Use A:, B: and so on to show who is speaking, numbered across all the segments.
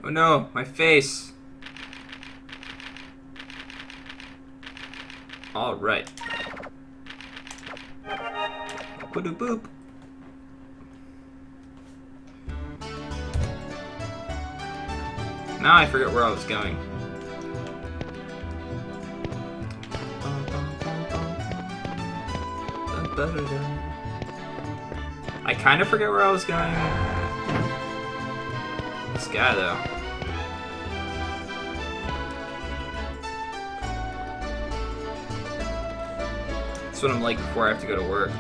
A: Oh no, my face. Alright. Boop boop. Now I forget where I was going. I kind of forget where I was going. This guy, though. That's what I'm like before I have to go to work.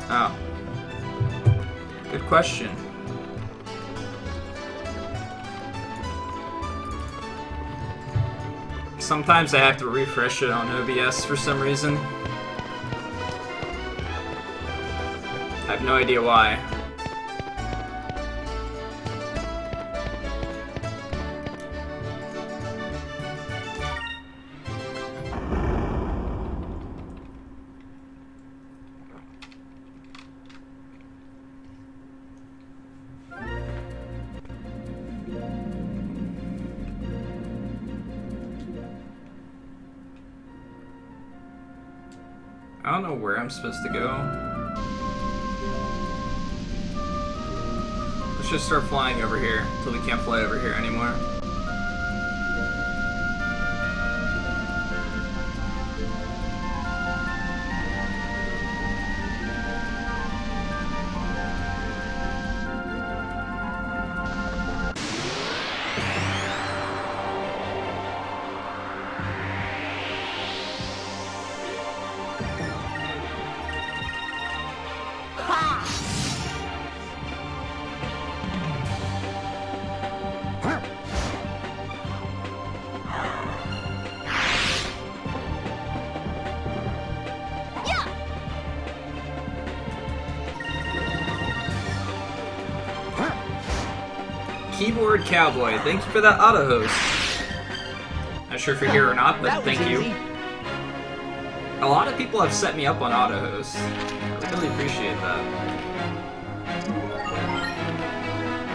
A: Oh. Good question. Sometimes I have to refresh it on OBS for some reason. I have no idea why. I don't know where I'm supposed to go. Let's just start flying over here until we can't fly over here anymore. Keyboard Cowboy, thank you for that auto host. Not sure if you're here or not, but thank you. A lot of people have set me up on auto host. I really appreciate that.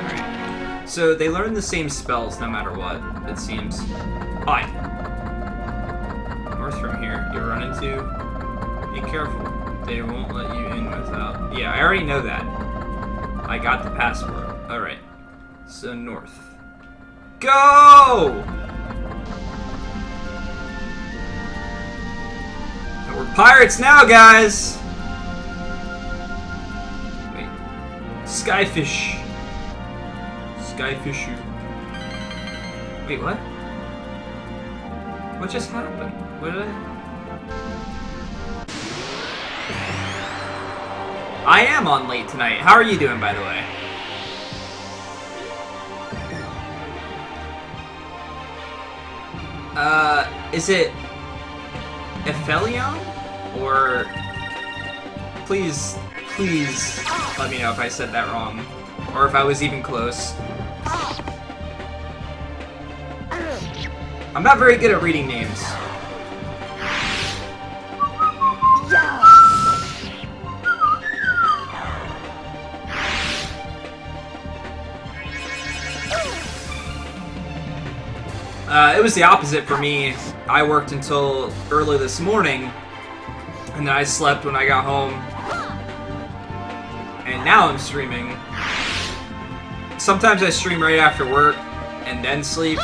A: Alright. So they learn the same spells no matter what, it seems. Hi. North from here. You run into. Be careful. They won't let you in without. Yeah, I already know that. I got the password. Alright. So north. Go! And we're pirates now, guys! Wait. Skyfish. Skyfishu. Wait, what? What just happened? What did I am on late tonight. How are you doing, by the way? Is it Ephelion? Or please let me know if I said that wrong. Or if I was even close. I'm not very good at reading names. It was the opposite for me. I worked until early this morning, and then I slept when I got home. And now I'm streaming. Sometimes I stream right after work, and then sleep.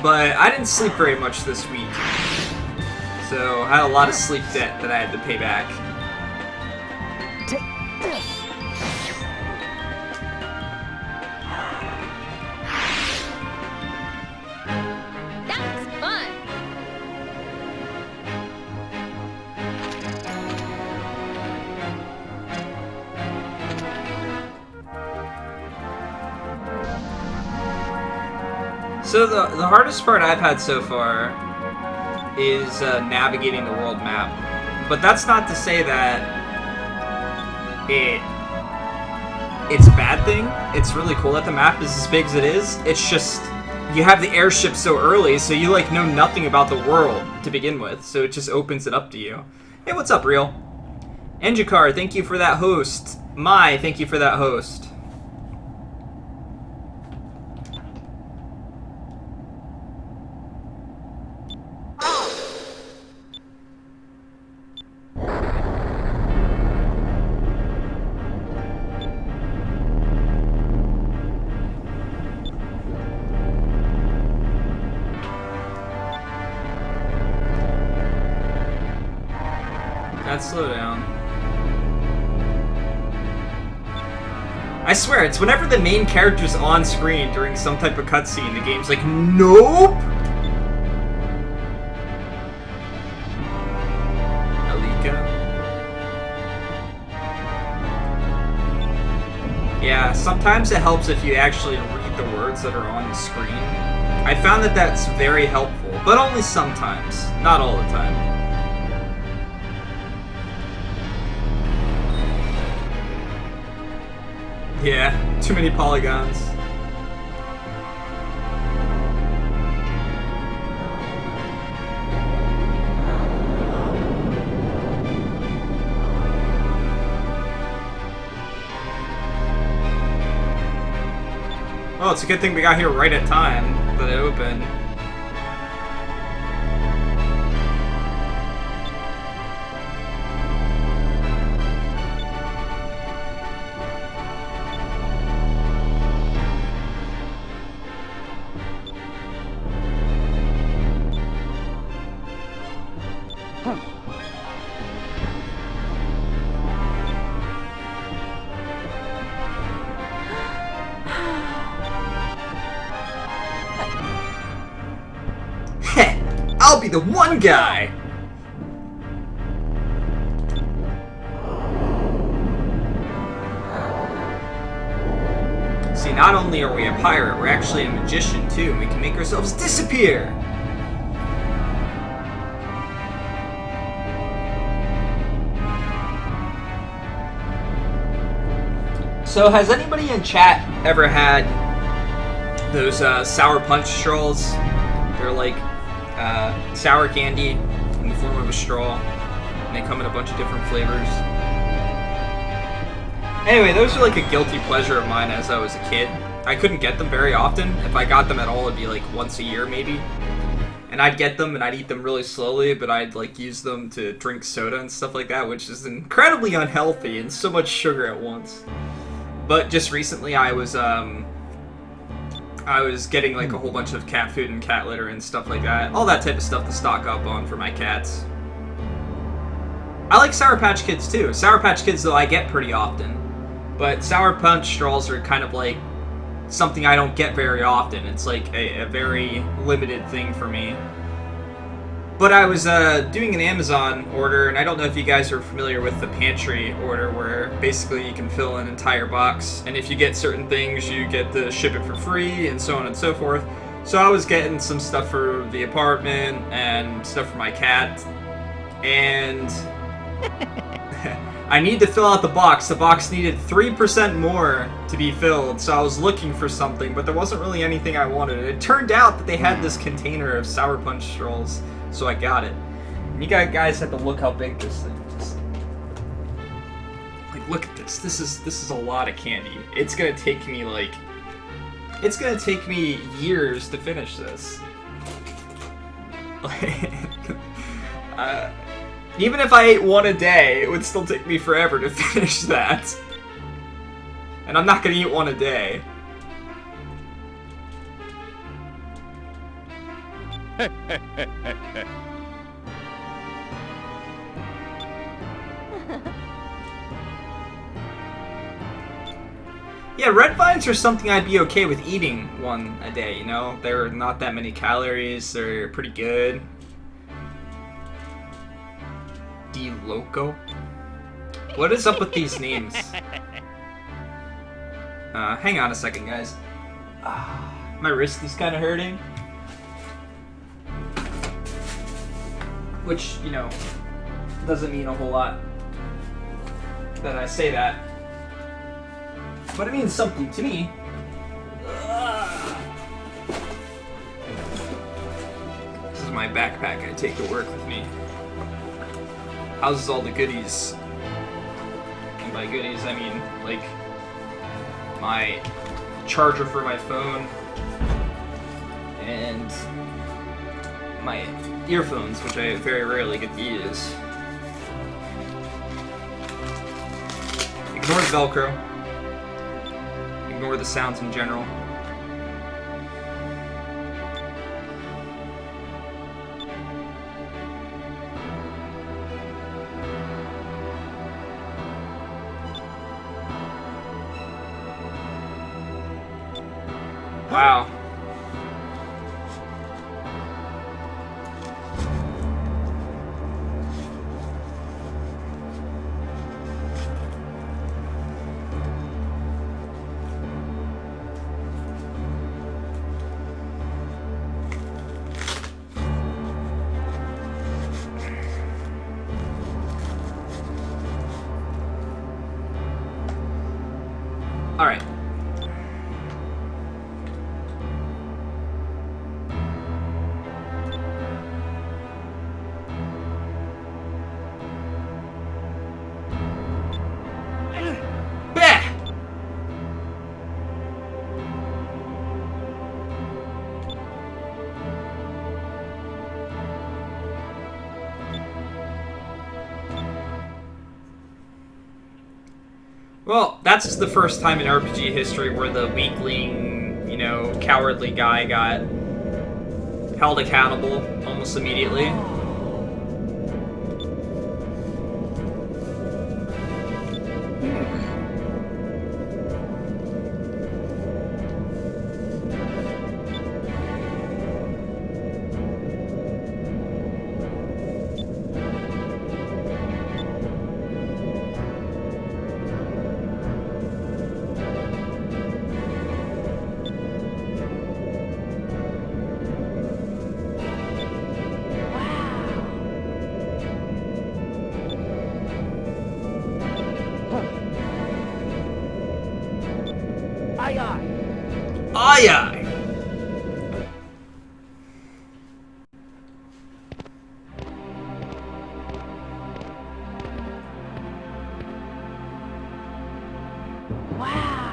A: But I didn't sleep very much this week. So I had a lot of sleep debt that I had to pay back. So the hardest part I've had so far is navigating the world map. But that's not to say that it's a bad thing. It's really cool that the map is as big as it is. It's just, you have the airship so early, so you like know nothing about the world to begin with. So it just opens it up to you. Hey, what's up, Real? Enjikar, thank you for that host. Mai, thank you for that host. Slow down. I swear, it's whenever the main character's on screen during some type of cutscene, the game's like, nope! Alika? Yeah, sometimes it helps if you actually read the words that are on the screen. I found that that's very helpful, but only sometimes, not all the time. Yeah, too many polygons. Well, it's a good thing we got here right at time that it opened. I'll be the one guy! See, not only are we a pirate, we're actually a magician too, and we can make ourselves disappear! So, has anybody in chat ever had those sour punch straws? They're like sour candy in the form of a straw, and they come in a bunch of different flavors. Anyway, those are like a guilty pleasure of mine as I was a kid. I couldn't get them very often. If I got them at all, it'd be like once a year maybe. And I'd get them and I'd eat them really slowly, but I'd like use them to drink soda and stuff like that, which is incredibly unhealthy and so much sugar at once. But just recently I was getting like a whole bunch of cat food and cat litter and stuff like that. All that type of stuff to stock up on for my cats. I like Sour Patch Kids too. Sour Patch Kids though I get pretty often. But Sour Punch straws are kind of like something I don't get very often. It's like a very limited thing for me. But I was doing an Amazon order, and I don't know if you guys are familiar with the pantry order, where basically you can fill an entire box, and if you get certain things, you get to ship it for free, and so on and so forth. So I was getting some stuff for the apartment, and stuff for my cat, and I need to fill out the box. The box needed 3% more to be filled, so I was looking for something, but there wasn't really anything I wanted. It turned out that they had this container of Sour Punch straws, so I got it. And you guys have to look how big this thing is. Like, look at this. This is a lot of candy. It's gonna take me years to finish this. Even if I ate one a day, it would still take me forever to finish that. And I'm not gonna eat one a day. Yeah, red vines are something I'd be okay with eating one a day, you know? They're not that many calories, they're pretty good. D-Loco? What is up with these names? Hang on a second, guys. My wrist is kind of hurting. Which, you know, doesn't mean a whole lot that I say that. But it means something to me. This is my backpack I take to work with me. Houses all the goodies. by goodies, I mean, like, my charger for my phone, and my earphones, which I very rarely get to use. Ignore the Velcro. Ignore the sounds in general. Wow. All right. Well, that's the first time in RPG history where the weakling, you know, cowardly guy got held accountable almost immediately.
B: Aye, aye.
A: Aye, aye.
B: Wow.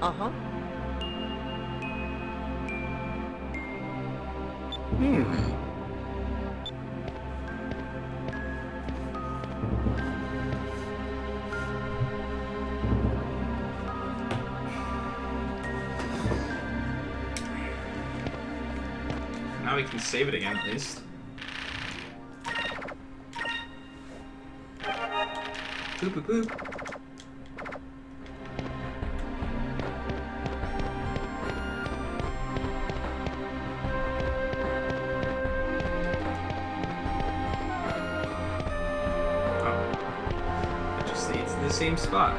B: Uh-huh.
A: Now we can save it again, at least. Boop, boop, boop. The same spot.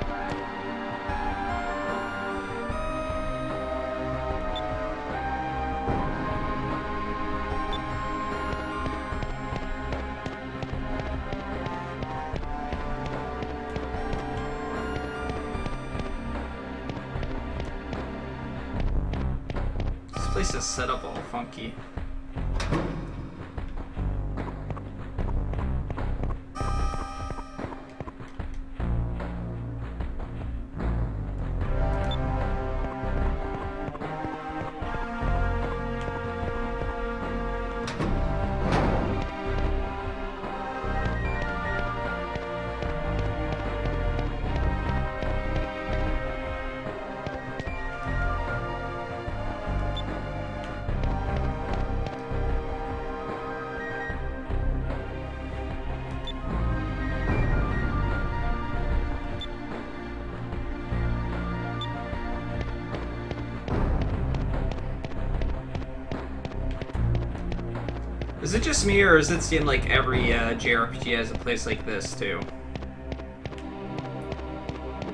A: This place is set up all funky. Is it just me, or does it seem like every JRPG has a place like this, too?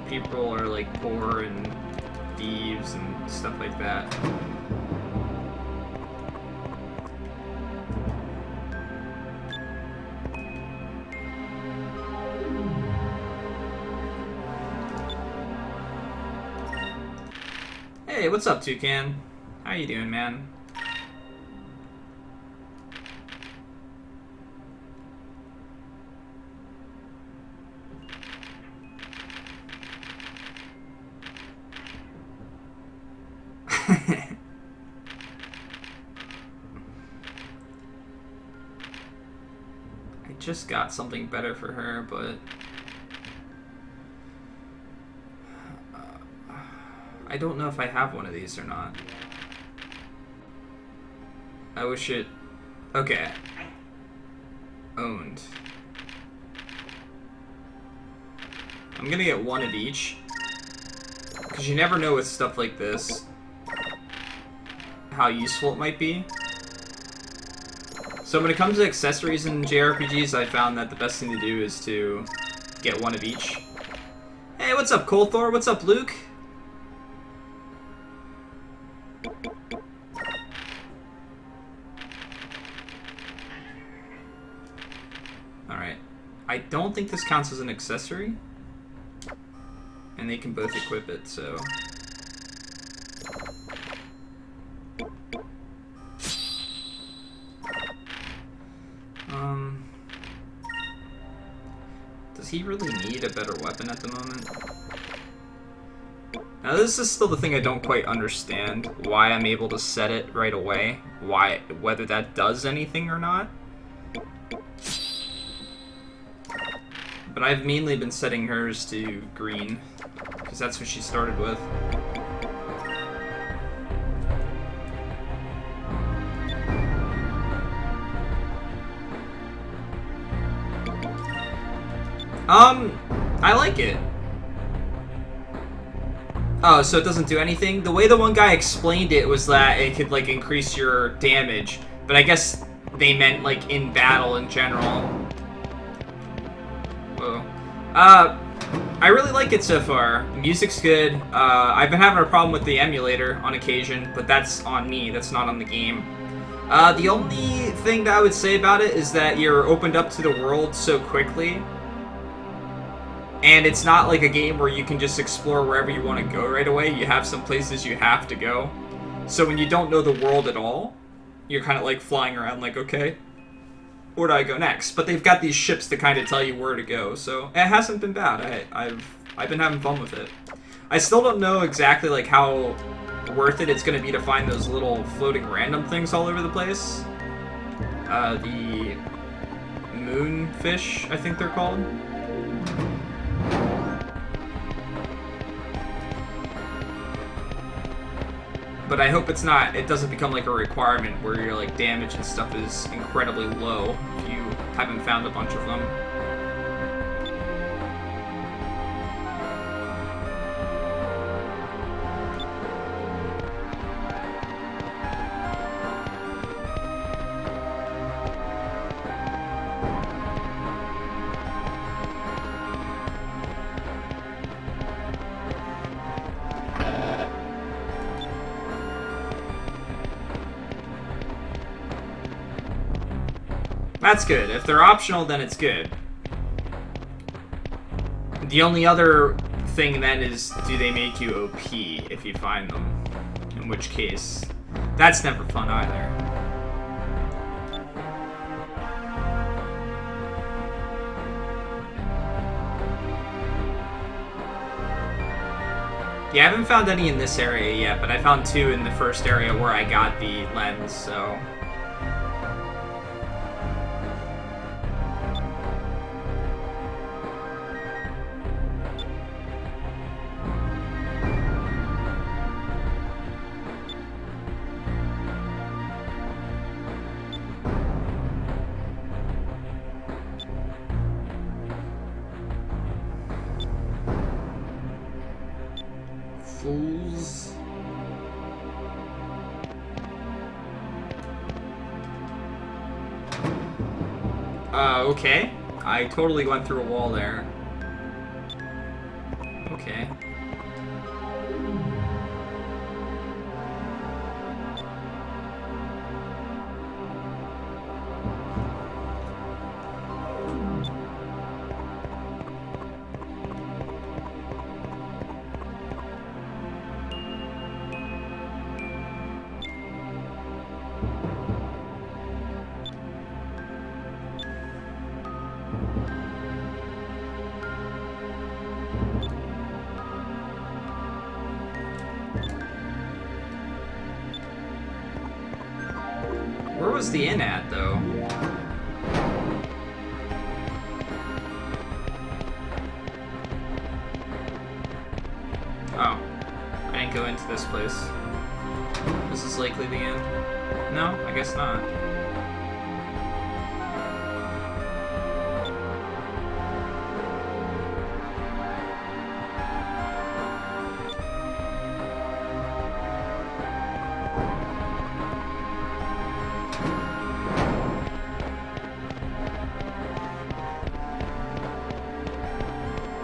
A: People are, like, poor and thieves and stuff like that. Hey, what's up, Toucan? How you doing, man? I just got something better for her, but I don't know if I have one of these or not. I wish it... Okay. Owned. I'm gonna get one of each. Because you never know with stuff like this how useful it might be. So when it comes to accessories in JRPGs, I found that the best thing to do is to get one of each. Hey, what's up, Colthor? What's up, Luke? Alright. I don't think this counts as an accessory. And they can both equip it, so... Does he really need a better weapon at the moment? Now this is still the thing I don't quite understand, why I'm able to set it right away, whether that does anything or not. But I've mainly been setting hers to green, because that's what she started with. I like it. Oh, so it doesn't do anything? The way the one guy explained it was that it could, like, increase your damage. But I guess they meant, like, in battle in general. Whoa. I really like it so far. The music's good. I've been having a problem with the emulator on occasion, but that's on me. That's not on the game. The only thing that I would say about it is that you're opened up to the world so quickly. And it's not like a game where you can just explore wherever you want to go right away. You have some places you have to go. So when you don't know the world at all, you're kind of like flying around like, okay, where do I go next? But they've got these ships to kind of tell you where to go. So it hasn't been bad. I've been having fun with it. I still don't know exactly like how worth it's going to be to find those little floating random things all over the place. The moonfish, I think they're called. But I hope it doesn't become like a requirement where your like damage and stuff is incredibly low if you haven't found a bunch of them. That's good. If they're optional, then it's good. The only other thing then is, do they make you OP if you find them? In which case, that's never fun either. Yeah, I haven't found any in this area yet, but I found 2 in the first area where I got the lens, so... Fools. Okay. I totally went through a wall there. Okay. Where was the inn at, though? Oh. I didn't go into this place. This is likely the inn. No, I guess not.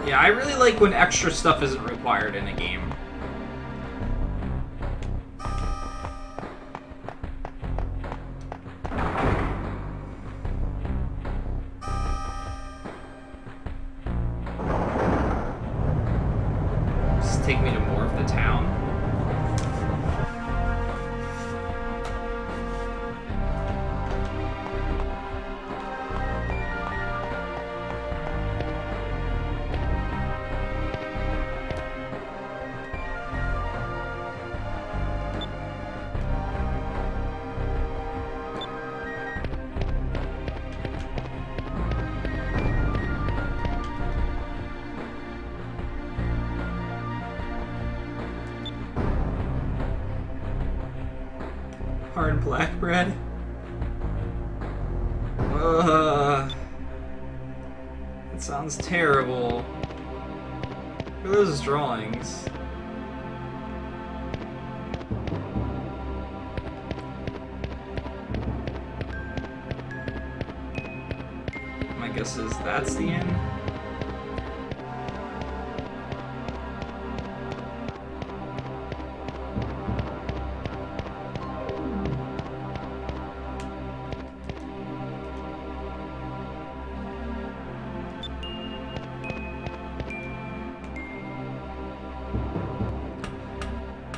A: Yeah, I really like when extra stuff isn't required in a game. Just take me to more of the town. Hard black bread. That sounds terrible. Look at those drawings. My guess is that's the end.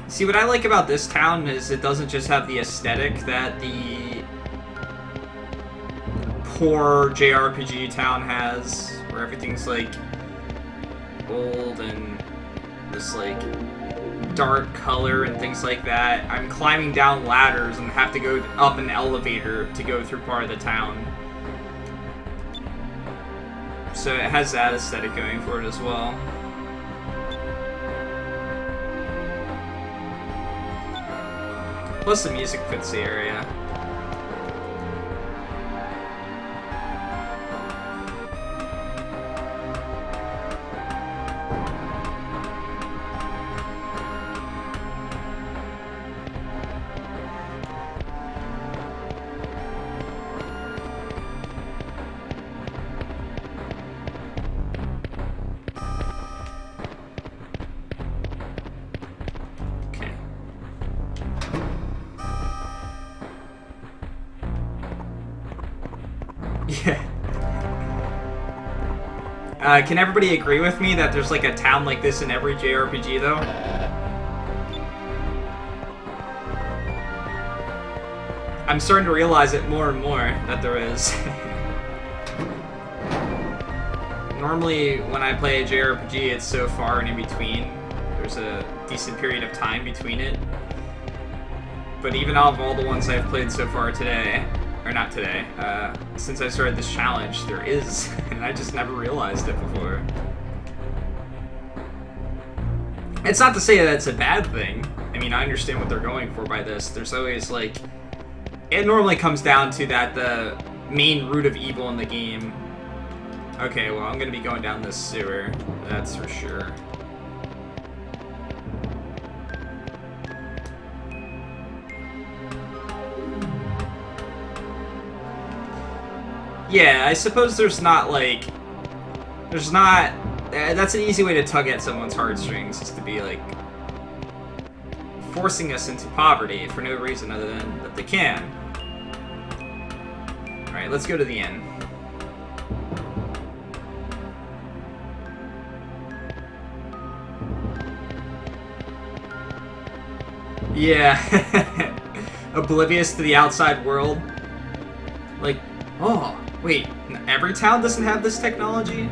A: See, what I like about this town is it doesn't just have the aesthetic that the poor JRPG town has, where everything's like old and this like dark color and things like that. I'm climbing down ladders and have to go up an elevator to go through part of the town. So it has that aesthetic going for it as well. Plus the music fits the area. Yeah. Can everybody agree with me that there's like a town like this in every JRPG though? I'm starting to realize it more and more that there is. Normally when I play a JRPG it's so far and in between. There's a decent period of time between it. But even out of all the ones I've played so far today, or not today, since I started this challenge, there is, and I just never realized it before. It's not to say that it's a bad thing. I mean, I understand what they're going for by this. There's always, like, it normally comes down to that the main root of evil in the game. Okay, well, I'm gonna be going down this sewer, that's for sure. Yeah, I suppose there's not, like... There's not... that's an easy way to tug at someone's heartstrings, is to be, like... forcing us into poverty for no reason other than that they can. Alright, let's go to the inn. Yeah. oblivious to the outside world. Like, oh, wait, every town doesn't have this technology?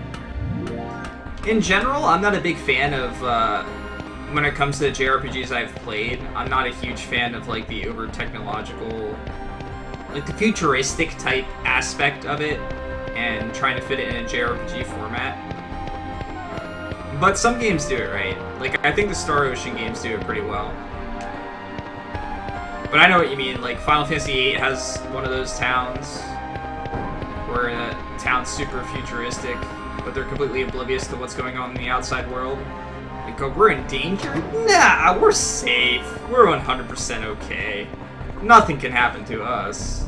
A: In general, I'm not a big fan of, when it comes to the JRPGs I've played, I'm not a huge fan of, like, the over-technological, like, the futuristic type aspect of it, and trying to fit it in a JRPG format. But some games do it right. Like, I think the Star Ocean games do it pretty well. But I know what you mean, like, Final Fantasy VIII has one of those towns where the town's super futuristic, but they're completely oblivious to what's going on in the outside world. They go, we're in danger? Nah, we're safe. We're 100% okay. Nothing can happen to us.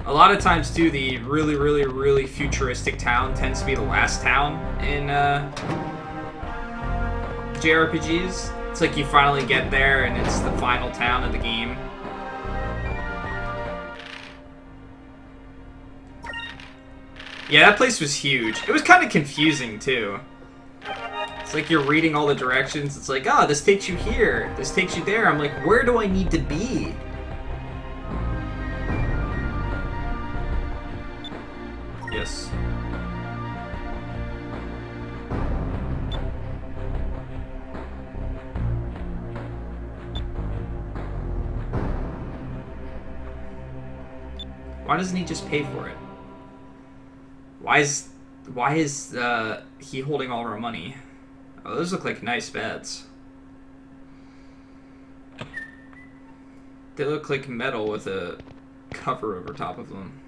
A: A lot of times, too, the really, really, really futuristic town tends to be the last town in JRPGs. It's like you finally get there and it's the final town of the game. Yeah, that place was huge. It was kind of confusing, too. It's like you're reading all the directions. It's like, oh, this takes you here. This takes you there. I'm like, where do I need to be? Yes. Why doesn't he just pay for it? Why is he holding all of our money? Oh, those look like nice beds. They look like metal with a cover over top of them.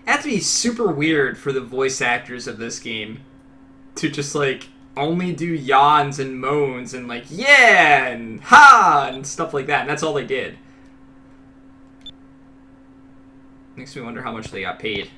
A: It has to be super weird for the voice actors of this game to just, like, only do yawns and moans and, like, yeah and ha and stuff like that, and that's all they did. Makes me wonder how much they got paid.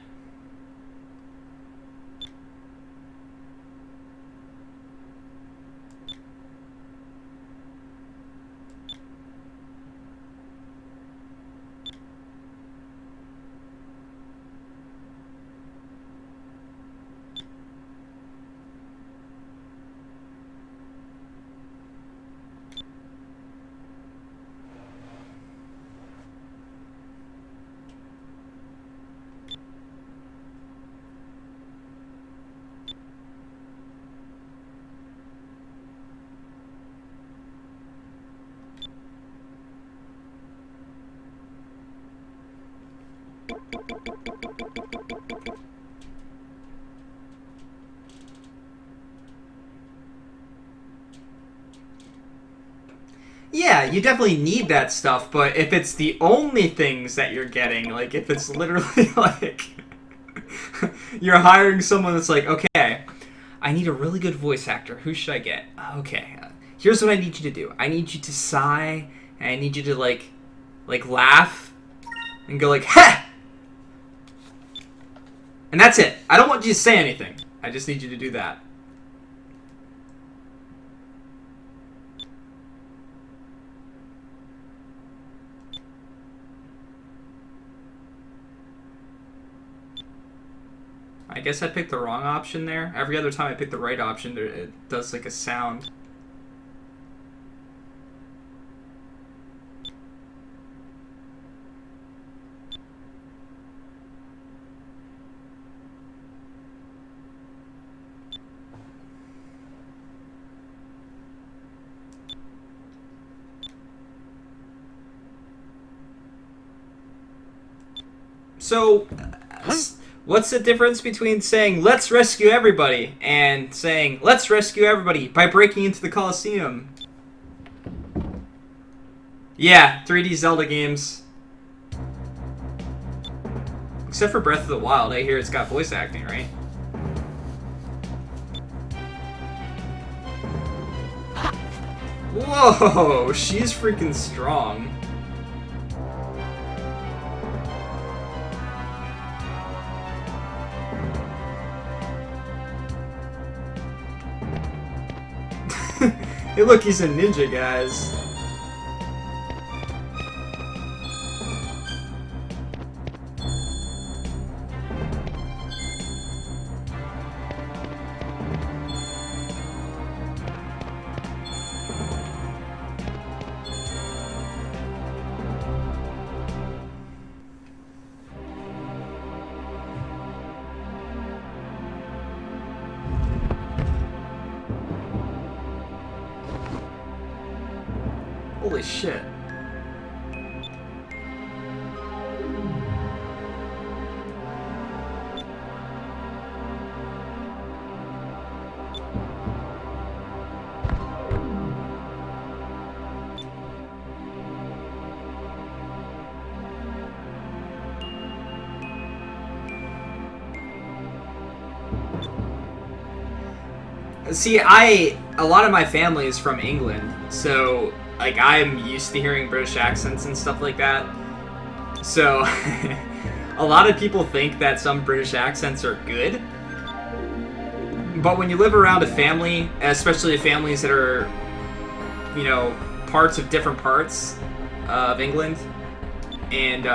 A: Yeah, you definitely need that stuff, but if it's the only things that you're getting, like, if it's literally, like, you're hiring someone that's like, okay, I need a really good voice actor. Who should I get? Okay, here's what I need you to do. I need you to sigh, and I need you to, like laugh, and go like, ha! And that's it. I don't want you to say anything. I just need you to do that. I guess I picked the wrong option there. Every other time I pick the right option, it does like a sound. So, what's the difference between saying, let's rescue everybody, and saying, let's rescue everybody by breaking into the Coliseum? Yeah, 3D Zelda games. Except for Breath of the Wild, I hear it's got voice acting, right? Whoa, she's freaking strong. Hey, look, he's a ninja, guys. Holy shit. See, a lot of my family is from England, so like I'm used to hearing British accents and stuff like that. So a lot of people think that some British accents are good. But when you live around a family, especially families that are, you know, parts of different parts of England, and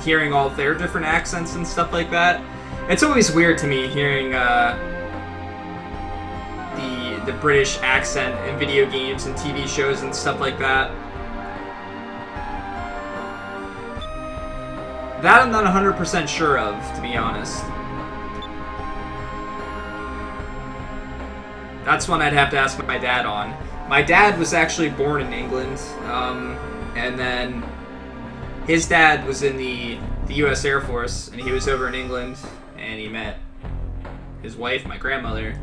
A: hearing all of their different accents and stuff like that, it's always weird to me hearing the British accent in video games and TV shows and stuff like that. That I'm not 100% sure of, to be honest. That's one I'd have to ask my dad on. My dad was actually born in England, and then his dad was in the U.S. Air Force, and he was over in England, and he met his wife, my grandmother.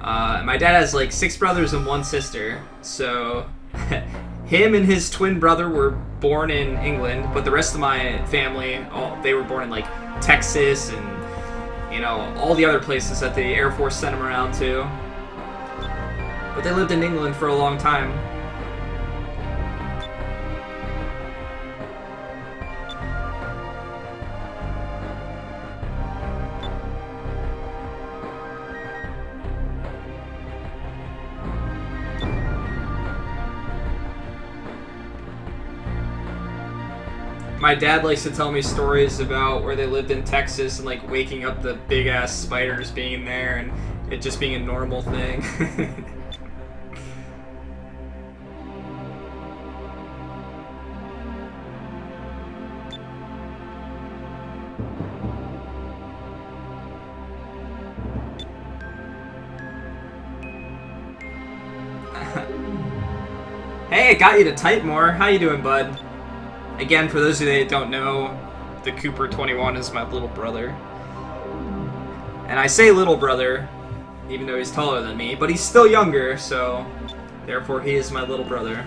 A: My dad has like 6 brothers and 1 sister, so him and his twin brother were born in England, but the rest of my family, they were born in like Texas and, you know, all the other places that the Air Force sent them around to. But they lived in England for a long time. My dad likes to tell me stories about where they lived in Texas and like waking up the big ass spiders being there and it just being a normal thing. Hey, I got you to type more. How you doing, bud? Again, for those of you that don't know, the Cooper21 is my little brother. And I say little brother, even though he's taller than me, but he's still younger, so therefore he is my little brother.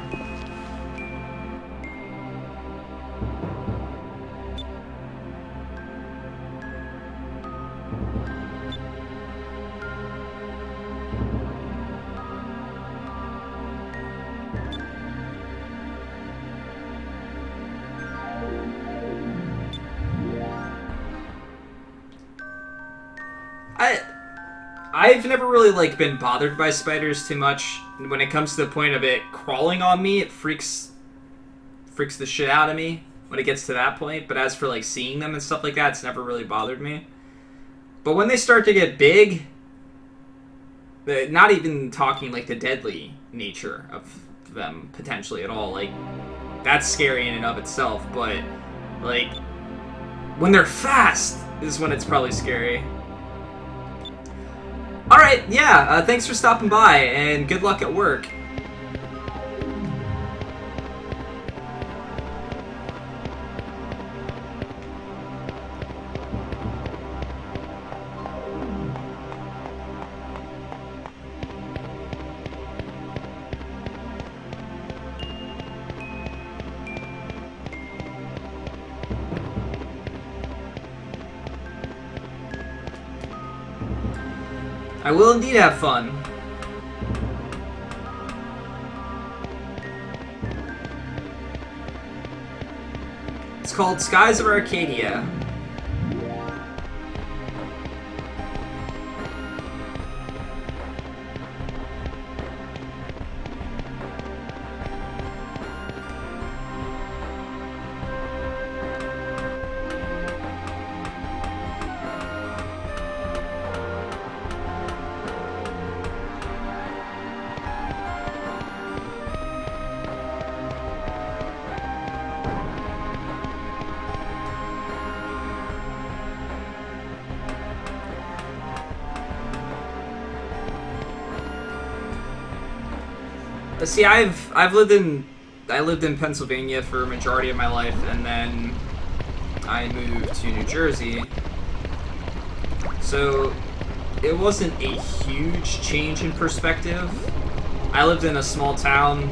A: I've never really like been bothered by spiders too much. When it comes to the point of it crawling on me, it freaks the shit out of me when it gets to that point. But as for like seeing them and stuff like that, it's never really bothered me. But when they start to get big, not even talking like the deadly nature of them potentially at all, like that's scary in and of itself. But like when they're fast is when it's probably scary. Alright, yeah, thanks for stopping by, and good luck at work. I will indeed have fun. called Skies of Arcadia. See, I lived in Pennsylvania for a majority of my life, and then I moved to New Jersey. So it wasn't a huge change in perspective. I lived in a small town,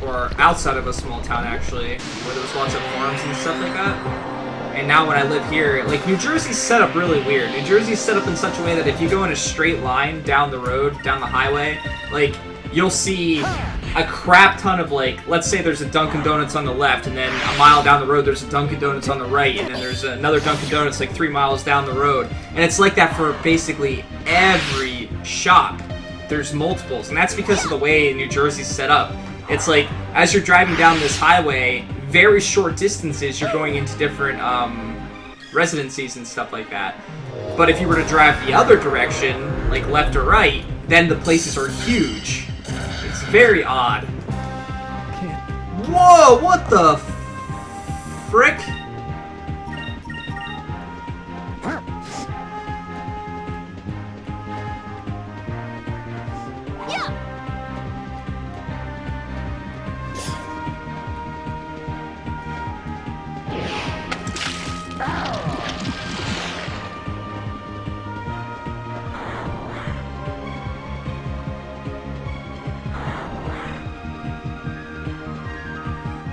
A: or outside of a small town actually, where there was lots of farms and stuff like that. And now when I live here, like, New Jersey's set up really weird. New Jersey's set up in such a way that if you go in a straight line down the road, down the highway, like, you'll see a crap ton of, like, let's say there's a Dunkin' Donuts on the left, and then a mile down the road there's a Dunkin' Donuts on the right, and then there's another Dunkin' Donuts like 3 miles down the road. And it's like that for basically every shop. There's multiples, and that's because of the way New Jersey's set up. It's like, as you're driving down this highway, very short distances, you're going into different residencies and stuff like that. But if you were to drive the other direction, like left or right, then the places are huge. It's very odd. Whoa, what the frick?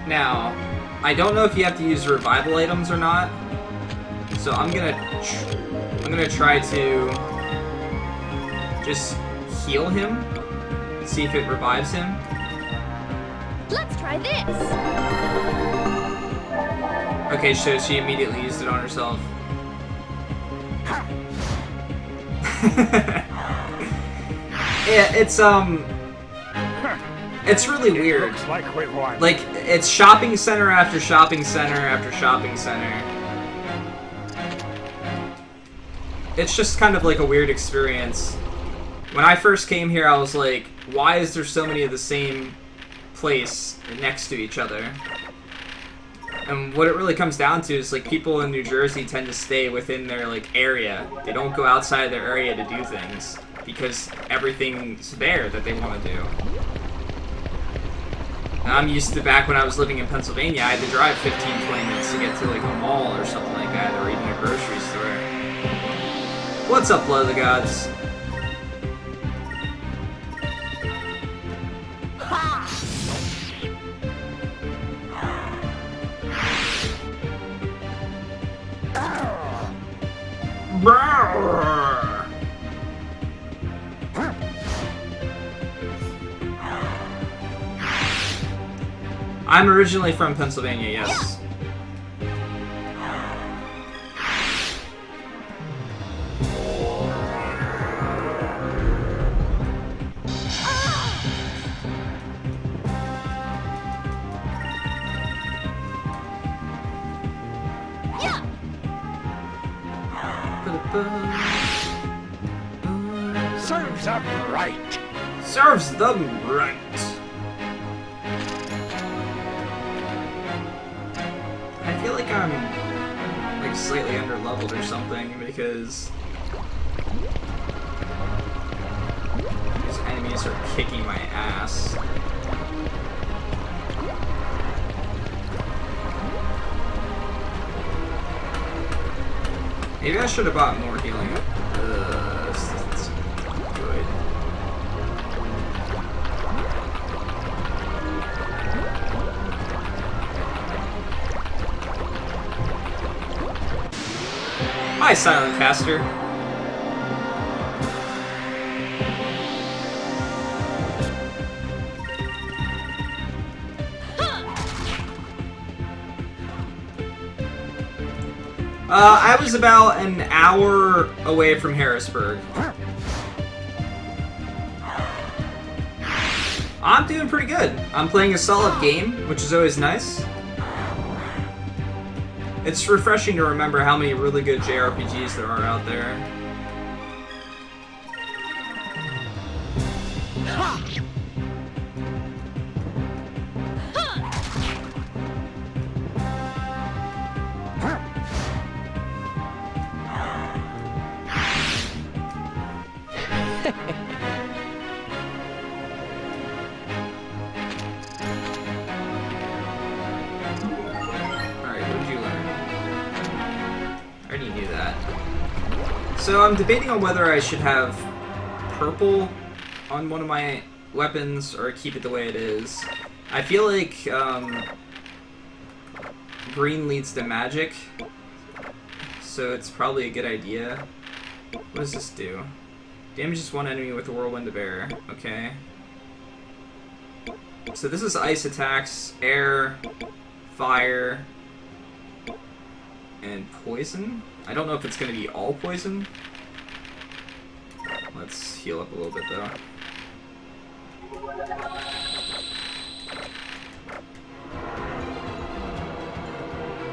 A: Now, I don't know if you have to use revival items or not, so I'm gonna try to just heal him, see if it revives him.
C: Let's try this.
A: Okay, so she immediately used it on herself. Yeah, it's really weird. Like, it's shopping center after shopping center after shopping center. It's just kind of like a weird experience. When I first came here, I was like, why is there so many of the same place next to each other? And what it really comes down to is, like, people in New Jersey tend to stay within their, like, area. They don't go outside their area to do things, because everything's there that they want to do. I'm used to, back when I was living in Pennsylvania, I had to drive 15-20 minutes to get to, like, a mall or something like that, or even a grocery store. What's up, Blood of the Gods? I'm originally from Pennsylvania, yes.
B: Serves them right.
A: Serves them right. I feel like I'm, like, slightly under-leveled or something, because these enemies are kicking my ass. Maybe I should have bought more healing. This isn't good. Hi, Silent Caster. I was about an hour away from Harrisburg. I'm doing pretty good. I'm playing a solid game, which is always nice. It's refreshing to remember how many really good JRPGs there are out there. So I'm debating on whether I should have purple on one of my weapons or keep it the way it is. I feel like green leads to magic, so it's probably a good idea. What does this do? Damages one enemy with a whirlwind of air. Okay. So this is ice attacks, air, fire, and poison? I don't know if it's going to be all poison. Let's heal up a little bit, though.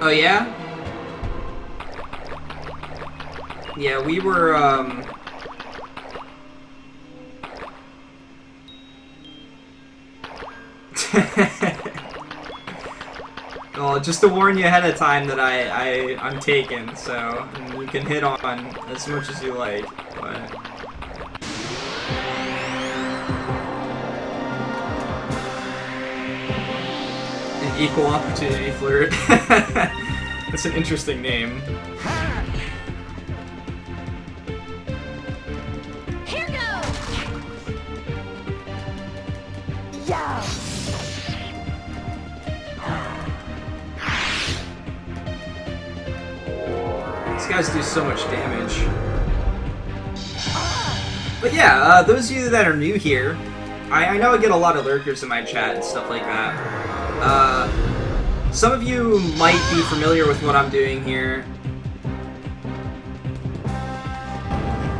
A: Oh, yeah? Yeah, we were, Well, just to warn you ahead of time that I'm taken, so you can hit on as much as you like, but... An equal opportunity flirt. That's an interesting name.
C: Here goes!
B: Yeah!
A: These guys do so much damage. But yeah, those of you that are new here, I know I get a lot of lurkers in my chat and stuff like that. Some of you might be familiar with what I'm doing here.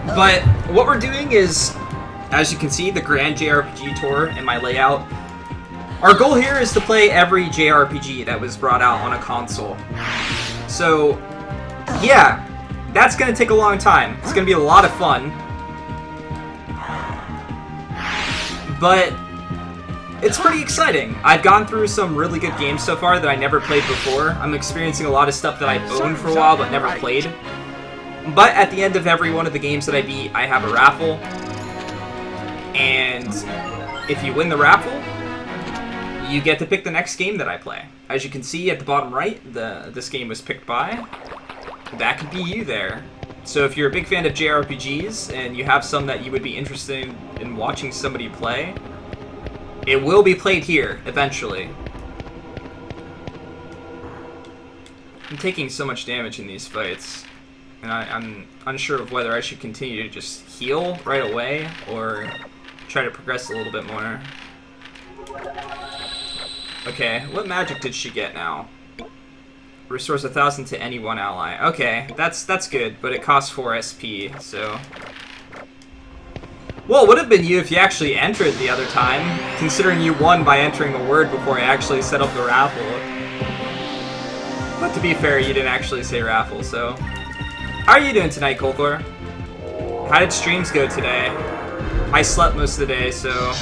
A: But what we're doing is, as you can see, the Grand JRPG Tour in my layout. Our goal here is to play every JRPG that was brought out on a console. So, yeah, that's going to take a long time. It's going to be a lot of fun. But it's pretty exciting. I've gone through some really good games so far that I never played before. I'm experiencing a lot of stuff that I've owned for a while but never played. But at the end of every one of the games that I beat, I have a raffle. And if you win the raffle, you get to pick the next game that I play. As you can see at the bottom right, this game was picked by. That could be you there. So if you're a big fan of JRPGs and you have some that you would be interested in watching somebody play, it will be played here eventually. I'm taking so much damage in these fights, and I'm unsure of whether I should continue to just heal right away or try to progress a little bit more. Okay, what magic did she get now? Restores 1,000 to any one ally. Okay, that's good, but it costs 4 SP, so... Well, it would have been you if you actually entered the other time, considering you won by entering a word before I actually set up the raffle. But to be fair, you didn't actually say raffle, so... How are you doing tonight, Kolthor? How did streams go today? I slept most of the day, so...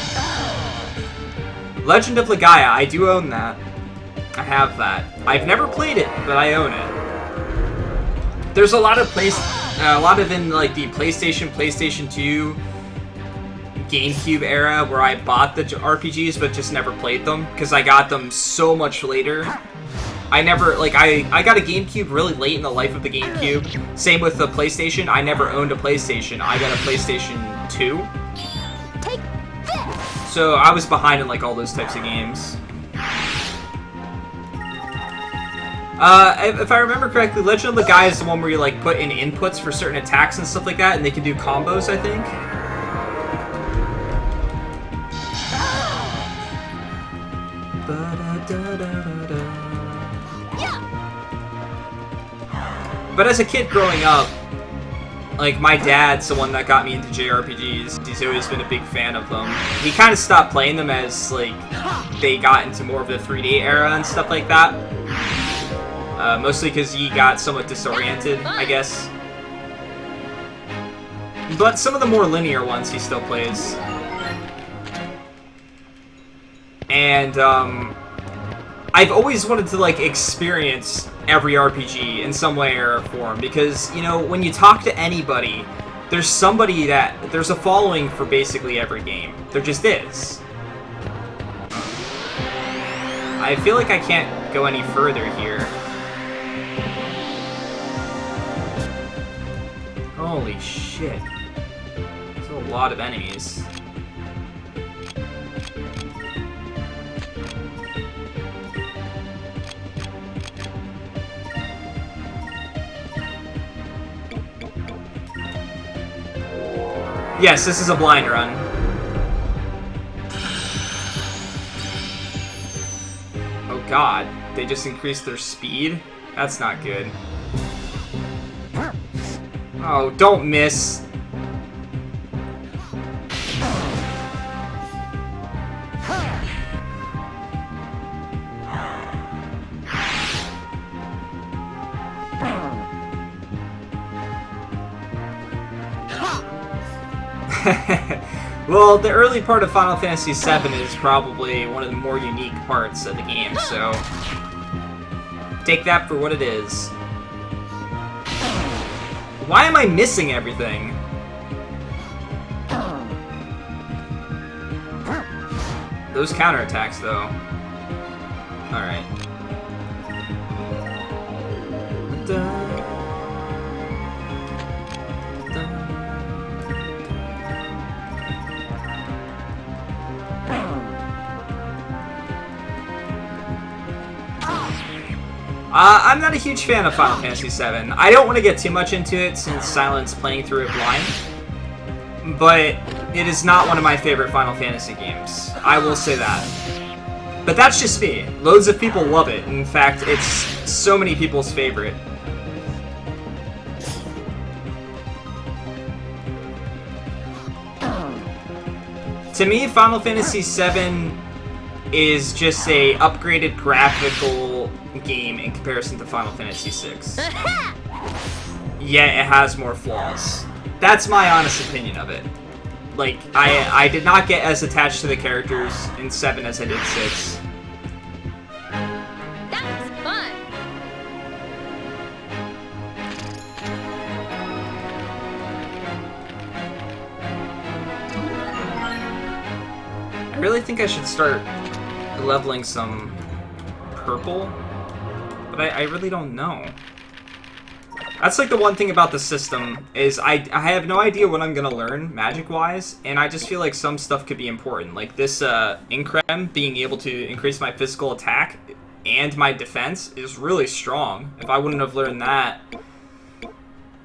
A: Legend of Legaia, I do own that. I have that. I've never played it, but I own it. There's a lot of in like the PlayStation 2, GameCube era where I bought the RPGs but just never played them because I got them so much later. I never, like, I got a GameCube really late in the life of the GameCube. Same with the PlayStation. I never owned a PlayStation. I got a PlayStation 2.
C: Take this!
A: So I was behind in like all those types of games. If I remember correctly, Legend of Legaia is the one where you like put in inputs for certain attacks and stuff like that, and they can do combos, I think.
C: Yeah!
A: But as a kid growing up, like, my dad's the one that got me into JRPGs. He's always been a big fan of them. He kind of stopped playing them as, like, they got into more of the 3D era and stuff like that. Mostly because he got somewhat disoriented, I guess. But some of the more linear ones he still plays. And, I've always wanted to, like, experience every RPG in some way or form, because, you know, when you talk to anybody, there's a following for basically every game. There just is. I feel like I can't go any further here. Holy shit. There's a lot of enemies. Yes, this is a blind run. Oh god, they just increased their speed? That's not good. Oh, don't miss. Well, the early part of Final Fantasy VII is probably one of the more unique parts of the game, so take that for what it is. Why am I missing everything? Those counterattacks, though. Alright. I'm not a huge fan of Final Fantasy VII. I don't want to get too much into it since Silent's playing through it blind, but it is not one of my favorite Final Fantasy games. I will say that. But that's just me. Loads of people love it. In fact, it's so many people's favorite. To me, Final Fantasy VII is just a upgraded graphical game in comparison to Final Fantasy VI. Yet it has more flaws. That's my honest opinion of it. Like, I did not get as attached to the characters in 7 as I did 6.
C: That was fun.
A: I really think I should start leveling some purple, but I really don't know. That's like the one thing about the system, is I have no idea what I'm gonna learn magic-wise, and I just feel like some stuff could be important. Like this Increm, being able to increase my physical attack and my defense is really strong. If I wouldn't have learned that.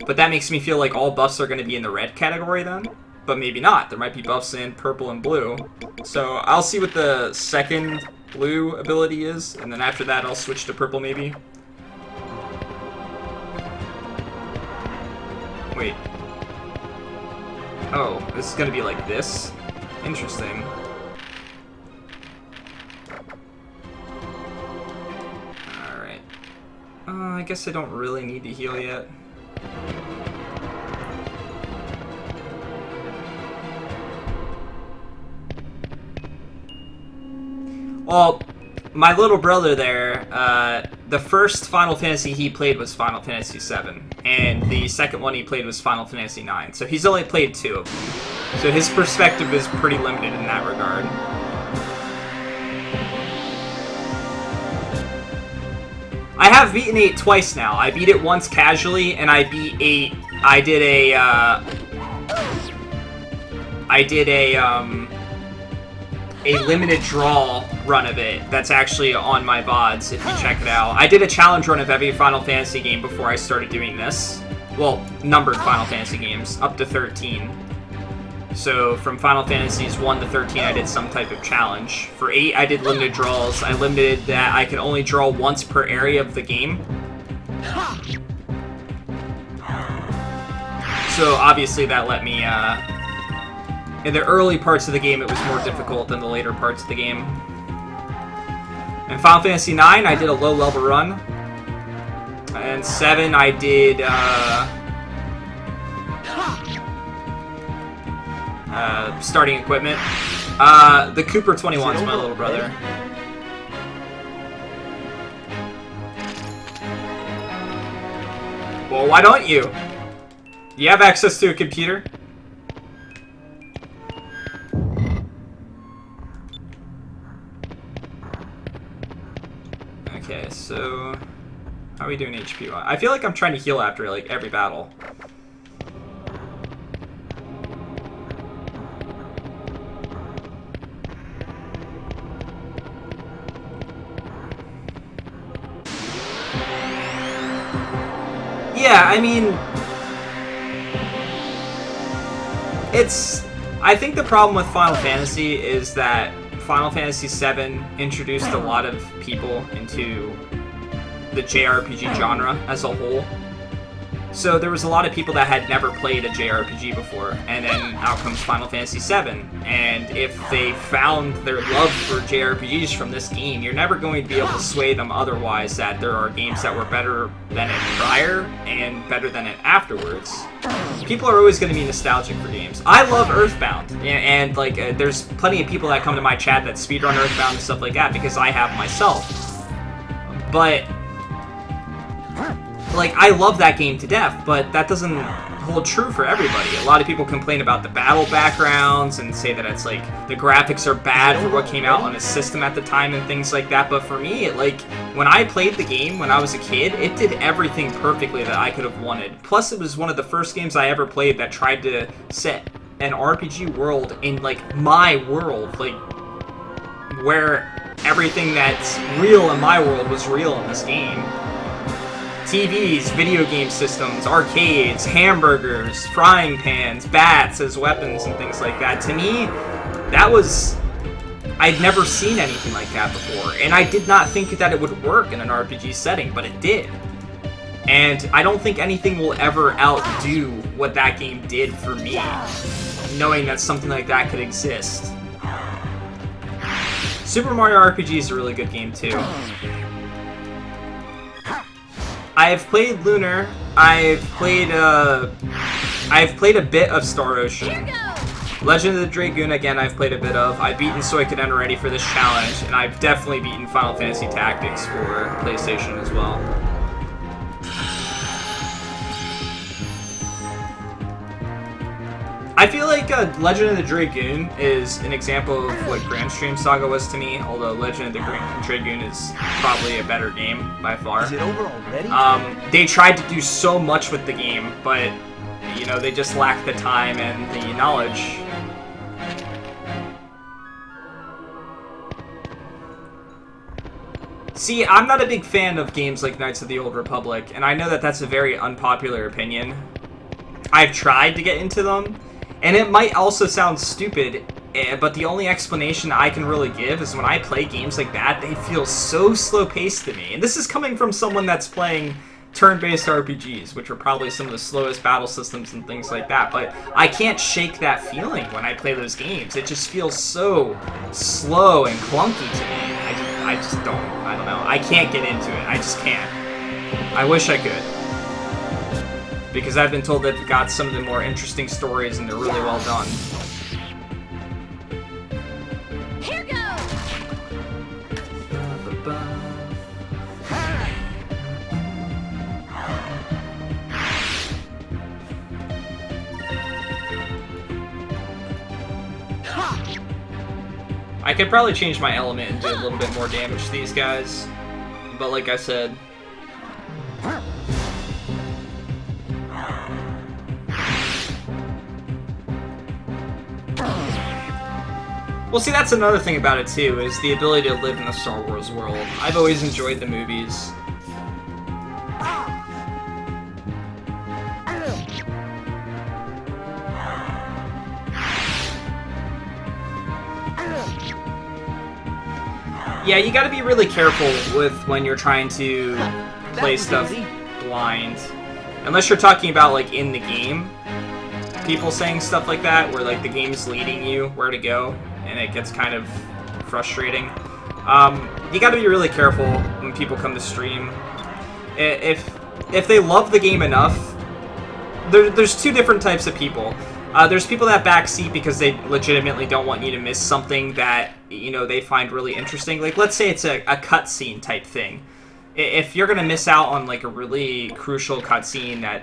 A: But that makes me feel like all buffs are gonna be in the red category then. But maybe not. There might be buffs in purple and blue. So I'll see what the second blue ability is, and then after that I'll switch to purple maybe. Wait. Oh, this is gonna be like this? Interesting. Alright. I guess I don't really need to heal yet. Well, my little brother there, the first Final Fantasy he played was Final Fantasy VII, and the second one he played was Final Fantasy IX, so he's only played 2 of them. So his perspective is pretty limited in that regard. I have beaten 8 twice now. I beat it once casually, and I beat 8... I did a limited draw run of it that's actually on my VODs if you check it out. I did a challenge run of every Final Fantasy game before I started doing this. Well, numbered Final Fantasy games, up to 13. So from Final Fantasies 1 to 13 I did some type of challenge. For 8 I did limited draws. I limited that I could only draw once per area of the game. So obviously that let me, in the early parts of the game it was more difficult than the later parts of the game. In Final Fantasy IX, I did a low level run. And 7, I did, starting equipment. The Cooper 21's my little brother. Well, why don't you? You have access to a computer? Okay, so... how are we doing HP? I feel like I'm trying to heal after, like, every battle. Yeah, I mean... it's... I think the problem with Final Fantasy is that Final Fantasy VII introduced a lot of people into the JRPG genre as a whole. So there was a lot of people that had never played a JRPG before, and then out comes Final Fantasy VII. And if they found their love for JRPGs from this game, you're never going to be able to sway them otherwise that there are games that were better than it prior and better than it afterwards. People are always going to be nostalgic for games. I love Earthbound, and like there's plenty of people that come to my chat that speedrun Earthbound and stuff like that because I have myself. But like, I love that game to death, but that doesn't hold true for everybody. A lot of people complain about the battle backgrounds and say that it's like the graphics are bad for what came out on a system at the time and things like that. But for me, like, when I played the game when I was a kid, it did everything perfectly that I could have wanted. Plus, it was one of the first games I ever played that tried to set an RPG world in, like, my world, like, where everything that's real in my world was real in this game. TVs, video game systems, arcades, hamburgers, frying pans, bats as weapons and things like that. To me, that was... I'd never seen anything like that before, and I did not think that it would work in an RPG setting, but it did. And I don't think anything will ever outdo what that game did for me, knowing that something like that could exist. Super Mario RPG is a really good game too. I've played Lunar. I've played a bit of Star Ocean. Legend of the Dragoon, again, I've played a bit of. I've beaten Suikoden already for this challenge, and I've definitely beaten Final Fantasy Tactics for PlayStation as well. I feel like Legend of the Dragoon is an example of what Grand Stream Saga was to me, although Legend of the Dragoon is probably a better game by far.
B: Is it over already?
A: They tried to do so much with the game, but, you know, they just lacked the time and the knowledge. See, I'm not a big fan of games like Knights of the Old Republic, and I know that that's a very unpopular opinion. I've tried to get into them, and it might also sound stupid, but the only explanation I can really give is when I play games like that, they feel so slow-paced to me. And this is coming from someone that's playing turn-based RPGs, which are probably some of the slowest battle systems and things like that, but I can't shake that feeling when I play those games. It just feels so slow and clunky to me. I just don't. I don't know. I can't get into it. I just can't. I wish I could. Because I've been told that they've got some of the more interesting stories and they're really well done.
C: Here goes!
A: I could probably change my element and do a little bit more damage to these guys. But like I said... Well, see, that's another thing about it, too, is the ability to live in the Star Wars world. I've always enjoyed the movies. Yeah, you gotta be really careful with when you're trying to play stuff blind. Unless you're talking about, like, in the game. people saying stuff like that, where like the game's leading you where to go, and it gets kind of frustrating. You got to be really careful when people come to stream. If they love the game enough, there's two different types of people. There's people that backseat because they legitimately don't want you to miss something that, you know, they find really interesting. Like, let's say it's a cutscene type thing. If you're going to miss out on, like, a really crucial cutscene that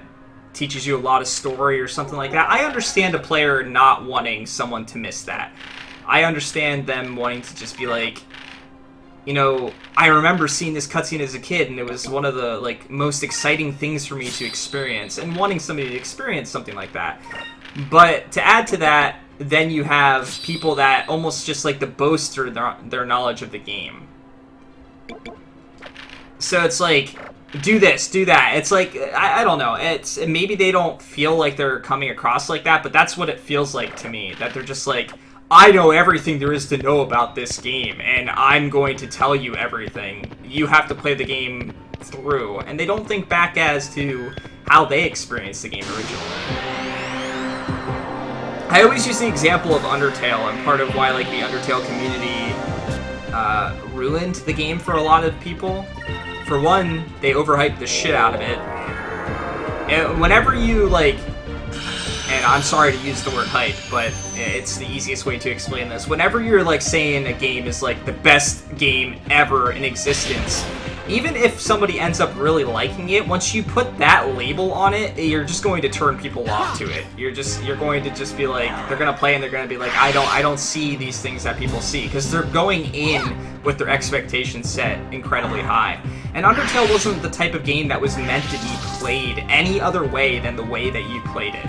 A: teaches you a lot of story or something like that, I understand a player not wanting someone to miss that. I understand them wanting to just be like, you know, I remember seeing this cutscene as a kid, and it was one of the, like, most exciting things for me to experience, and wanting somebody to experience something like that. But to add to that, then you have people that almost just like to boast through their knowledge of the game. So it's like, do this, do that. It's like, I don't know. Maybe they don't feel like they're coming across like that, but that's what it feels like to me. That they're just like, I know everything there is to know about this game, and I'm going to tell you everything. You have to play the game through. And they don't think back as to how they experienced the game originally. I always use the example of Undertale, and part of why like the Undertale community ruined the game for a lot of people. For one, they overhyped the shit out of it. And whenever you like, and I'm sorry to use the word hype, but it's the easiest way to explain this. Whenever you're like saying a game is like the best game ever in existence, even if somebody ends up really liking it, once you put that label on it, you're just going to turn people off to it. You're going to just be like, they're gonna play and they're gonna be like, I don't see these things that people see, because they're going in with their expectations set incredibly high. And Undertale wasn't the type of game that was meant to be played any other way than the way that you played it.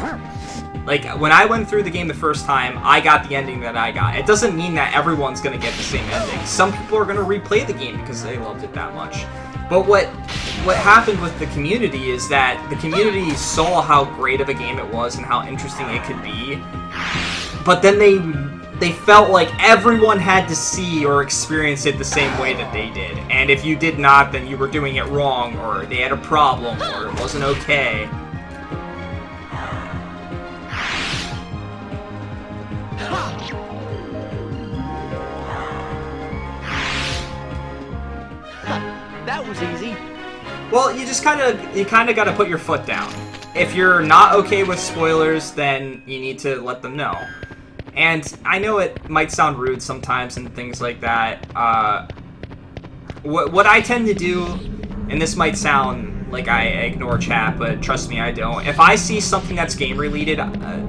A: Like, when I went through the game the first time, I got the ending that I got. It doesn't mean that everyone's gonna get the same ending. Some people are gonna replay the game because they loved it that much. But what happened with the community is that the community saw how great of a game it was and how interesting it could be, but then they felt like everyone had to see or experience it the same way that they did. And if you did not, then you were doing it wrong, or they had a problem, or it wasn't okay.
B: That was easy.
A: Well, you kind of got to put your foot down. If you're not okay with spoilers, then you need to let them know. And I know it might sound rude sometimes and things like that. What I tend to do, and this might sound like I ignore chat, but trust me, I don't. If I see something that's game related, I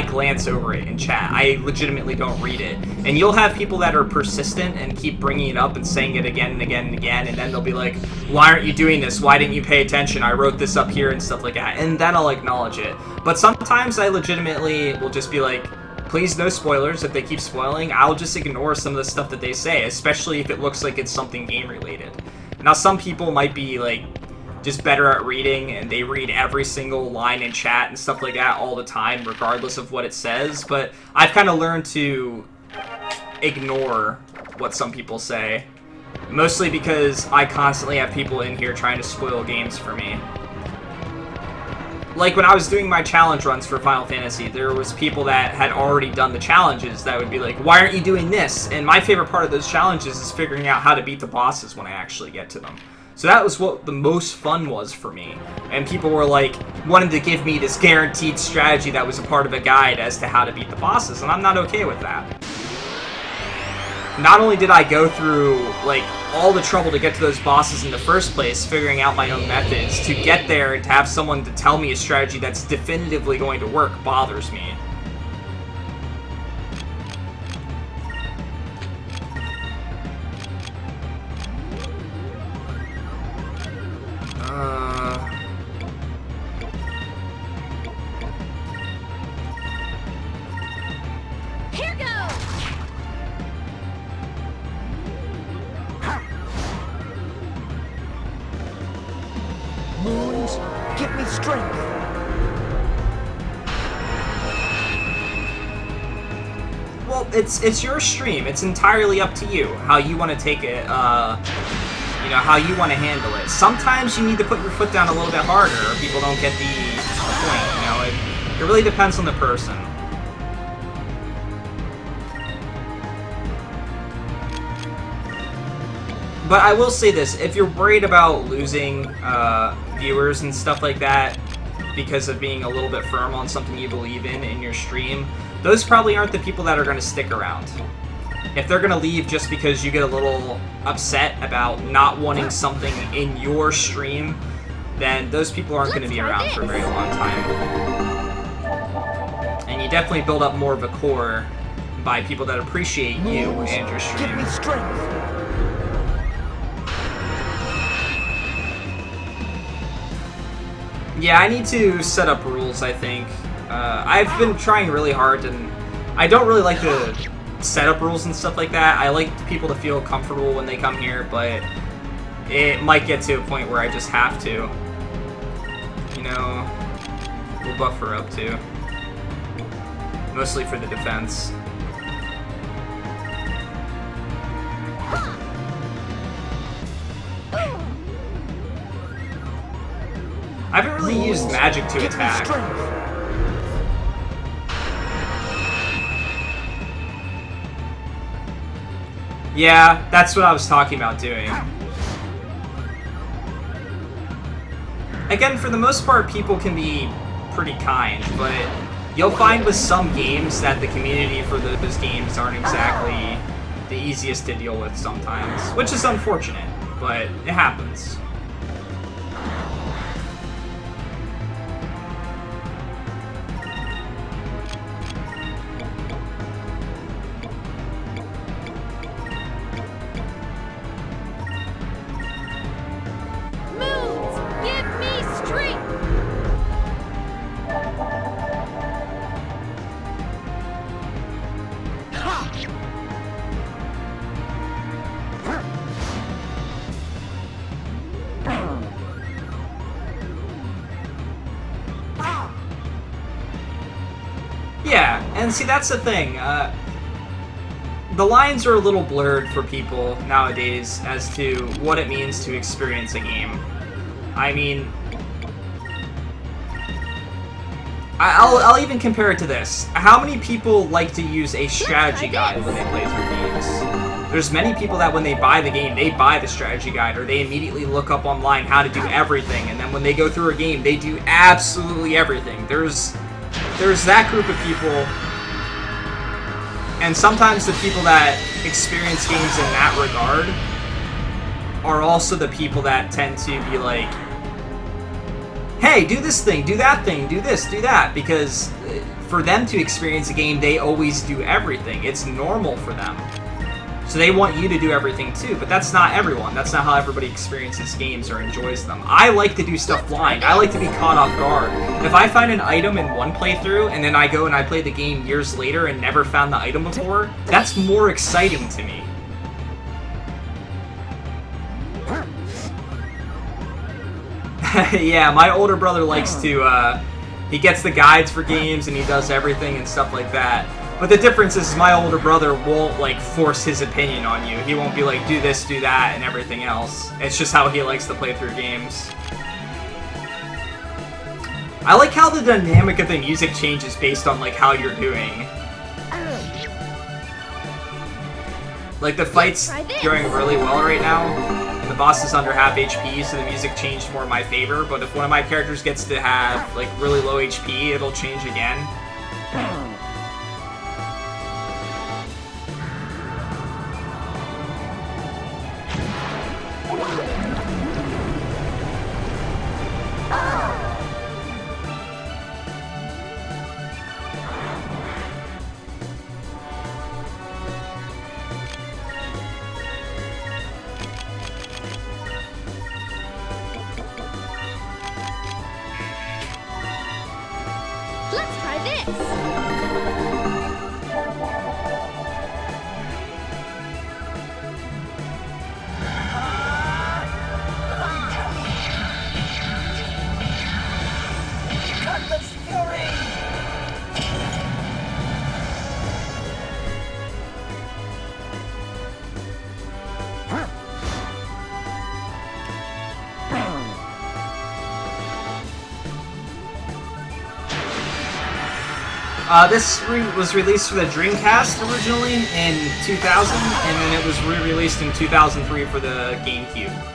A: glance over it in chat. I legitimately don't read it. And you'll have people that are persistent and keep bringing it up and saying it again and again and again, and then they'll be like, why aren't you doing this? Why didn't you pay attention? I wrote this up here and stuff like that. And then I'll acknowledge it. But sometimes I legitimately will just be like, please no spoilers. If they keep spoiling, I'll just ignore some of the stuff that they say, especially if it looks like it's something game related. Now, some people might be like just better at reading, and they read every single line in chat and stuff like that all the time, regardless of what it says, but I've kind of learned to ignore what some people say, mostly because I constantly have people in here trying to spoil games for me. Like, when I was doing my challenge runs for Final Fantasy, there was people that had already done the challenges that would be like, why aren't you doing this? And my favorite part of those challenges is figuring out how to beat the bosses when I actually get to them. So that was what the most fun was for me. And people were like, wanted to give me this guaranteed strategy that was a part of a guide as to how to beat the bosses, and I'm not okay with that. Not only did I go through, like, all the trouble to get to those bosses in the first place, figuring out my own methods, to get there and to have someone to tell me a strategy that's definitively going to work bothers me.
C: Here goes!
B: Moons, give me strength.
A: Well, it's your stream. It's entirely up to you how you want to take it, you know, how you want to handle it. Sometimes you need to put your foot down a little bit harder, or people don't get the point, you know. It really depends on the person. But I will say this, if you're worried about losing viewers and stuff like that because of being a little bit firm on something you believe in your stream, those probably aren't the people that are going to stick around. If they're going to leave just because you get a little upset about not wanting something in your stream, then those people aren't going to be around for a very long time. And you definitely build up more of a core by people that appreciate you and your stream.
B: Give me strength.
A: Yeah, I need to set up rules, I think. I've been trying really hard, and I don't really like to set up rules and stuff like that. I like people to feel comfortable when they come here, but it might get to a point where I just have to. You know, we'll buffer up too. Mostly for the defense. I haven't really used magic to attack. Yeah, that's what I was talking about doing. Again, for the most part, people can be pretty kind, but you'll find with some games that the community for those games aren't exactly the easiest to deal with sometimes, which is unfortunate, but it happens. Yeah, and see, that's the thing. The lines are a little blurred for people nowadays as to what it means to experience a game. I mean, I'll even compare it to this. How many people like to use a strategy guide when they play through games? There's many people that when they buy the game, they buy the strategy guide, or they immediately look up online how to do everything, and then when they go through a game, they do absolutely everything. There's that group of people, and sometimes the people that experience games in that regard are also the people that tend to be like, hey, do this thing, do that thing, do this, do that, because for them to experience a game, they always do everything. It's normal for them. So they want you to do everything too, but that's not everyone. That's not how everybody experiences games or enjoys them. I like to do stuff blind. I like to be caught off guard. If I find an item in one playthrough, and then I go and I play the game years later and never found the item before, that's more exciting to me. Yeah, my older brother likes to, he gets the guides for games and he does everything and stuff like that. But the difference is my older brother won't, like, force his opinion on you. He won't be like, do this, do that, and everything else. It's just how he likes to play through games. I like how the dynamic of the music changes based on, like, how you're doing. Like, the fight's going really well right now. The boss is under half HP, so the music changed more in my favor. But if one of my characters gets to have, like, really low HP, it'll change again.
C: Let's try this.
A: This was released for the Dreamcast originally in 2000, and then it was re-released in 2003 for the GameCube.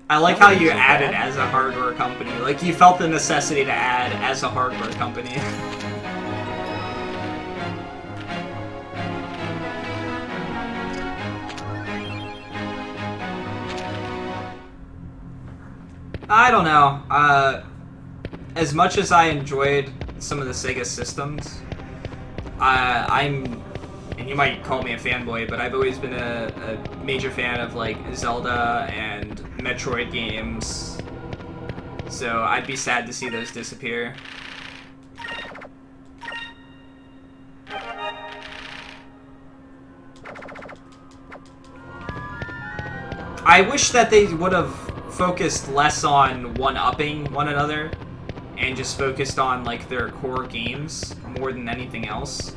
A: I like how you added as a hardware company. Like, you felt the necessity to add as a hardware company. I don't know. As much as I enjoyed some of the Sega systems, and you might call me a fanboy, but I've always been a major fan of, like, Zelda and Metroid games. So I'd be sad to see those disappear. I wish that they would have focused less on one-upping one another and just focused on, like, their core games more than anything else.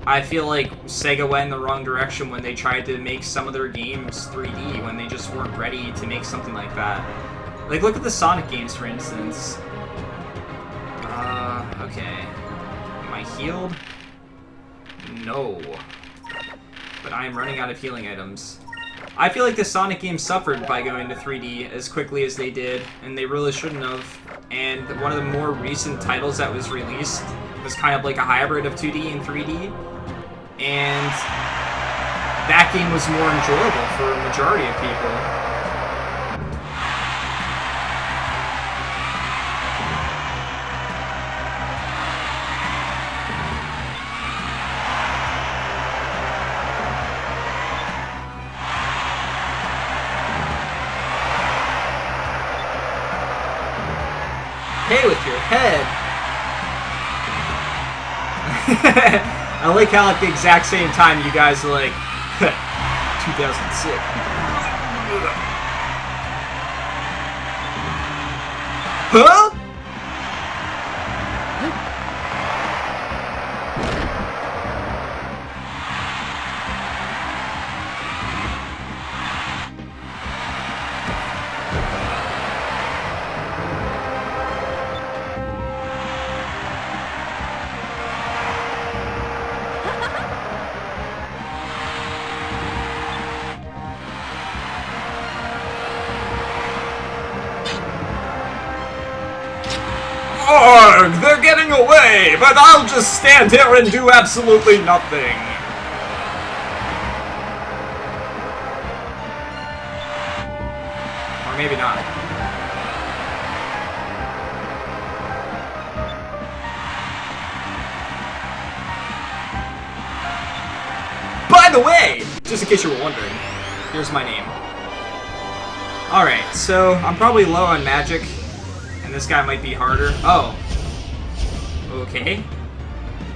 A: I feel like Sega went in the wrong direction when they tried to make some of their games 3D when they just weren't ready to make something like that. Like, look at the Sonic games, for instance. Okay. Am I healed? No. But I am running out of healing items. I feel like the Sonic games suffered by going to 3D as quickly as they did, and they really shouldn't have. And one of the more recent titles that was released was kind of like a hybrid of 2D and 3D. And that game was more enjoyable for a majority of people. Hey, with your head. I like how at the exact same time you guys are like, 2006. Huh? Arg! They're getting away, but I'll just stand here and do absolutely nothing. Or maybe not. By the way, just in case you were wondering, here's my name. Alright, so I'm probably low on magic. And this guy might be harder. Oh. Okay.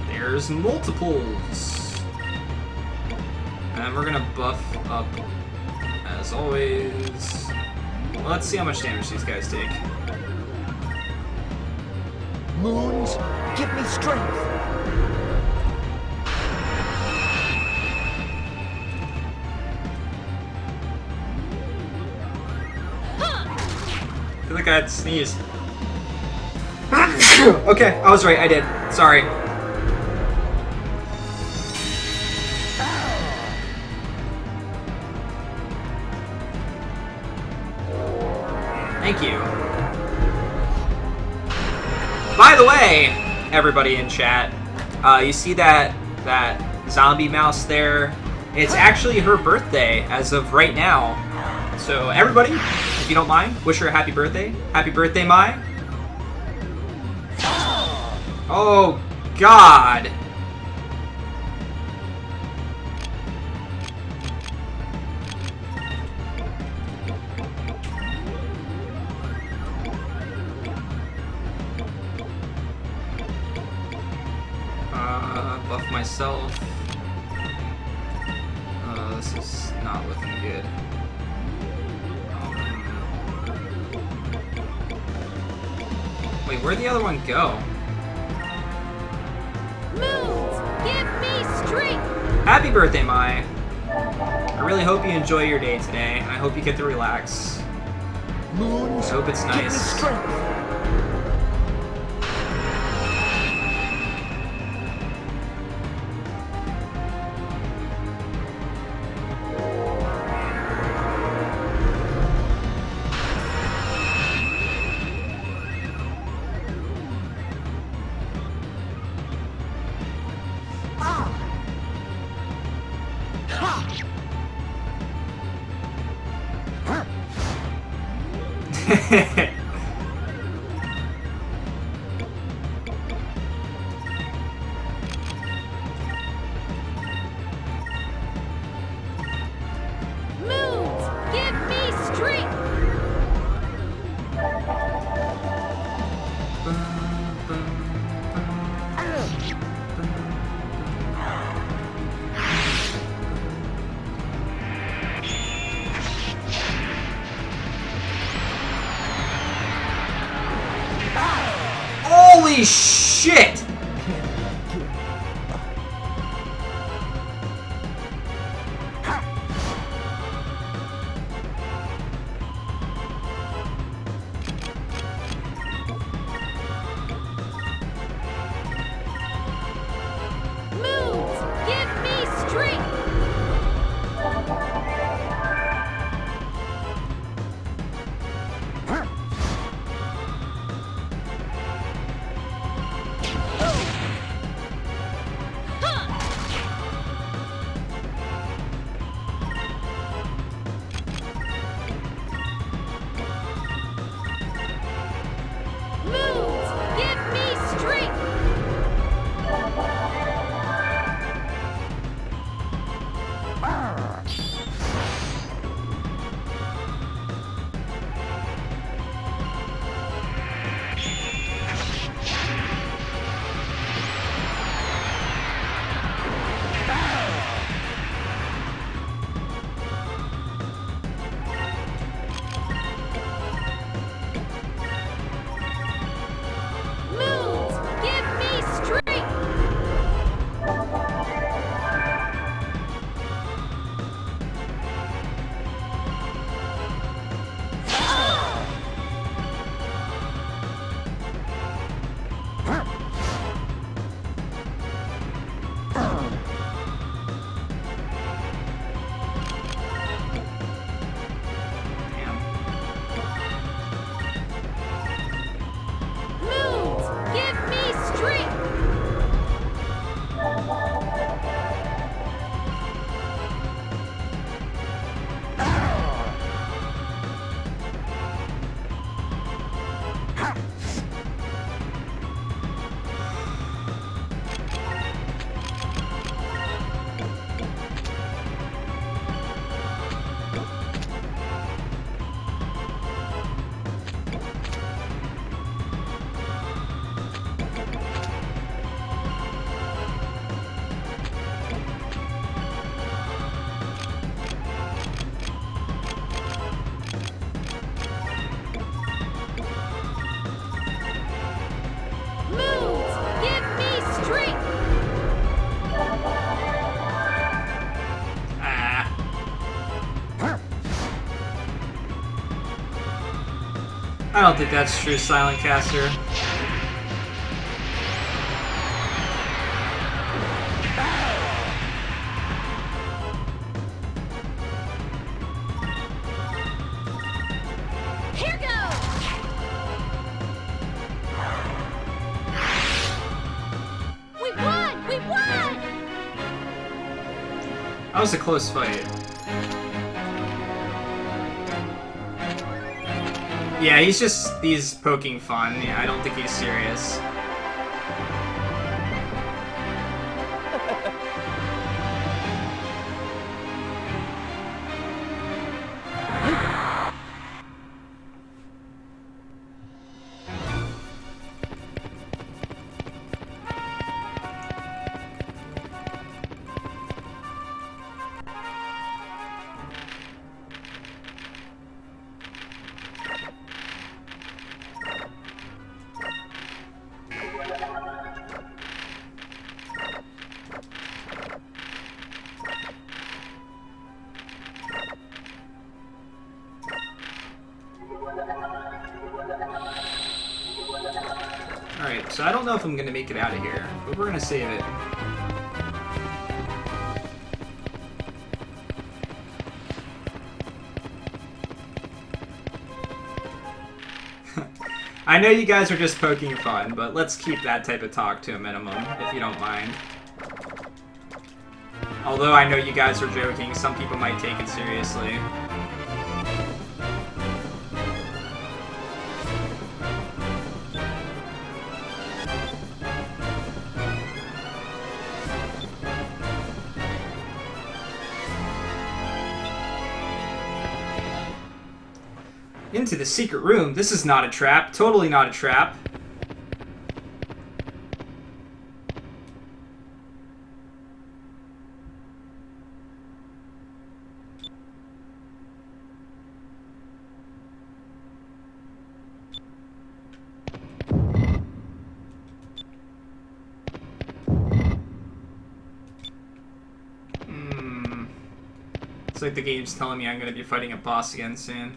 A: There's multiples. And we're gonna buff up, as always. Well, let's see how much damage these guys take.
B: Moons, give me strength.
A: I feel like I had to sneeze. Okay, I was right, I did. Sorry. Thank you. By the way, everybody in chat, you see that zombie mouse there? It's actually her birthday as of right now. So everybody, if you don't mind, wish her a happy birthday. Happy birthday, Mai. Oh, God. buff myself. This is not looking good. Wait, where'd the other one go?
C: Moons, give me strength.
A: Happy birthday, Mai. I really hope you enjoy your day today, and I hope you get to relax.
B: Moons,
A: I hope it's
B: give me
A: nice.
B: strength.
C: Moons, give me strength.
A: Holy shit!
C: Moons, give me strength. Moons, give me strength. Moons, give me strength. Moons, give me strength. Moons, give me strength.
A: Ah. I don't think that's true, Silent Caster.
C: Here goes. We won! We won!
A: That was a close fight. Yeah, he's poking fun. Yeah, I don't think he's serious. Alright, so I don't know if I'm gonna make it out of here, but we're gonna save it. I know you guys are just poking fun, but let's keep that type of talk to a minimum, if you don't mind. Although I know you guys are joking, some people might take it seriously. Into the secret room. This is not a trap. Totally not a trap. It's like the game's telling me I'm going to be fighting a boss again soon.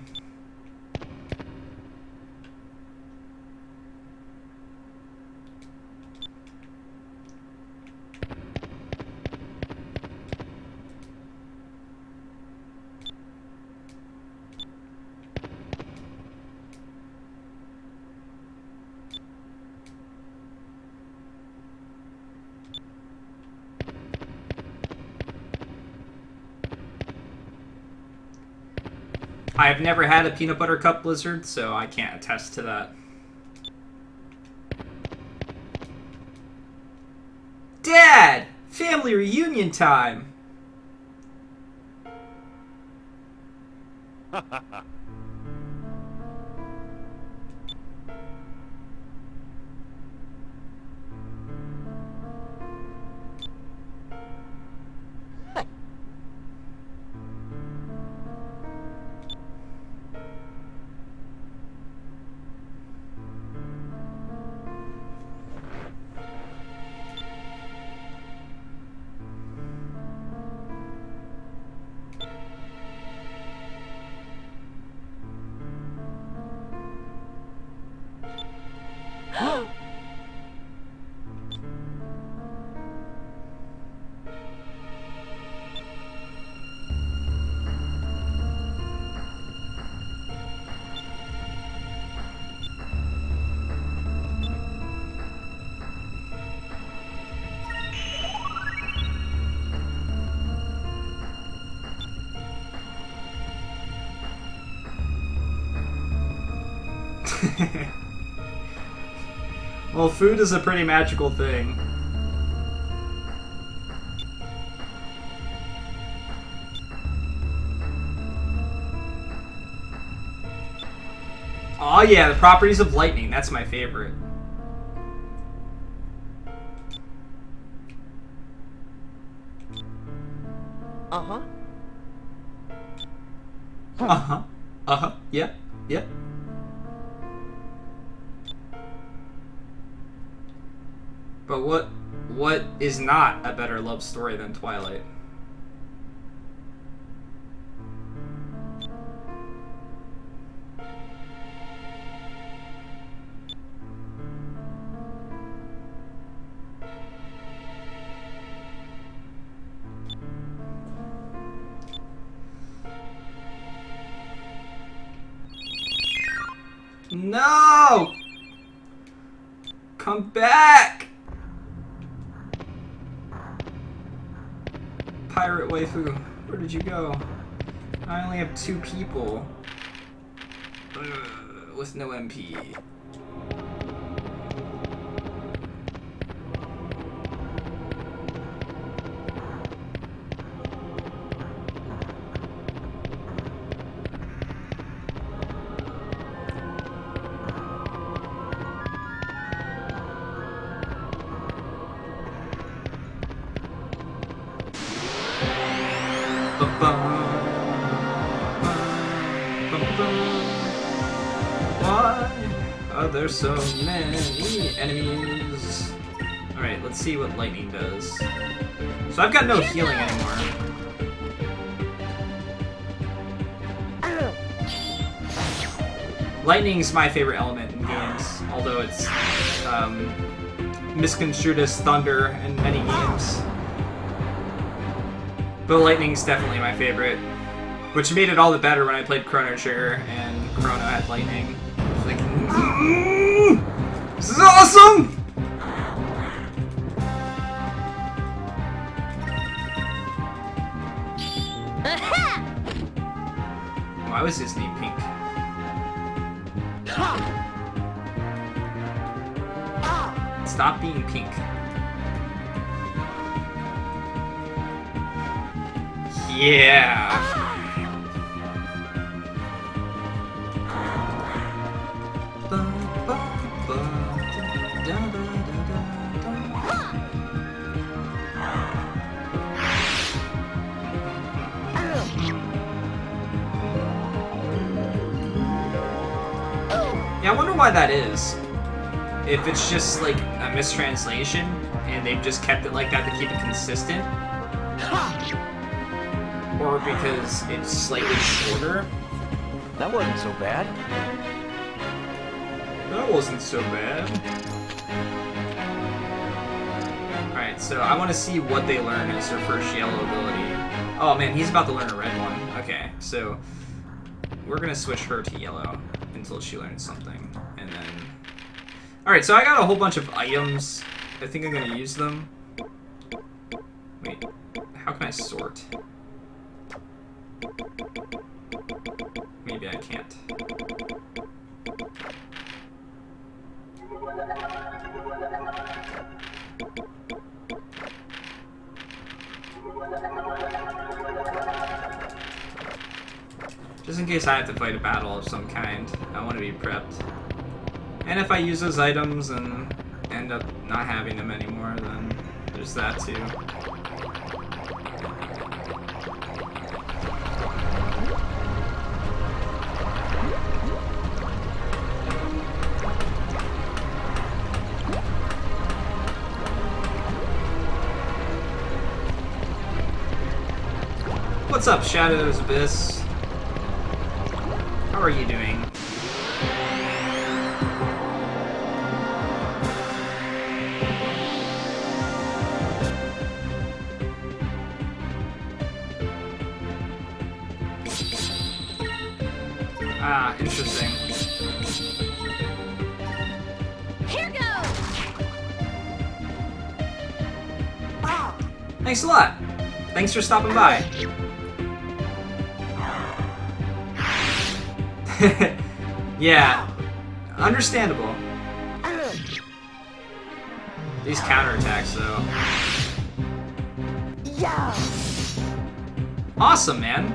A: I've never had a peanut butter cup blizzard, so I can't attest to that. Dad! Family reunion time! Well, food is a pretty magical thing. Oh yeah, the properties of lightning. That's my favorite.
B: Uh-huh.
A: Uh-huh. Uh-huh. Yeah. Yeah. But what is not a better love story than Twilight? No! Come back! Pirate waifu, where did you go? I only have 2 people. With no MP. Why are there so many enemies? Alright, let's see what lightning does. So I've got no healing anymore. Lightning's my favorite element in games, although it's misconstrued as thunder in many games. But lightning's definitely my favorite, which made it all the better when I played Chrono Trigger and Chrono had lightning. It's like, this is awesome! Why was his name Pink? Stop being pink. Yeah. Yeah, I wonder why that is. If it's just like a mistranslation and they've just kept it like that to keep it consistent, or because it's slightly shorter.
B: That wasn't so bad.
A: That wasn't so bad. Alright, so I want to see what they learn as their first yellow ability. Oh man, he's about to learn a red one. Okay, so we're gonna switch her to yellow until she learns something, and then... Alright, so I got a whole bunch of items. I think I'm gonna use them. Wait, how can I sort? Maybe I can't. Just in case I have to fight a battle of some kind, I want to be prepped. And if I use those items and end up not having them anymore, then there's that too. What's up, Shadows Abyss? How are you doing? Ah, interesting.
C: Here goes!
A: Thanks a lot. Thanks for stopping by. Yeah, understandable. These counterattacks, though.
B: Yeah.
A: Awesome, man.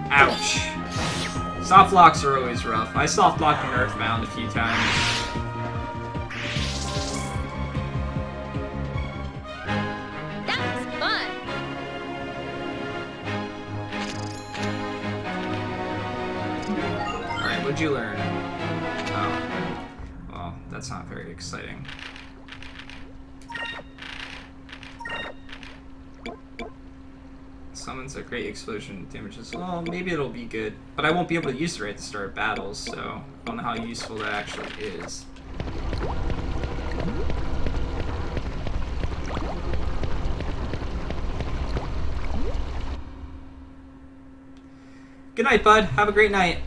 A: Ouch. Soft locks are always rough. I soft blocked in Earthbound a few times.
C: That was fun!
A: Alright, what'd you learn? Oh. Well, that's not very exciting. Summons a great explosion damages. Well, maybe it'll be good, but I won't be able to use it right at the start of battles, so I don't know how useful that actually is. Good night, bud. Have a great night.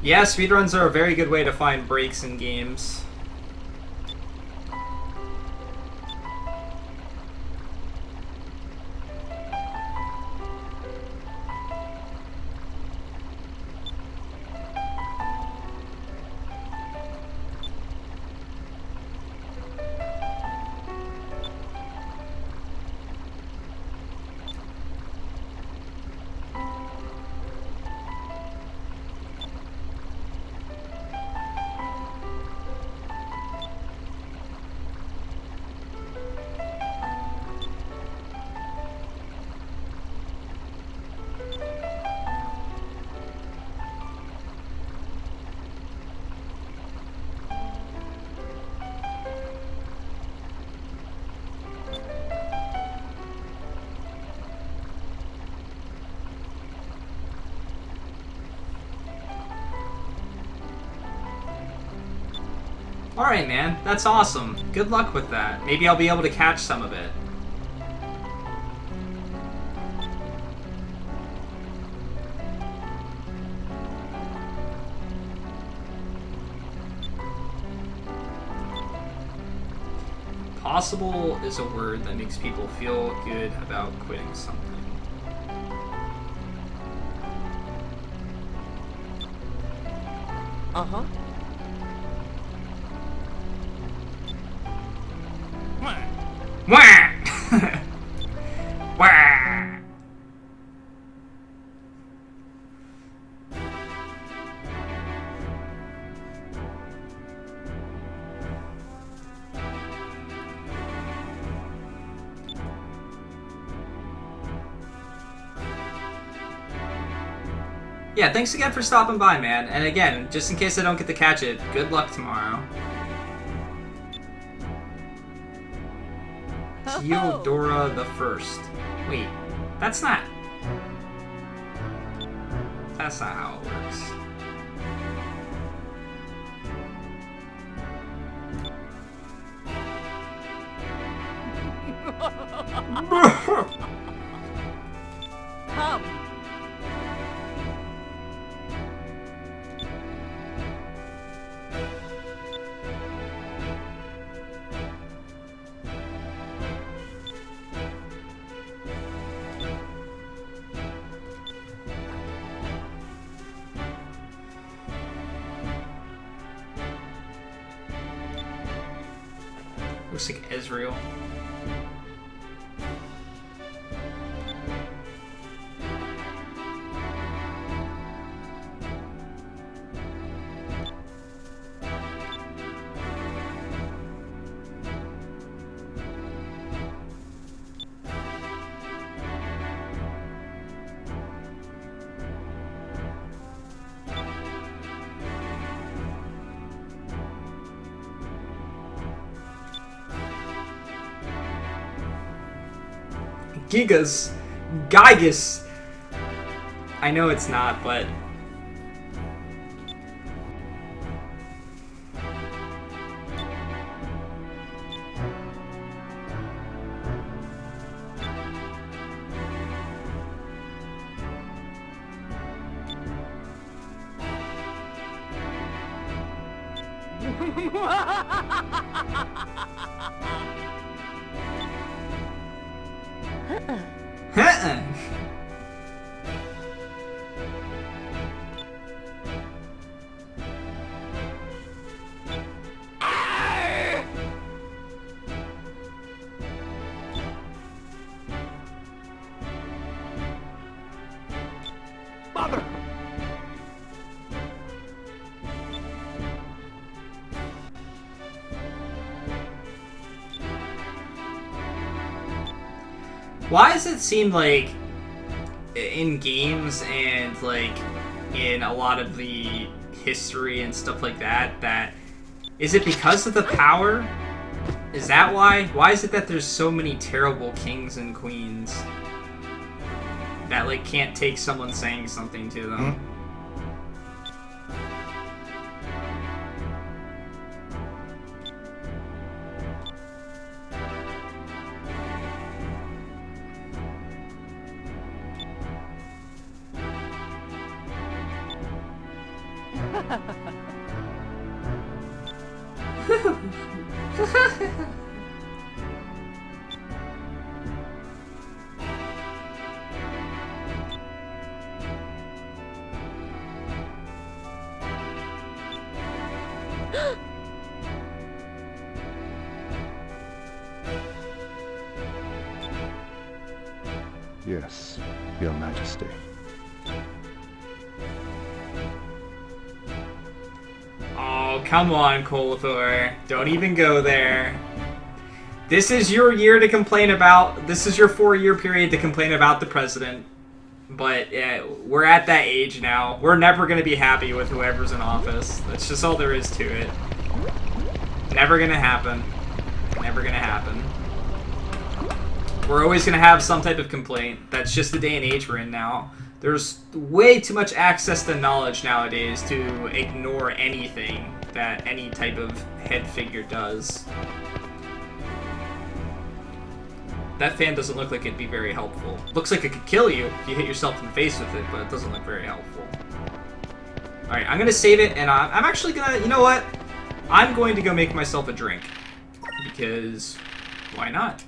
A: Yeah, speedruns are a very good way to find breaks in games. Alright, man. That's awesome. Good luck with that. Maybe I'll be able to catch some of it. Possible is a word that makes people feel good about quitting something.
B: Uh-huh.
A: Wah! Wah! Yeah, thanks again for stopping by, man. And again, just in case I don't get to catch it, good luck tomorrow. Theodora the First. Wait, that's not... That's not how it works.
B: Come.
A: Looks like Ezreal. Gigas. Gigas. I know it's not, but... Huh-uh.
B: Mother!
A: Why does it seem like in games and like in a lot of the history and stuff like that, is it because of the power? Is that why? Why is it that there's so many terrible kings and queens that like can't take someone saying something to them?
D: Yes, Your Majesty.
A: Oh, come on, Kolthor. Don't even go there. This is your year to complain about... This is your 4-year period to complain about the president. But we're at that age now. We're never going to be happy with whoever's in office. That's just all there is to it. Never going to happen. Never going to happen. We're always going to have some type of complaint. That's just the day and age we're in now. There's way too much access to knowledge nowadays to ignore anything that any type of head figure does. That fan doesn't look like it'd be very helpful. Looks like it could kill you if you hit yourself in the face with it, but it doesn't look very helpful. Alright, I'm gonna save it, and I'm actually gonna, you know what? I'm going to go make myself a drink. Because, why not?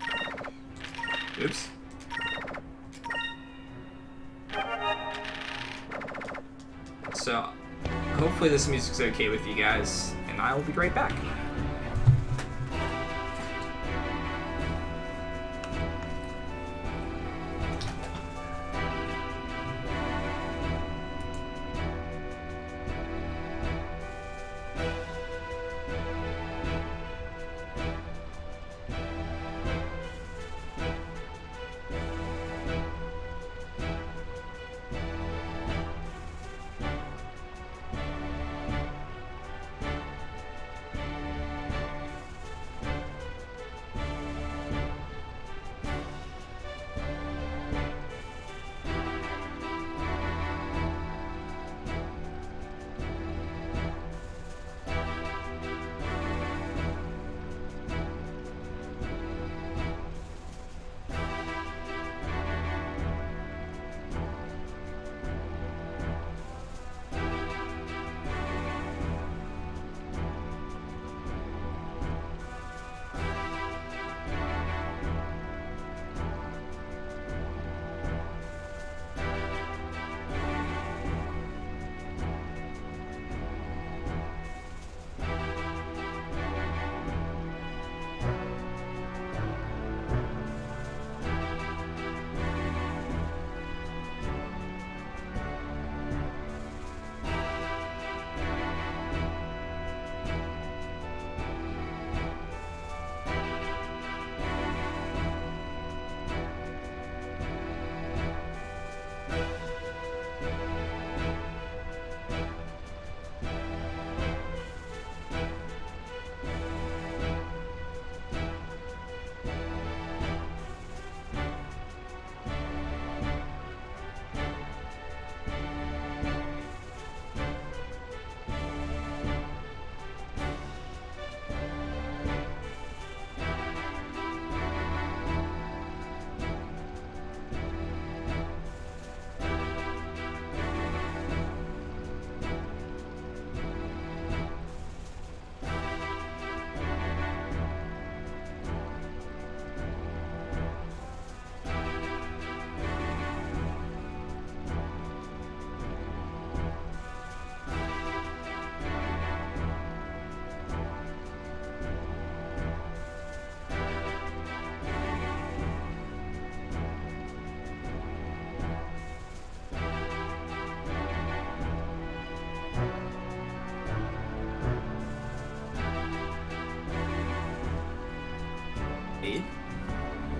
A: Oops. So, hopefully this music's okay with you guys, and I will be right back.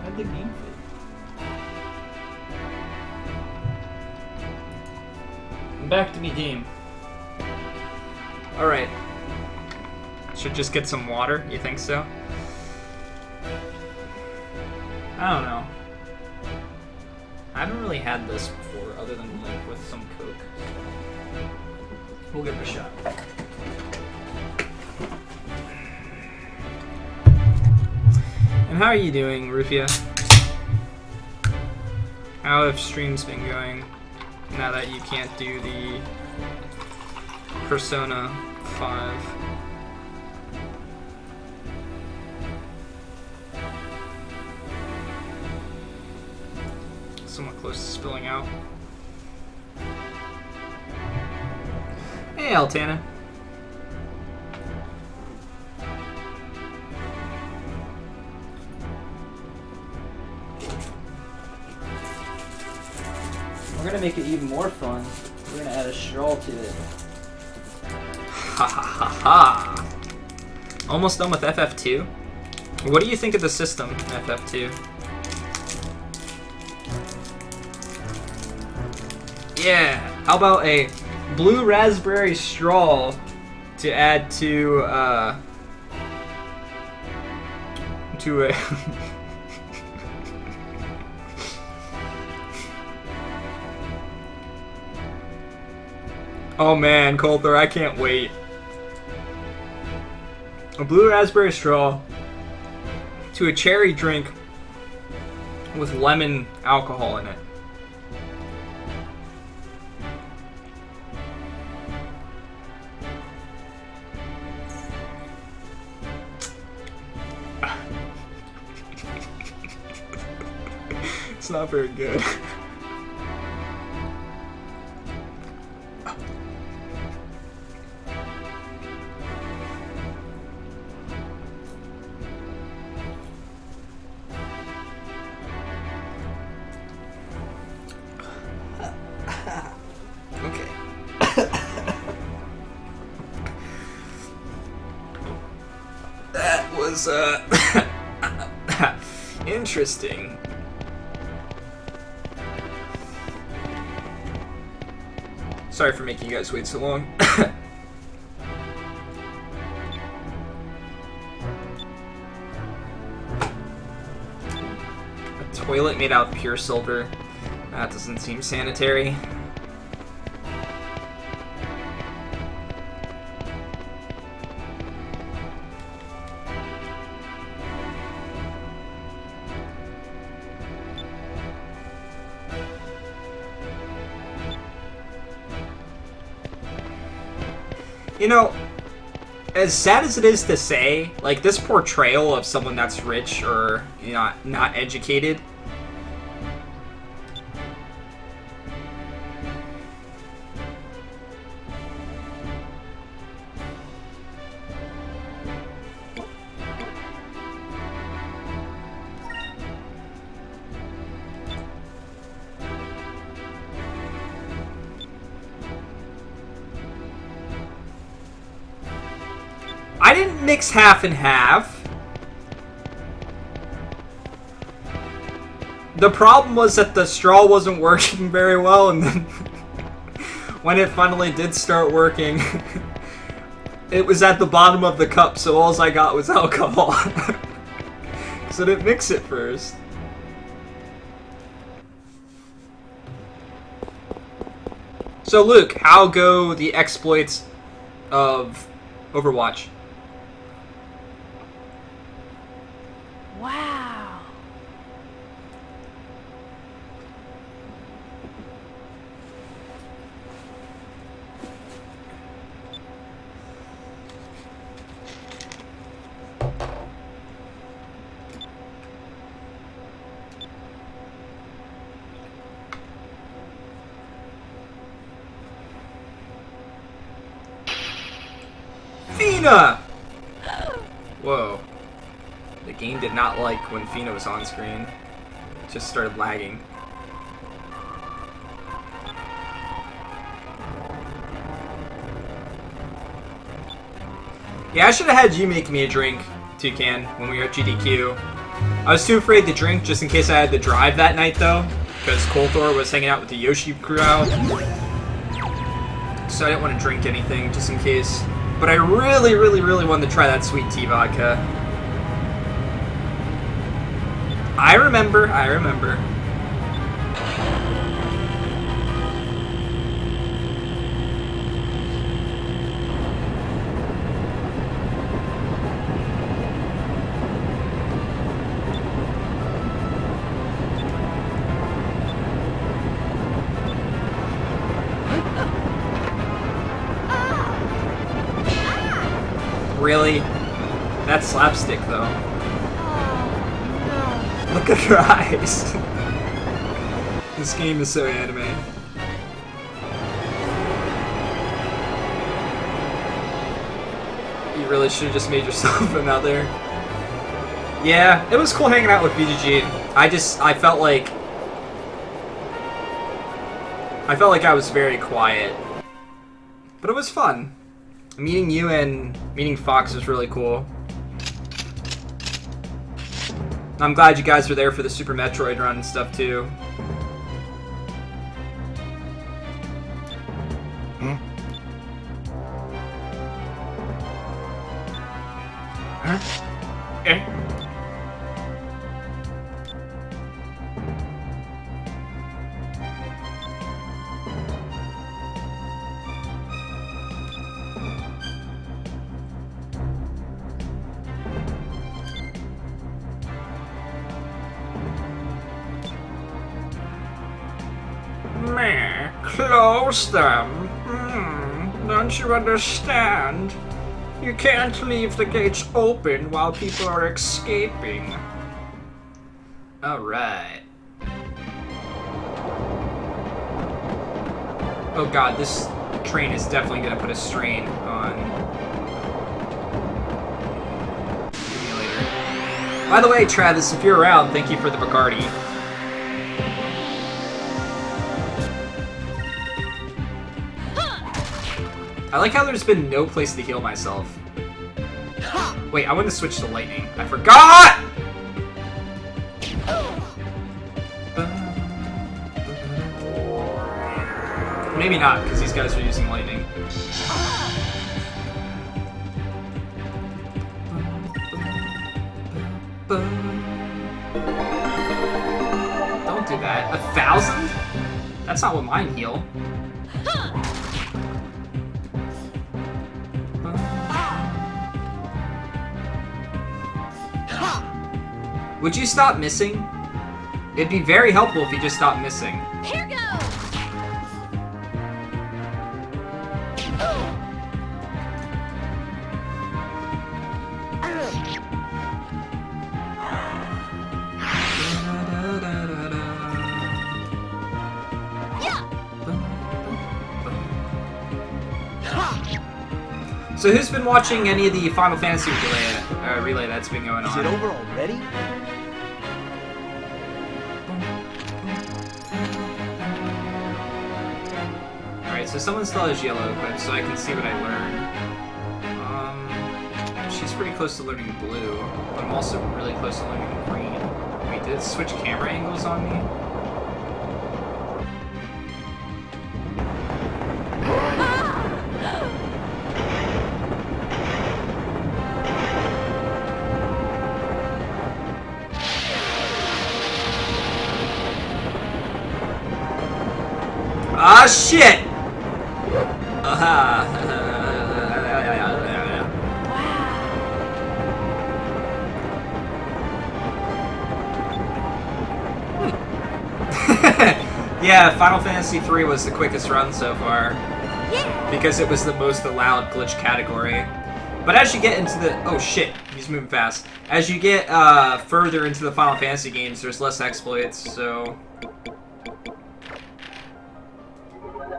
A: How'd the game fit? Back to me game. Alright. Should just get some water, you think so? I don't know. I haven't really had this before, other than like with some Coke. We'll give it a shot. And how are you doing, Rufia? How have streams been going now that you can't do the Persona 5? Somewhat close to spilling out. Hey, Altana. We're gonna make it even more fun. We're gonna add a straw to it. Ha ha ha ha! Almost done with FF2? What do you think of the system in FF2? Yeah! How about a blue raspberry straw to add to a... Oh man, Coulter, I can't wait. a blue raspberry straw to a cherry drink with lemon alcohol in it. It's not very good. Okay. That was interesting. Sorry for making you guys wait so long. A toilet made out of pure silver. That doesn't seem sanitary. You know, as sad as it is to say, like, this portrayal of someone that's rich or, you know, not educated, I didn't mix half and half. The problem was that the straw wasn't working very well, and then when it finally did start working, it was at the bottom of the cup, so all I got was alcohol. So I didn't mix it first. So Luke, how go the exploits of Overwatch?
B: Wow.
A: Fina! Whoa. The game did not like when Fina was on screen. It just started lagging. Yeah, I should have had you make me a drink, Toucan, when we were at GDQ. I was too afraid to drink just in case I had to drive that night, though, because Kolthor was hanging out with the Yoshi crowd. So I didn't want to drink anything just in case. But I really, really, really wanted to try that sweet tea vodka. I remember. Really? That's slapstick, though. Look at her eyes. This game is so anime. You really should have just made yourself another. Yeah, it was cool hanging out with BGG. I felt like I was very quiet. But it was fun. Meeting you and meeting Fox was really cool. I'm glad you guys were there for the Super Metroid run and stuff too. Huh? Eh? Meh, close them. Don't you understand? You can't leave the gates open while people are escaping. Alright. Oh god, this train is definitely gonna put a strain on Simulator. By the way, Travis, if you're around, thank you for the Bacardi. I like how there's been no place to heal myself. Wait, I want to switch to lightning. I forgot! Maybe not, because these guys are using lightning. Don't do that. 1,000? That's not what mine heal. Would you stop missing? It'd be very helpful if you just stopped missing.
C: Here goes!
A: So who's been watching any of the Final Fantasy relay that's been going on?
B: Is it over already?
A: Alright, so someone still has yellow equipped, so I can see what I learn. She's pretty close to learning blue, but I'm also really close to learning green. Wait, did it switch camera angles on me? Ah, shit! Aha! Yeah, Final Fantasy III was the quickest run so far. Because it was the most allowed glitch category. But as you get into the... Oh shit, he's moving fast. As you get further into the Final Fantasy games, there's less exploits, so...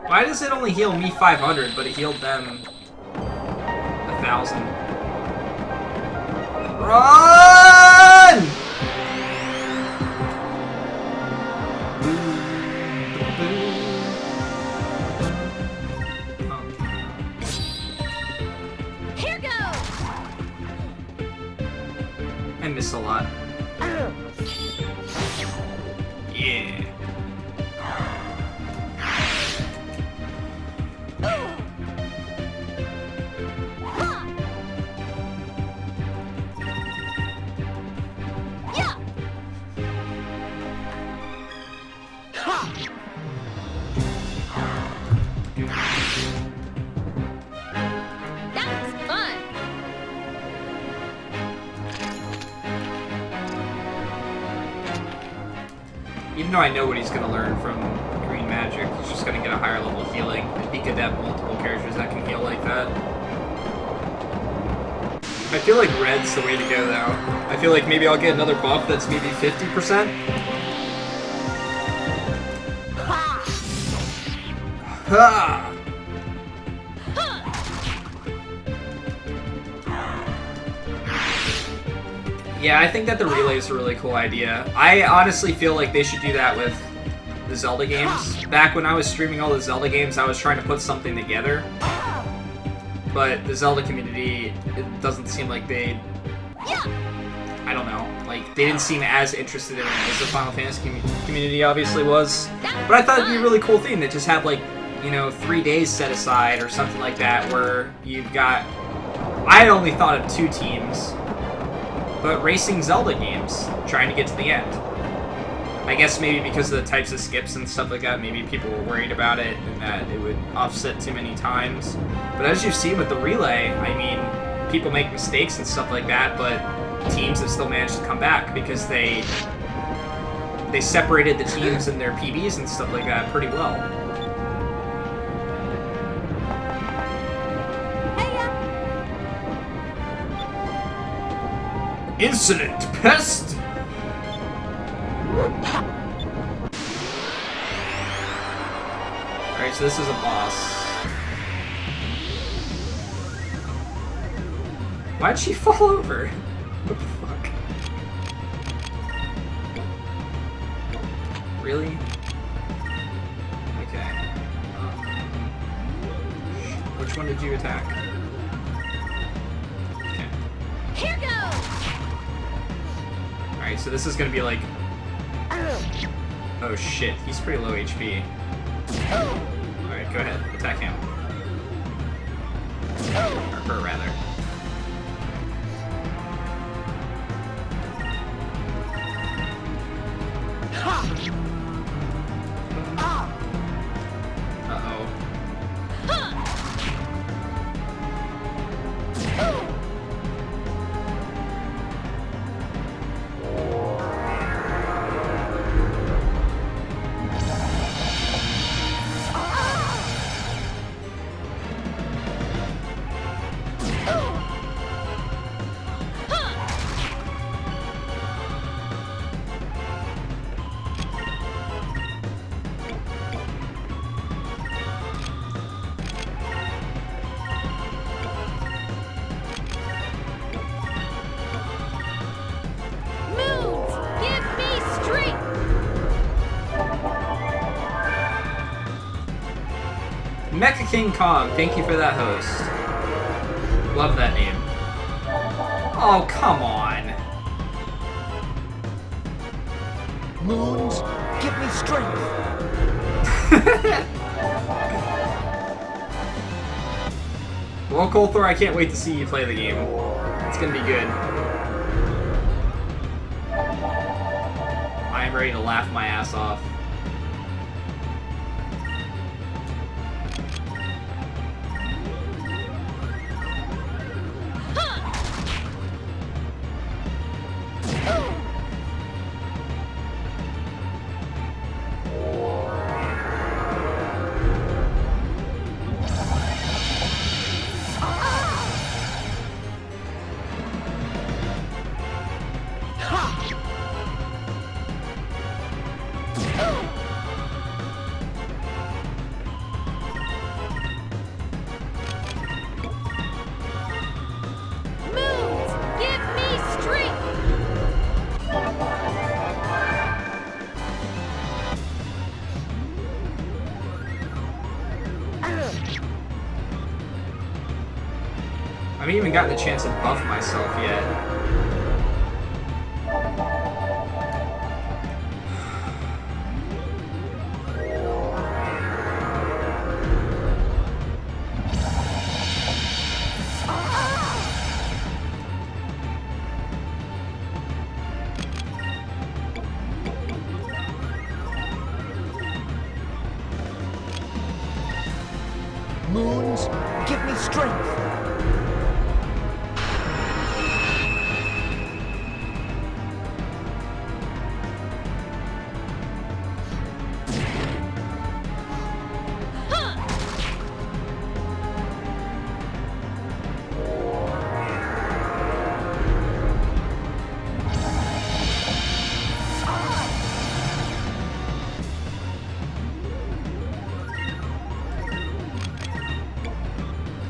A: Why does it only heal me 500, but it healed them 1,000? Run!
C: Here goes!
A: I miss a lot. Yeah. Even though I know what he's going to learn from Green Magic, he's just going to get a higher level of healing. It'd be good to have multiple characters that can heal like that. I feel like Red's the way to go, though. I feel like maybe I'll get another buff that's maybe 50%. Ha! Yeah, I think that the relay is a really cool idea. I honestly feel like they should do that with the Zelda games. Back when I was streaming all the Zelda games, I was trying to put something together. But the Zelda community, it doesn't seem like they... I don't know. Like, they didn't seem as interested in it as the Final Fantasy community obviously was. But I thought it'd be a really cool thing to just have, like, you know, 3 days set aside or something like that where you've got... I had only thought of 2 teams. But racing Zelda games, trying to get to the end. I guess maybe because of the types of skips and stuff like that, maybe people were worried about it and that it would offset too many times. But as you've seen with the relay, I mean, people make mistakes and stuff like that, but teams have still managed to come back because they they separated the teams and their PBs and stuff like that pretty well. Insolent pest! Alright, so this is a boss. Why'd she fall over? What the fuck? Really? Okay. Which one did you attack? Okay.
C: Here goes!
A: Alright, so this is gonna be like... Oh shit, he's pretty low HP. Alright, go ahead, attack him. Or her, rather. Uh-oh.
C: Moons, give me strength!
A: Mecha King Kong, thank you for that host. Love that name. Oh, come on.
B: Moons, give me strength.
A: Well, Colthor, I can't wait to see you play the game. It's gonna be good. I am ready to laugh my ass off.
C: Moons, give me strength!
A: I haven't even gotten a chance to buff myself yet.
B: Moons, give me strength.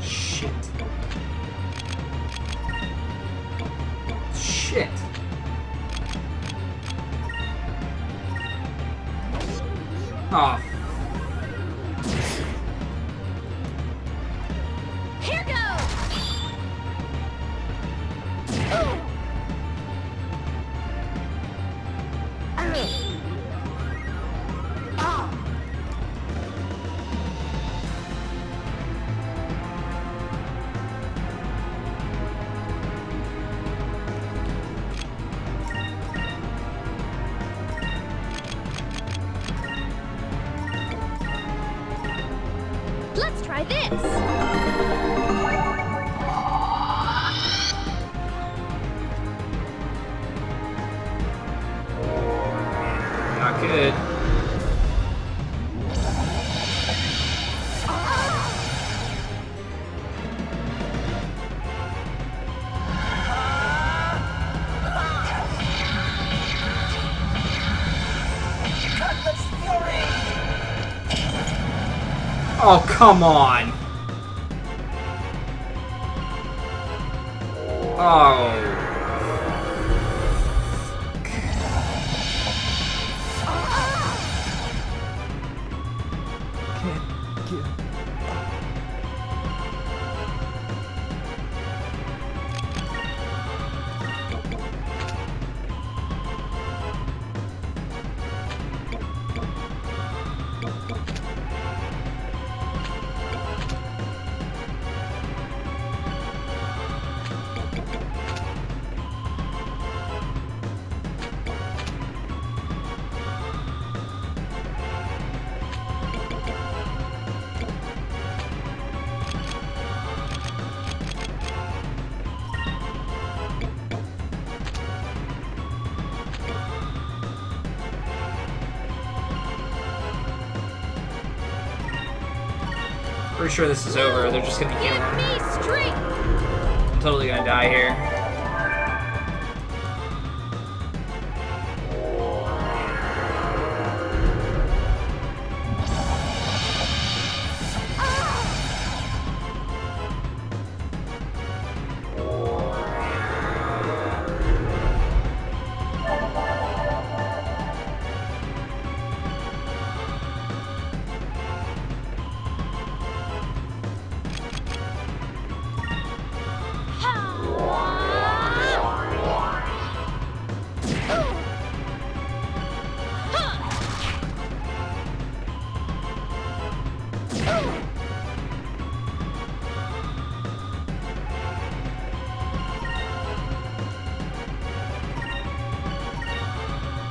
A: Shit. Shit. Oh.
C: Here goes! Let's try this!
A: good. Oh, come on! Oh.
B: Can't give up.
A: Pretty sure this is over. They're just gonna heal
C: Give
A: him.
C: me strength!
A: I'm totally gonna die here.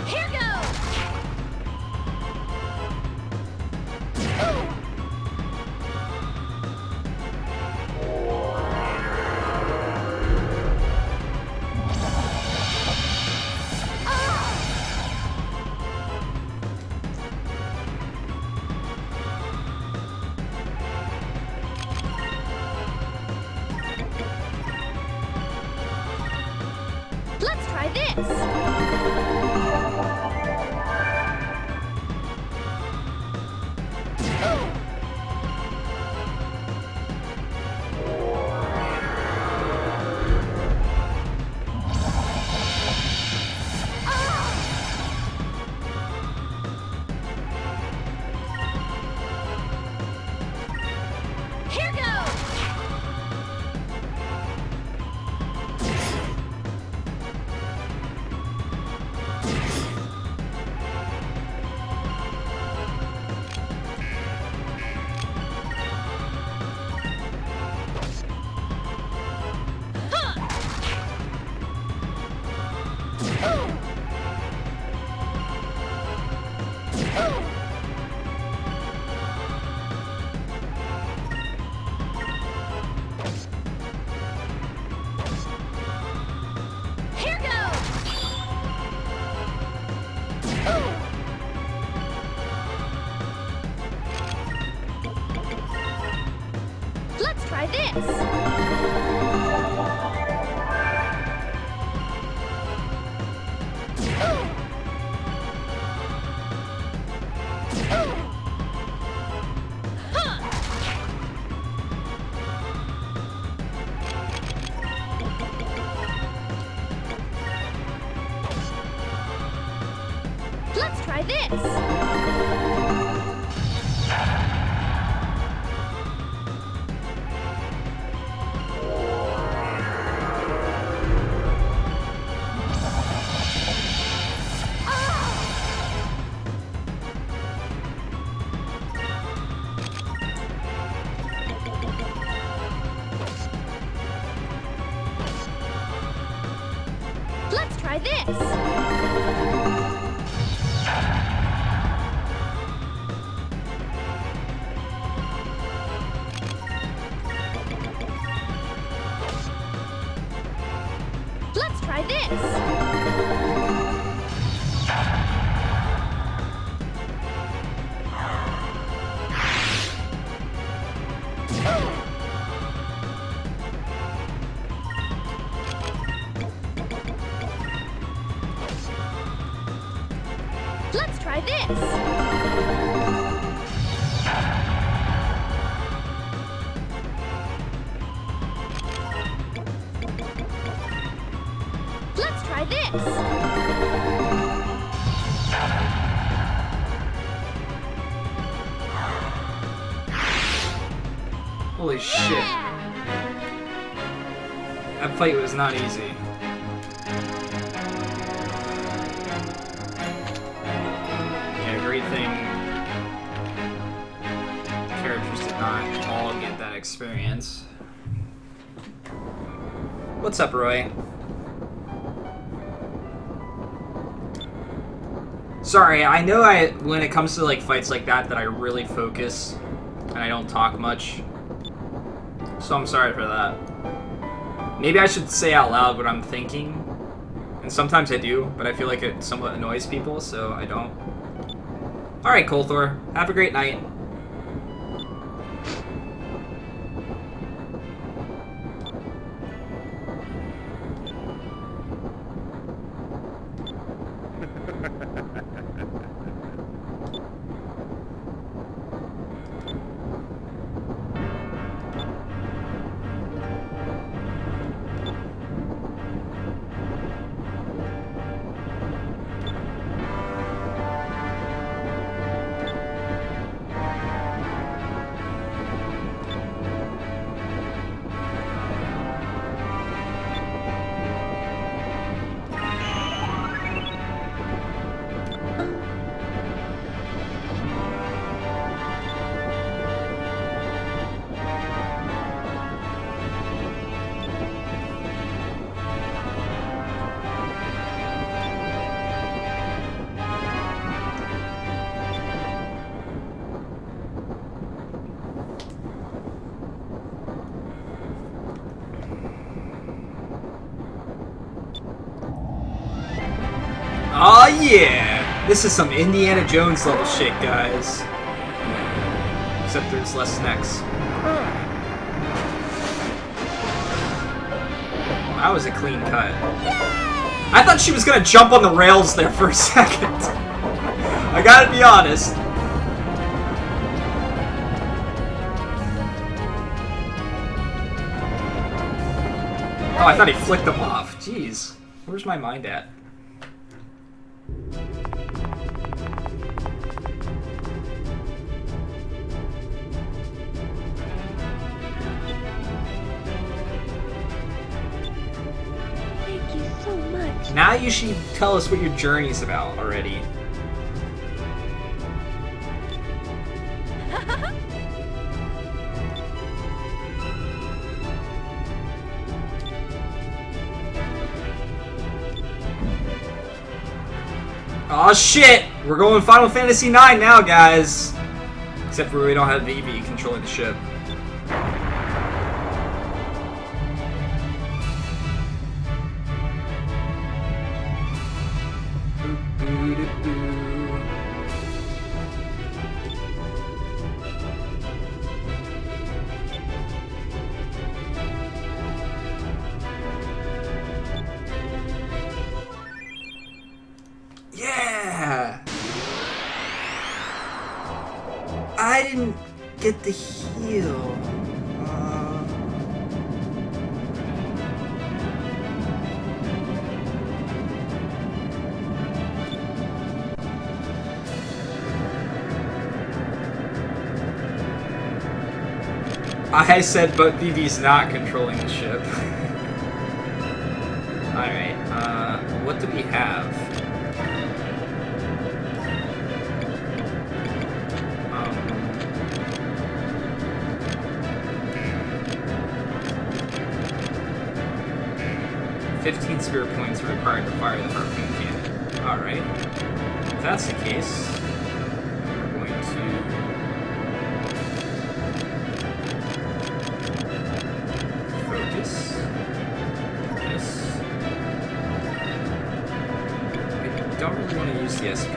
C: Here goes! Let's try this! Here goes! Here goes! Let's try this! Let's try this! Let's try this! Let's try this! Let's try this.
A: Holy shit. That fight was not easy. Yeah, great thing. Characters did not all get that experience. What's up, Roy? Sorry, I know when it comes to like fights like that I really focus and I don't talk much. So I'm sorry for that. Maybe I should say out loud what I'm thinking. And sometimes I do, but I feel like it somewhat annoys people, so I don't. Alright, Colthor. Have a great night. Oh yeah! This is some Indiana Jones level shit, guys. Except there's less snacks. Well, that was a clean cut. I thought she was gonna jump on the rails there for a second. I gotta be honest. Oh, I thought he flicked them off. Jeez. Where's my mind at?
C: Thank you so much.
A: Now you should tell us what your journey's about already. Aw shit! We're going Final Fantasy IX now, guys! Except for we don't have Vivi controlling the ship. Yeah! I didn't get the heal. I said, but Vivi's not controlling the ship. Alright, what do we have? 15 spirit points are required to fire the harpoon cannon. Alright. If that's the case, we're going to... focus. This. I don't really want to use the SP, so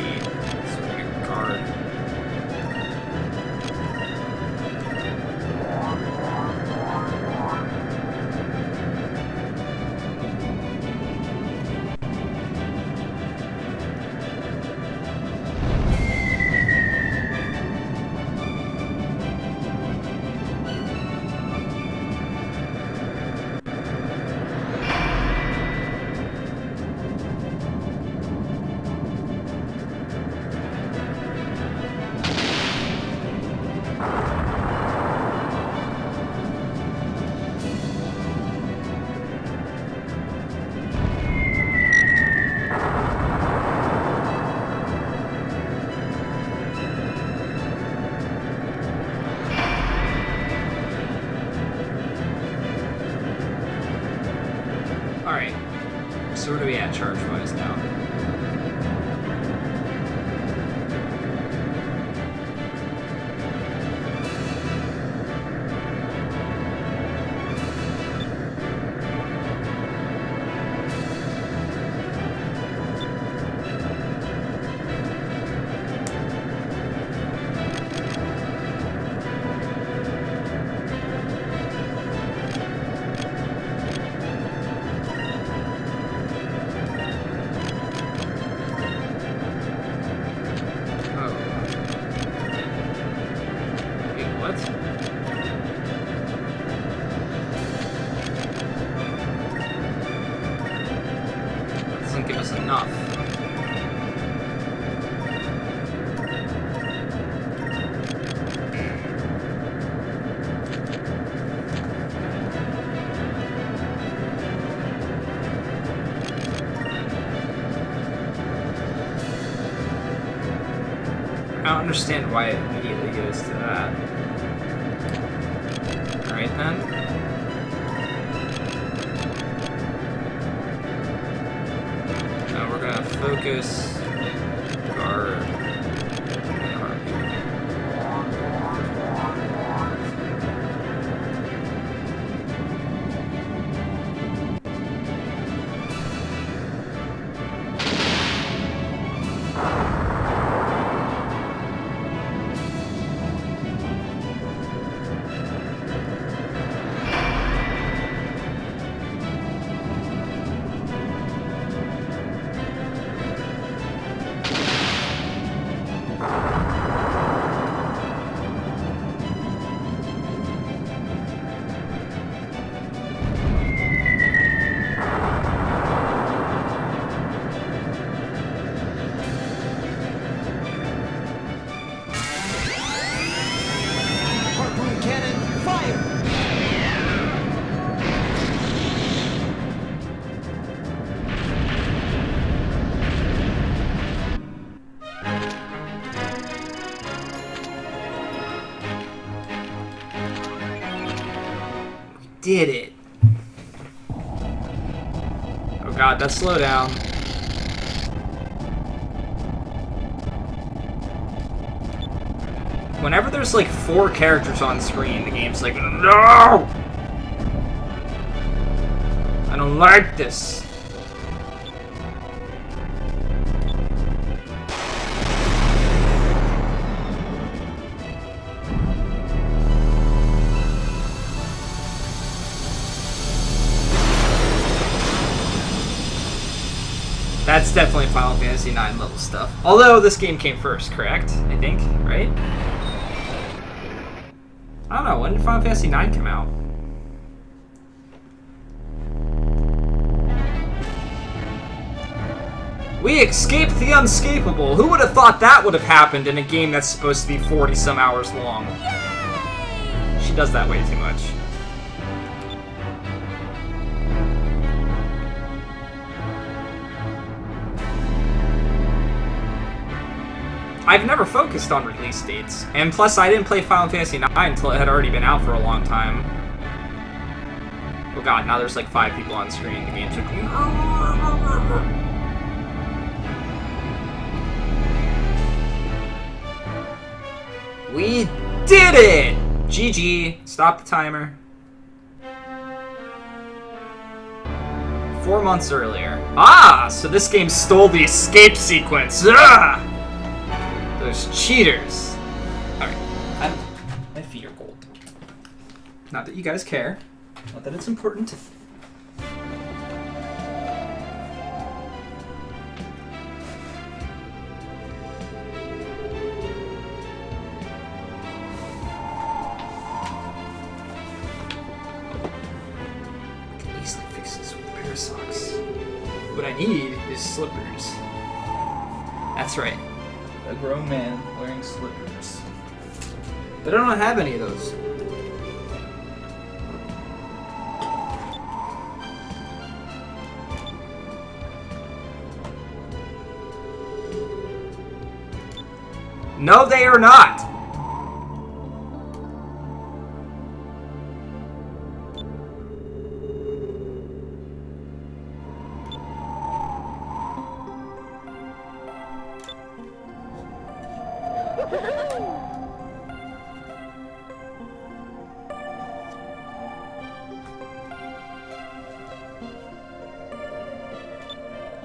A: we're going to guard. So where do we at charge-wise now? I don't understand why it immediately goes to that. Alright then. Now we're gonna focus guard.
B: Harpoon cannon, fire!
A: Did it. Oh god, that slow down. Whenever there's like 4 characters on screen, the game's like, no! I don't like this. That's definitely Final Fantasy IX level stuff. Although this game came first, correct? I think, right? I don't know, when did Final Fantasy IX come out? We escaped the unscapable! Who would have thought that would have happened in a game that's supposed to be 40-some hours long? She does that way too much. I've never focused on release dates, and plus I didn't play Final Fantasy IX until it had already been out for a long time. Oh god, now there's like 5 people on screen. The game's like... We did it! GG. Stop the timer. 4 months earlier. Ah! So this game stole the escape sequence. Ah! Those cheaters. Alright. My feet are cold. Not that you guys care. Not that it's important. I can easily fix this with a pair of socks. What I need is slippers. That's right. A grown man wearing slippers. But I don't have any of those. No, they are not!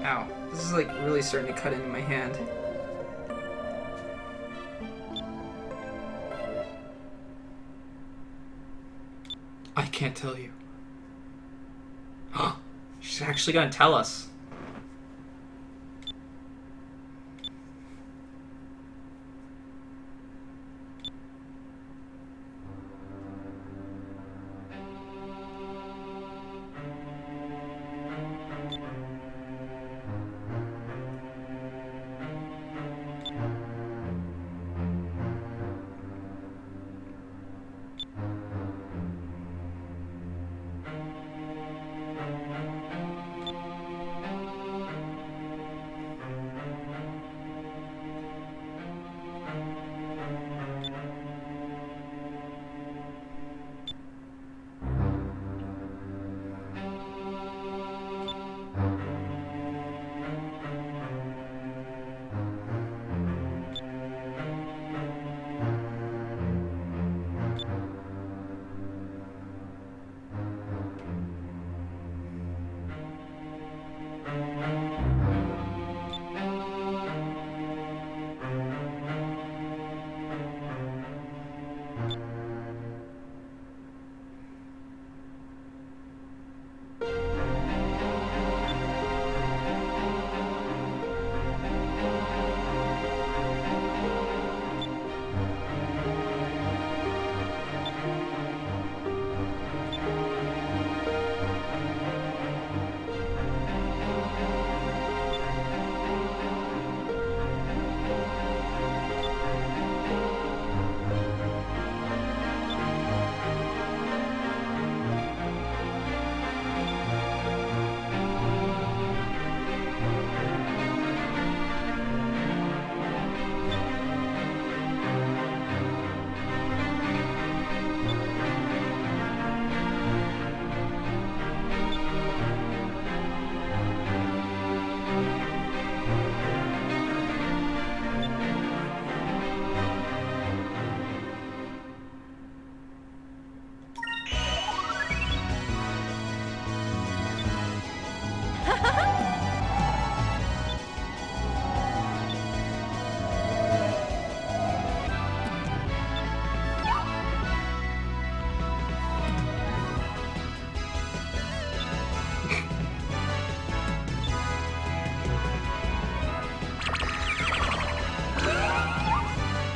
A: Ow. This is like really starting to cut into my hand. I can't tell you. She's actually gonna tell us.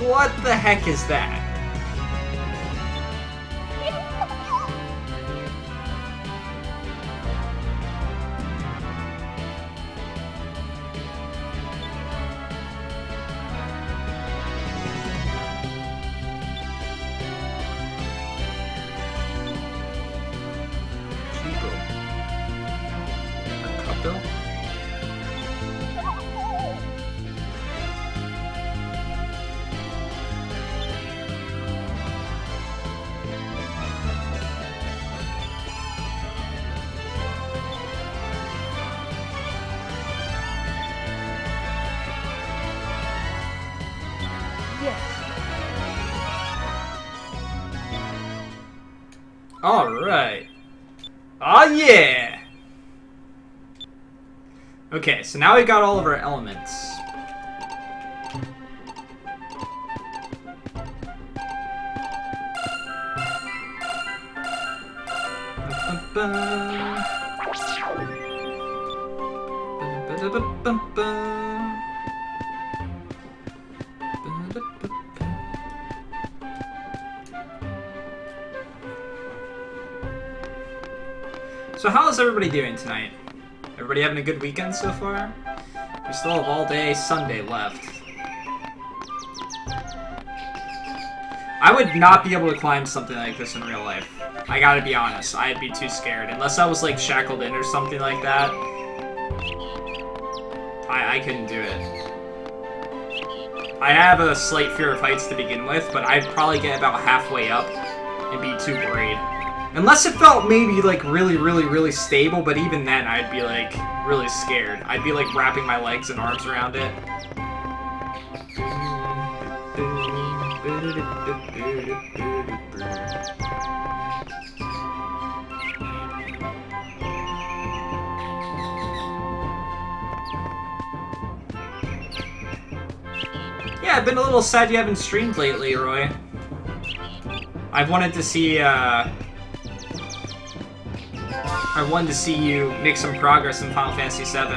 A: What the heck is that? Alright. Oh yeah! Okay, so now we got all of our elements. So how is everybody doing tonight? Everybody having a good weekend so far? We still have all day Sunday left. I would not be able to climb something like this in real life. I gotta be honest, I'd be too scared. Unless I was like shackled in or something like that. I couldn't do it. I have a slight fear of heights to begin with, but I'd probably get about halfway up and be too worried. Unless it felt maybe like really stable, but even then I'd be like really scared. I'd be like wrapping my legs and arms around it. Yeah, I've been a little sad you haven't streamed lately, Roy. I've wanted to see, I wanted to see you make some progress in Final Fantasy VII.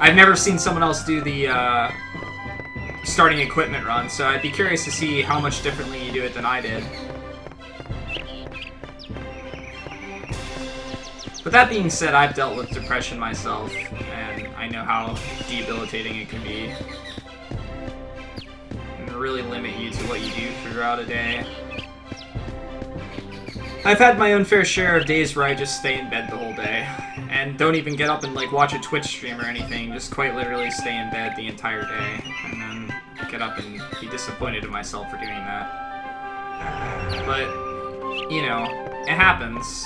A: I've never seen someone else do the, starting equipment run, so I'd be curious to see how much differently you do it than I did. But that being said, I've dealt with depression myself, and I know how debilitating it can be. And really limit you to what you do throughout a day. I've had my own fair share of days where I just stay in bed the whole day, and don't even get up and like watch a Twitch stream or anything, just quite literally stay in bed the entire day, and then get up and be disappointed in myself for doing that. But, you know, it happens.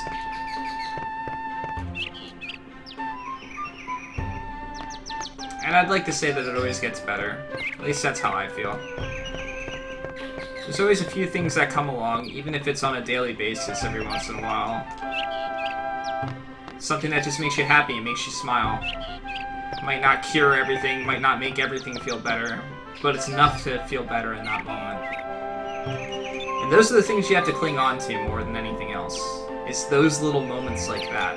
A: And I'd like to say that it always gets better. At least that's how I feel. There's always a few things that come along, even if it's on a daily basis every once in a while. Something that just makes you happy, makes you smile. Might not cure everything, might not make everything feel better, but it's enough to feel better in that moment. And those are the things you have to cling on to more than anything else. It's those little moments like that.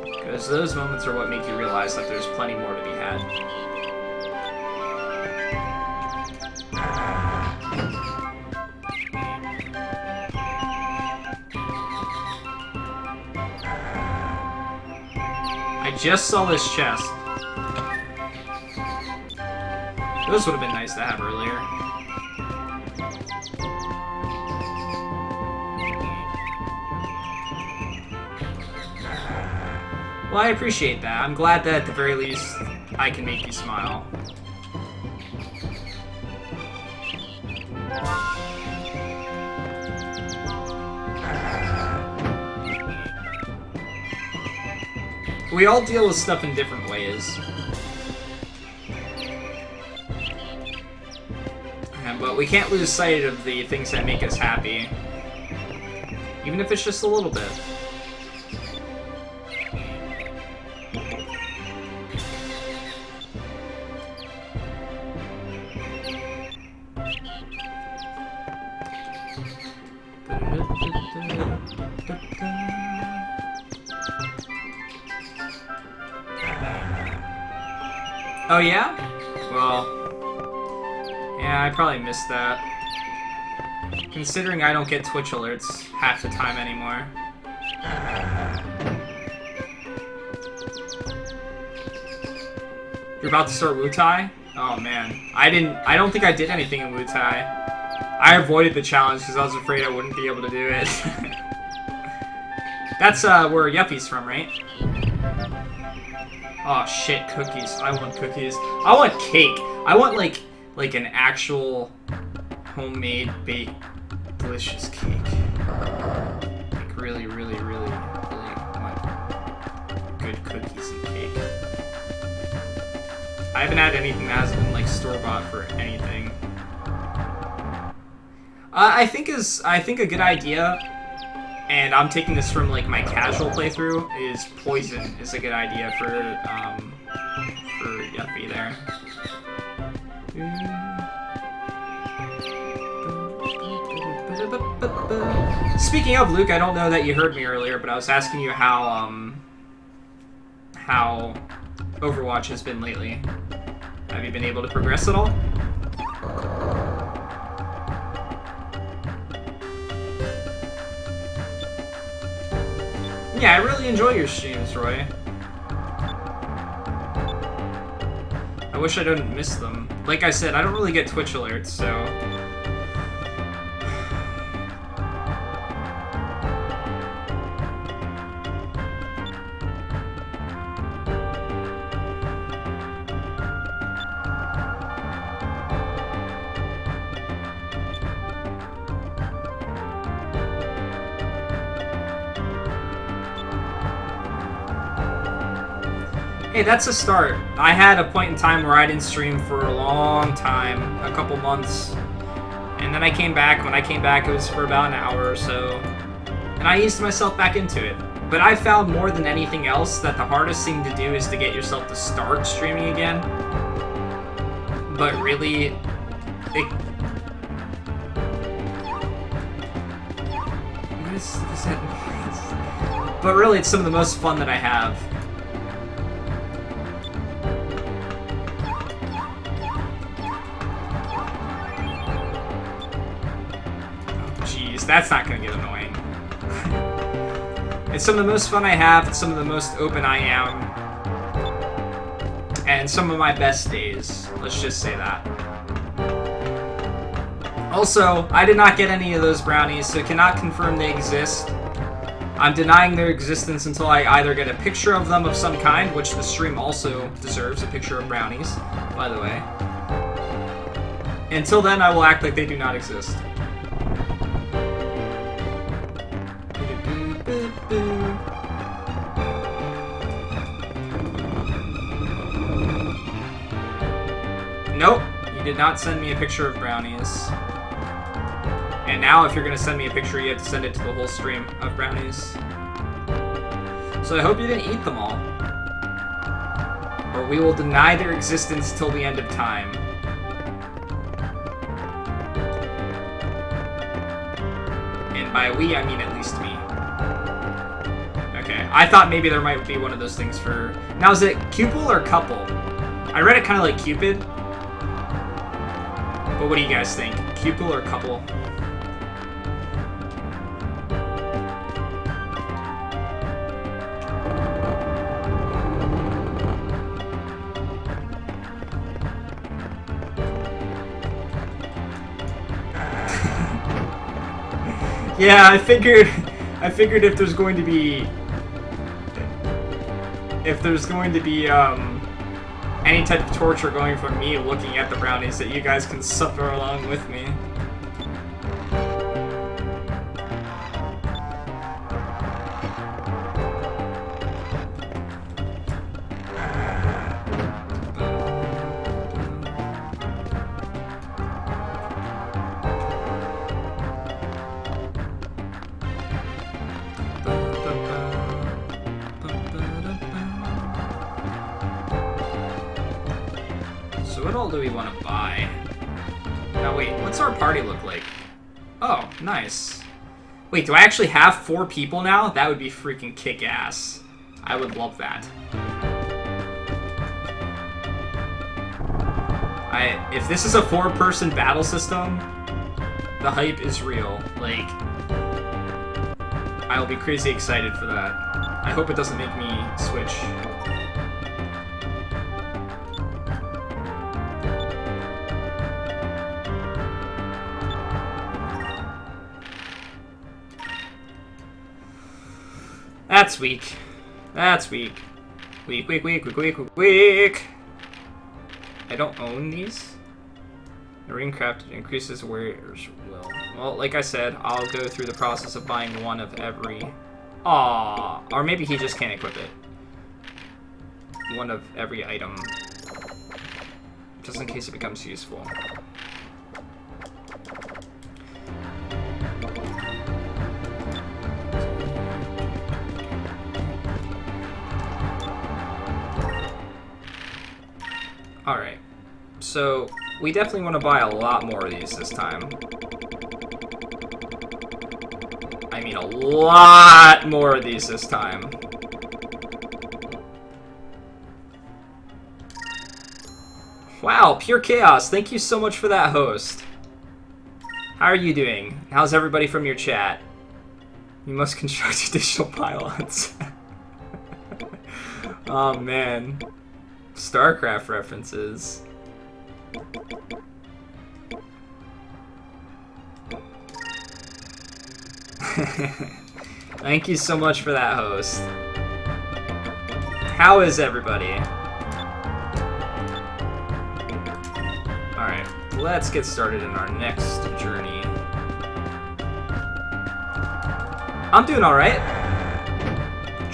A: Because those moments are what make you realize that there's plenty more to be had. I just saw this chest. Those would have been nice to have earlier. Well, I appreciate that. I'm glad that at the very least I can make you smile. We all deal with stuff in different ways. But we can't lose sight of the things that make us happy. Even if it's just a little bit. Oh yeah? Well, yeah, I probably missed that. Considering I don't get Twitch alerts half the time anymore. You're about to start Wu-Tai? Oh man, I don't think I did anything in Wu-Tai. I avoided the challenge because I was afraid I wouldn't be able to do it. That's where Yuffie's from, right? Oh shit, cookies. I want cookies. I want cake. I want like an actual homemade baked delicious cake. Like really, really, really, really want good cookies and cake. I haven't had anything that has been like store-bought for anything. I think a good idea, and I'm taking this from like my casual playthrough, is poison is a good idea for Yuffie there. Speaking of, Luke, I don't know that you heard me earlier, but I was asking you how Overwatch has been lately. Have you been able to progress at all? Yeah, I really enjoy your streams, Roy. I wish I didn't miss them. Like I said, I don't really get Twitch alerts, so... Hey, that's a start. I had a point in time where I didn't stream for a long time, a couple months. And then I came back. When I came back, it was for about an hour or so. And I eased myself back into it. But I found more than anything else that the hardest thing to do is to get yourself to start streaming again. But really, what is that noise? But really, it's some of the most fun that I have. Jeez, that's not gonna get annoying. It's some of the most fun I have, it's some of the most open I am, and some of my best days, let's just say that. Also, I did not get any of those brownies, so cannot confirm they exist. I'm denying their existence until I either get a picture of them of some kind, which the stream also deserves, a picture of brownies, by the way. Until then, I will act like they do not exist. Nope, you did not send me a picture of brownies. And now if you're gonna send me a picture, you have to send it to the whole stream of brownies. So I hope you didn't eat them all. Or we will deny their existence till the end of time. And by we, I mean at least me. Okay, I thought maybe there might be one of those things for... Now, is it Cupel or Couple? I read it kind of like Cupid. But what do you guys think? Cupel or Couple? Yeah, I figured if there's going to be any type of torture going from me looking at the brownies, that you guys can suffer along with me. So what all do we want to buy? Now wait, what's our party look like? Oh, nice. Wait, do I actually have 4 people now? That would be freaking kick-ass. I would love that. If this is a 4-person battle system, the hype is real. Like, I'll be crazy excited for that. I hope it doesn't make me switch. That's weak. That's weak. Weak, weak, weak, weak, weak, weak, weak. I don't own these. The ring crafted increases wearer's will. Well, like I said, I'll go through the process of buying one of every... Aww. Or maybe he just can't equip it. One of every item. Just in case it becomes useful. Alright, so we definitely want to buy a lot more of these this time. I mean a lot more of these this time. Wow, pure chaos, thank you so much for that, host. How are you doing? How's everybody from your chat? You must construct additional pylons. Oh man. StarCraft references. Thank you so much for that, host. How is everybody? Alright, let's get started in our next journey. I'm doing alright.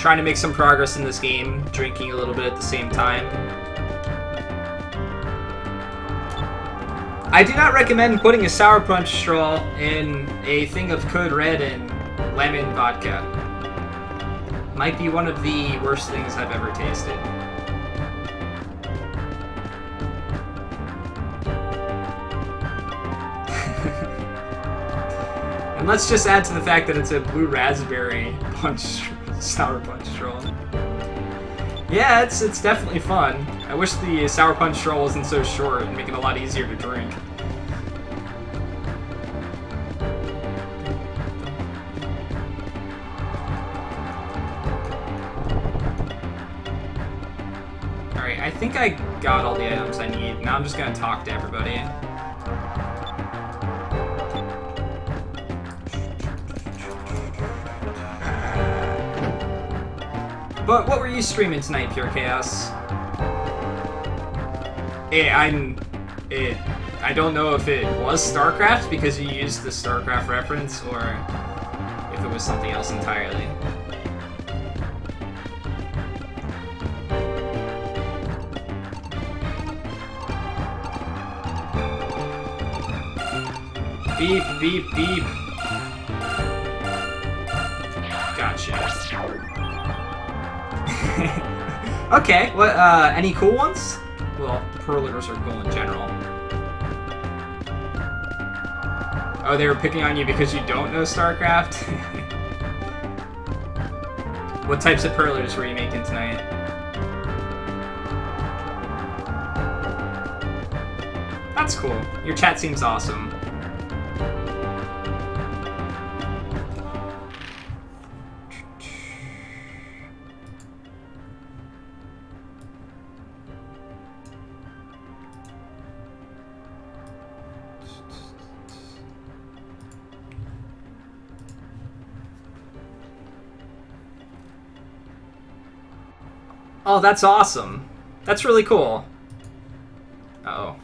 A: trying to make some progress in this game, drinking a little bit at the same time. I do not recommend putting a Sour Punch straw in a thing of Code Red and lemon vodka. Might be one of the worst things I've ever tasted. And let's just add to the fact that it's a blue raspberry sour punch straw. Yeah, it's definitely fun. I wish the sour punch straw wasn't so short and make it a lot easier to drink. Alright, I think I got all the items I need. Now I'm just gonna talk to everybody. But what were you streaming tonight, Pure Chaos? I don't know if it was StarCraft because you used the StarCraft reference, or if it was something else entirely. Beep, beep, beep. Gotcha. Okay, what, any cool ones? Well, Perlers are cool in general. Oh, they were picking on you because you don't know StarCraft? What types of Perlers were you making tonight? That's cool. Your chat seems awesome. Oh, that's awesome. That's really cool. Uh-oh.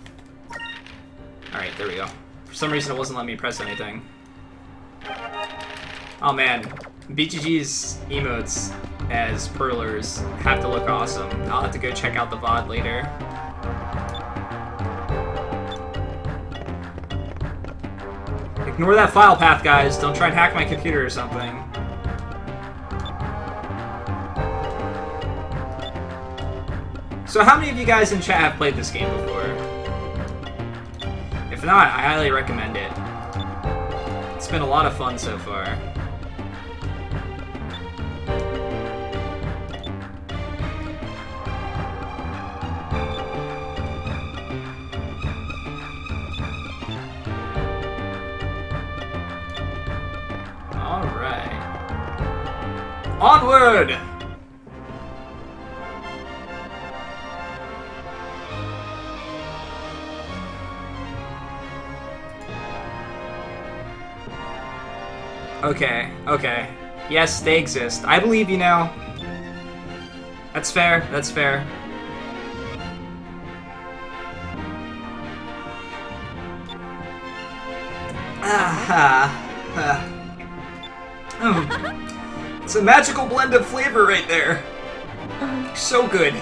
A: Alright, there we go. For some reason it wasn't letting me press anything. Oh man, BGG's emotes as Perlers have to look awesome. I'll have to go check out the VOD later. Ignore that file path, guys. Don't try and hack my computer or something. So how many of you guys in chat have played this game before? If not, I highly recommend it. It's been a lot of fun so far. Alright. Onward! Okay, okay. Yes, they exist. I believe you now. That's fair, that's fair. It's a magical blend of flavor right there. So good.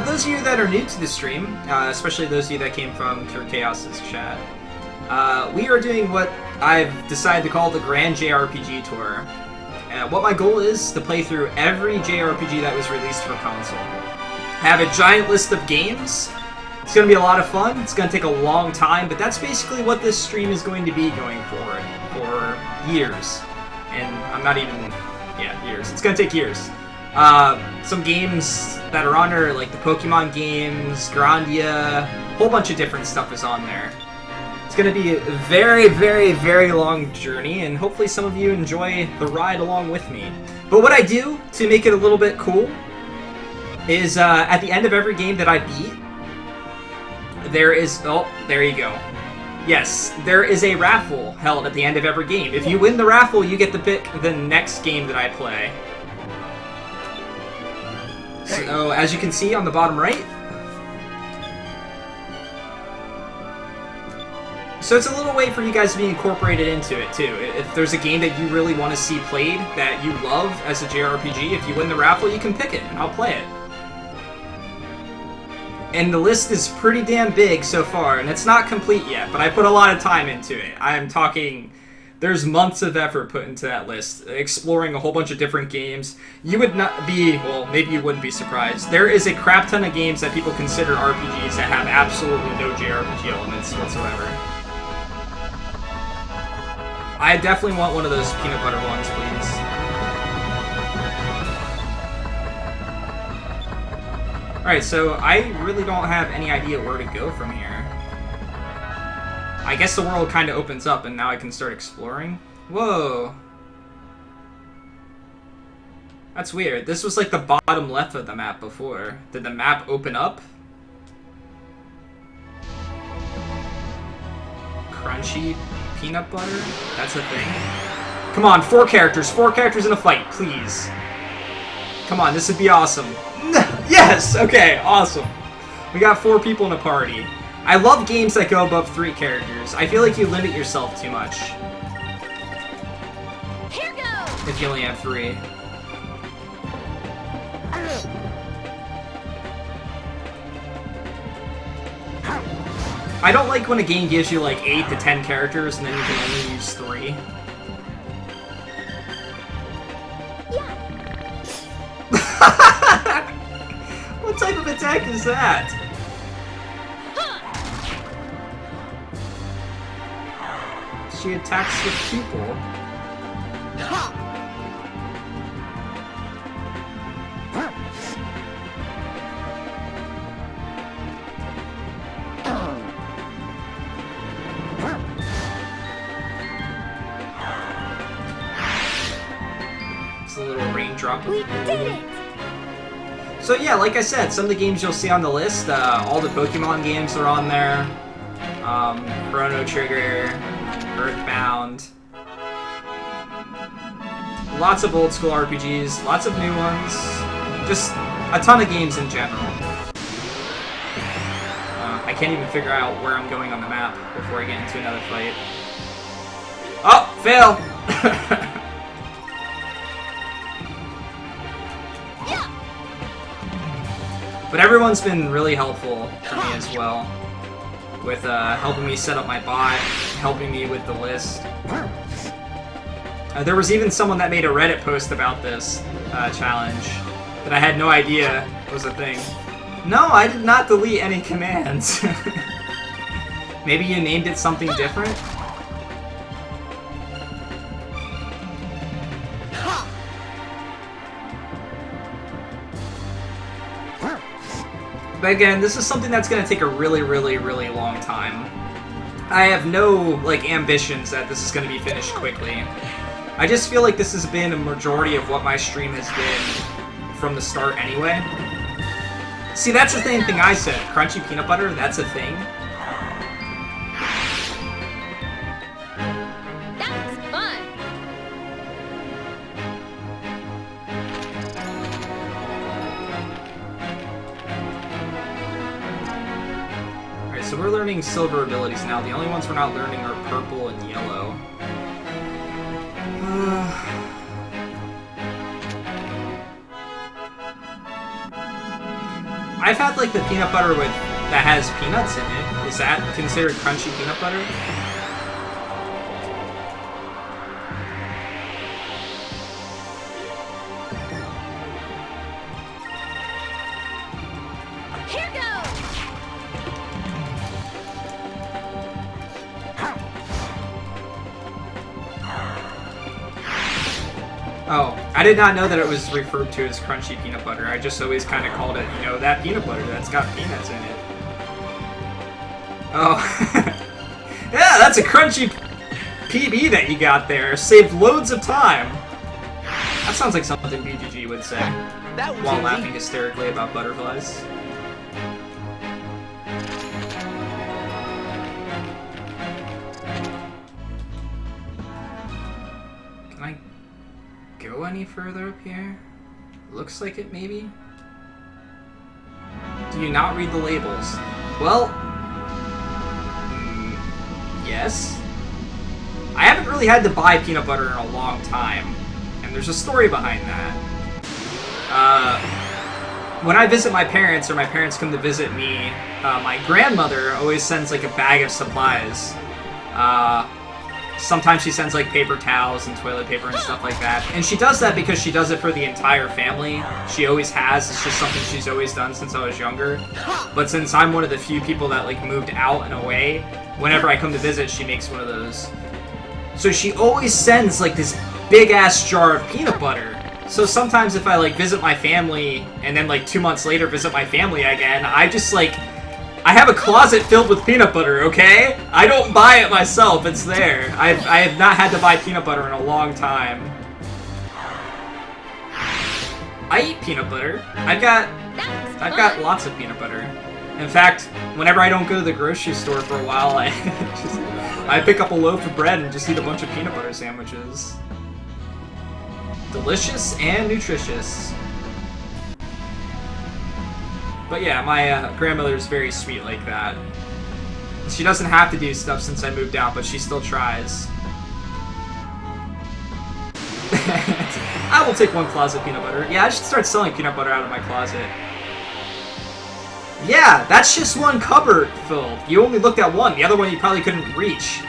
A: Those of you that are new to the stream, especially those of you that came from Pure Chaos's chat, we are doing what I've decided to call the Grand JRPG Tour. What my goal is to play through every JRPG that was released for console. I have a giant list of games. It's going to be a lot of fun. It's going to take a long time, but that's basically what this stream is going to be going forward for years. And I'm not even... yeah, years. It's going to take years. Some games that are on there, like the Pokemon games, Grandia, a whole bunch of different stuff is on there. It's going to be a very, very, very long journey, and hopefully some of you enjoy the ride along with me. But what I do to make it a little bit cool is at the end of every game that I beat, there is... oh, there you go. Yes, there is a raffle held at the end of every game. If you win the raffle, you get to pick the next game that I play. So, as you can see on the bottom right, so it's a little way for you guys to be incorporated into it, too. If there's a game that you really want to see played, that you love as a JRPG, if you win the raffle, you can pick it, and I'll play it. And the list is pretty damn big so far, and it's not complete yet, but I put a lot of time into it. I'm talking... There's months of effort put into that list, exploring a whole bunch of different games. You would not be... Well, maybe you wouldn't be surprised. There is a crap ton of games that people consider RPGs that have absolutely no JRPG elements whatsoever. I definitely want one of those peanut butter ones, please. Alright, so I really don't have any idea where to go from here. I guess the world kind of opens up and now I can start exploring. Whoa. That's weird. This was like the bottom left of the map before. Did the map open up? Crunchy peanut butter? That's a thing? Come on, 4 characters. 4 characters in a fight, please. Come on, this would be awesome. Yes! Okay, awesome. We got 4 people in a party. I love games that go above 3 characters. I feel like you limit yourself too much.
C: Here goes!
A: If you only have 3. I don't like when a game gives you like 8 to 10 characters and then you can only use 3. What type of attack is that? She attacks with people. It's a little raindrop.
C: We did it!
A: So yeah, like I said, some of the games you'll see on the list, all the Pokemon games are on there. Chrono Trigger, Earthbound. Lots of old school RPGs, lots of new ones. Just a ton of games in general. I can't even figure out where I'm going on the map before I get into another fight. Oh, fail! But everyone's been really helpful to me as well, with helping me set up my bot, helping me with the list. There was even someone that made a Reddit post about this challenge that I had no idea was a thing. No, I did not delete any commands. Maybe you named it something different? But again, this is something that's going to take a really, really, really long time. I have no, like, ambitions that this is going to be finished quickly. I just feel like this has been a majority of what my stream has been from the start anyway. See, that's the thing I said. Crunchy peanut butter, that's a thing.
C: That was fun!
A: Alright, so we're learning silver abilities now. The only ones we're not learning are purple and yellow. I've had like the peanut butter with that has peanuts in it. Is that considered crunchy peanut butter?
C: Here goes!
A: Oh, I did not know that it was referred to as crunchy peanut butter. I just always kind of called it, you know, that peanut butter that's got peanuts in it. Oh. Yeah, that's a crunchy PB that you got there. Saved loads of time. That sounds like something BGG would say.
B: That was
A: While
B: easy.
A: laughing hysterically about butterflies. Can I go any further up here? Looks like it, maybe? Do you not read the labels? Well, yes. I haven't really had to buy peanut butter in a long time, and there's a story behind that. When I visit my parents, or my parents come to visit me, my grandmother always sends like a bag of supplies. Sometimes she sends like paper towels and toilet paper and stuff like that. And she does that because she does it for the entire family. She always has. It's just something she's always done since I was younger. But since I'm one of the few people that like moved out and away, whenever I come to visit, she makes one of those. So she always sends like this big ass jar of peanut butter. So sometimes if I like visit my family and then like 2 months later visit my family again, I just like, I have a closet filled with peanut butter, okay? I don't buy it myself, it's there. I have not had to buy peanut butter in a long time. I eat peanut butter. I've got lots of peanut butter. In fact, whenever I don't go to the grocery store for a while, I pick up a loaf of bread and just eat a bunch of peanut butter sandwiches. Delicious and nutritious. But yeah, my grandmother's very sweet like that. She doesn't have to do stuff since I moved out, but she still tries. I will take one closet peanut butter. Yeah, I should start selling peanut butter out of my closet. Yeah, that's just one cupboard filled. You only looked at one. The other one you probably couldn't reach.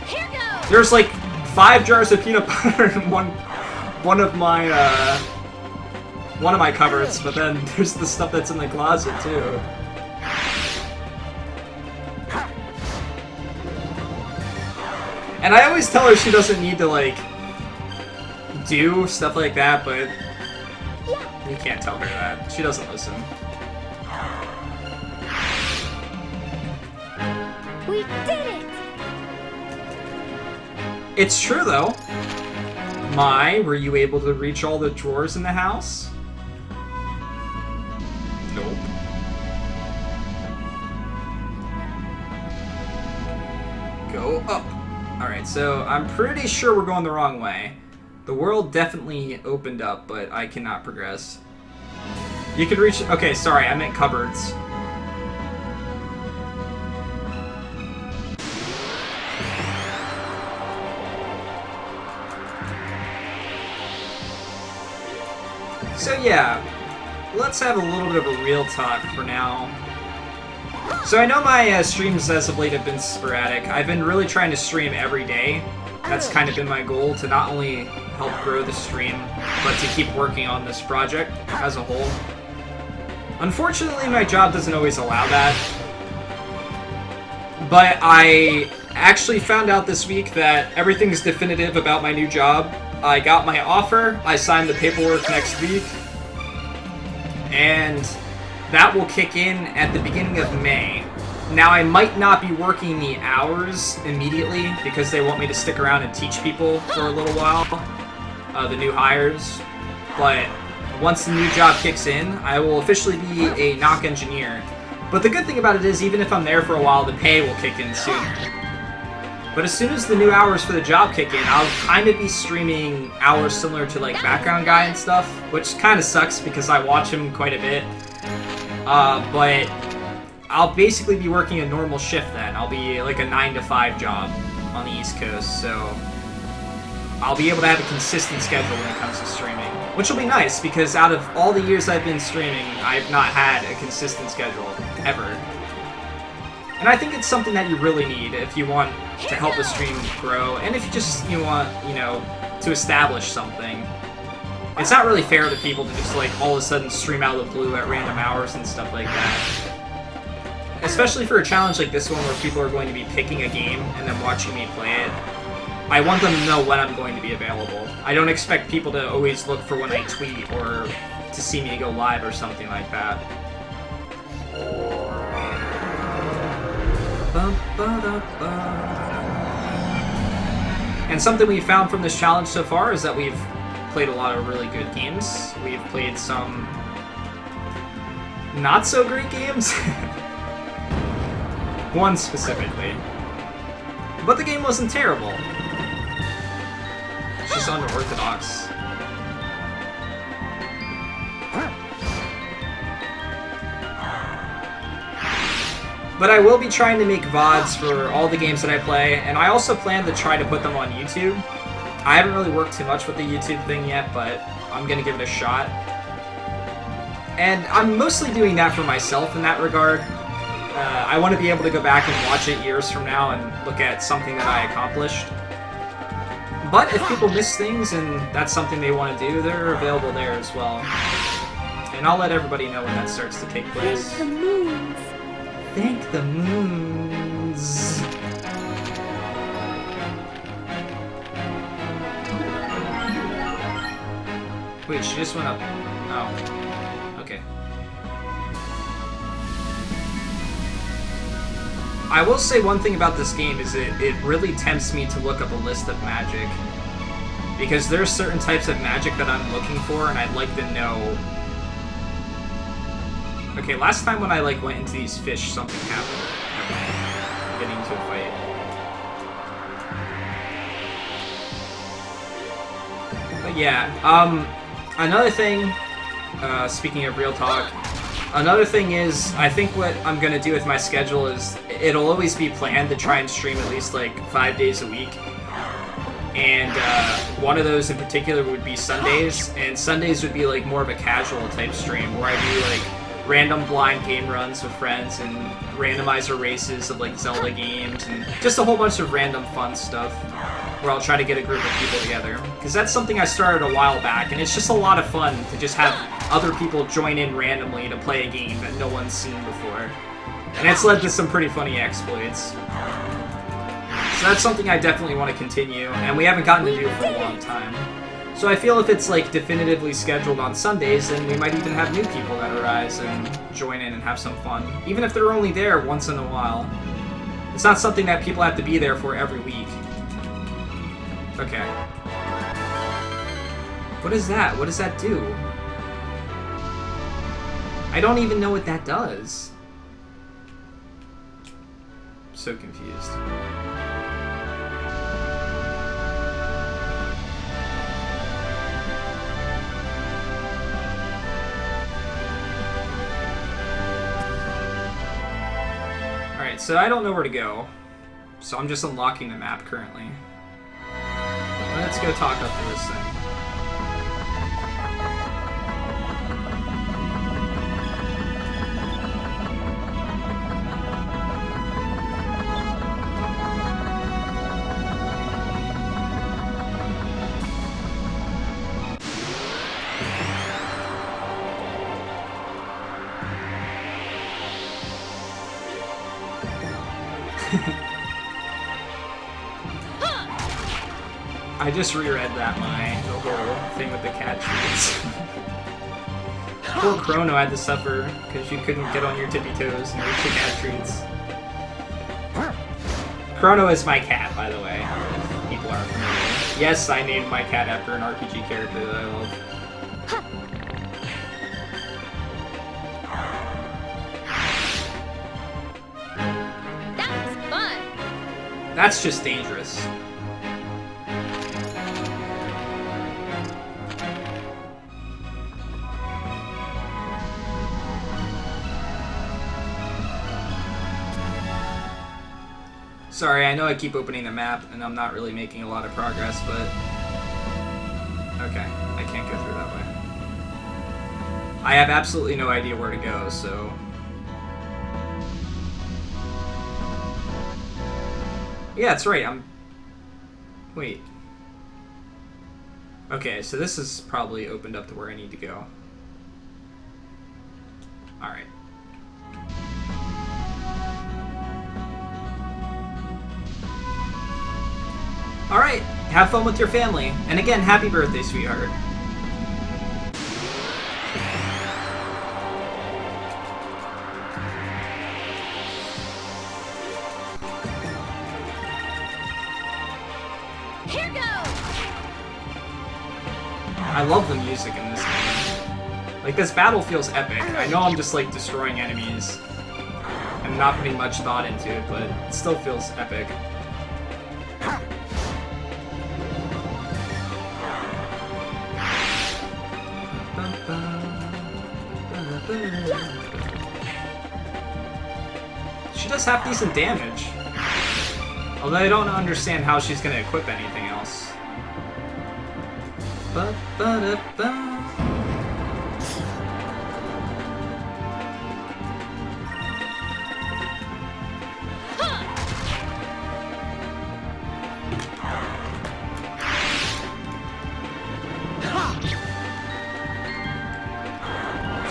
C: Here goes.
A: There's like 5 jars of peanut butter in one of my cupboards, but then there's the stuff that's in the closet too. And I always tell her she doesn't need to like do stuff like that, but you can't tell her that. She doesn't listen.
C: We did it!
A: It's true though. Were you able to reach all the drawers in the house? Nope. Go up. Alright, so I'm pretty sure we're going the wrong way. The world definitely opened up, but I cannot progress. You could reach... Okay, sorry, I meant cupboards. So yeah, let's have a little bit of a real talk for now. So I know my streams as of late have been sporadic. I've been really trying to stream every day. That's kind of been my goal, to not only help grow the stream, but to keep working on this project as a whole. Unfortunately, my job doesn't always allow that. But I actually found out this week that everything's definitive about my new job. I got my offer, I signed the paperwork next week, and that will kick in at the beginning of May. Now, I might not be working the hours immediately because they want me to stick around and teach people for a little while, the new hires, but once the new job kicks in, I will officially be a knock engineer. But the good thing about it is, even if I'm there for a while, the pay will kick in sooner. But as soon as the new hours for the job kick in, I'll kind of be streaming hours similar to like Background Guy and stuff, which kind of sucks because I watch him quite a bit. But I'll basically be working a normal shift then. I'll be like a 9 to 5 job on the East Coast, so I'll be able to have a consistent schedule when it comes to streaming. Which will be nice, because out of all the years I've been streaming, I've not had a consistent schedule, ever. And I think it's something that you really need if you want to help the stream grow, and if you want, to establish something. It's not really fair to people to just, like, all of a sudden stream out of the blue at random hours and stuff like that. Especially for a challenge like this one where people are going to be picking a game and then watching me play it. I want them to know when I'm going to be available. I don't expect people to always look for when I tweet or to see me go live or something like that. And something we found from this challenge so far is that we've played a lot of really good games. We've played some not so great games. One specifically. But the game wasn't terrible. It's just unorthodox. But I will be trying to make VODs for all the games that I play, and I also plan to try to put them on YouTube. I haven't really worked too much with the YouTube thing yet, but I'm gonna give it a shot. And I'm mostly doing that for myself in that regard. I want to be able to go back and watch it years from now and look at something that I accomplished. But if people miss things and that's something they want to do, they're available there as well. And I'll let everybody know when that starts to take place.
C: Thank the moons.
A: Thank the moons. Wait, she just went up. Oh. Okay. I will say one thing about this game is it really tempts me to look up a list of magic. Because there's certain types of magic that I'm looking for, and I'd like to know. Okay, last time when I went into these fish, something happened. Getting into a fight. But yeah, another thing, speaking of real talk, another thing is, I think what I'm gonna do with my schedule is, it'll always be planned to try and stream at least 5 days a week. And one of those in particular would be Sundays, and Sundays would be more of a casual type stream where I do random blind game runs with friends and randomizer races of Zelda games and just a whole bunch of random fun stuff where I'll try to get a group of people together. Because that's something I started a while back, and it's just a lot of fun to just have other people join in randomly to play a game that no one's seen before. And it's led to some pretty funny exploits. So that's something I definitely want to continue, and we haven't gotten to do for a long time. So I feel if it's definitively scheduled on Sundays, then we might even have new people that arise and join in and have some fun. Even if they're only there once in a while. It's not something that people have to be there for every week. Okay. What is that? What does that do? I don't even know what that does. So confused. Alright, so I don't know where to go. So I'm just unlocking the map currently. Let's go talk up to this thing. I just reread that the whole thing with the cat treats. Poor Chrono had to suffer because you couldn't get on your tippy toes and reach the cat treats. Chrono is my cat, by the way, if people aren't familiar. Yes, I named my cat after an RPG character that I love.
C: That was fun.
A: That's just dangerous. Sorry, I know I keep opening the map, and I'm not really making a lot of progress, but... Okay, I can't go through that way. I have absolutely no idea where to go, so... Yeah, that's right, Wait. Okay, so this is probably opened up to where I need to go. Alright. Alright, have fun with your family. And again, happy birthday, sweetheart.
C: Here goes.
A: I love the music in this game. This battle feels epic. I know I'm just, destroying enemies and not putting much thought into it, but it still feels epic. She does half decent damage. Although I don't understand how she's gonna equip anything else. Ba-ba-da-ba.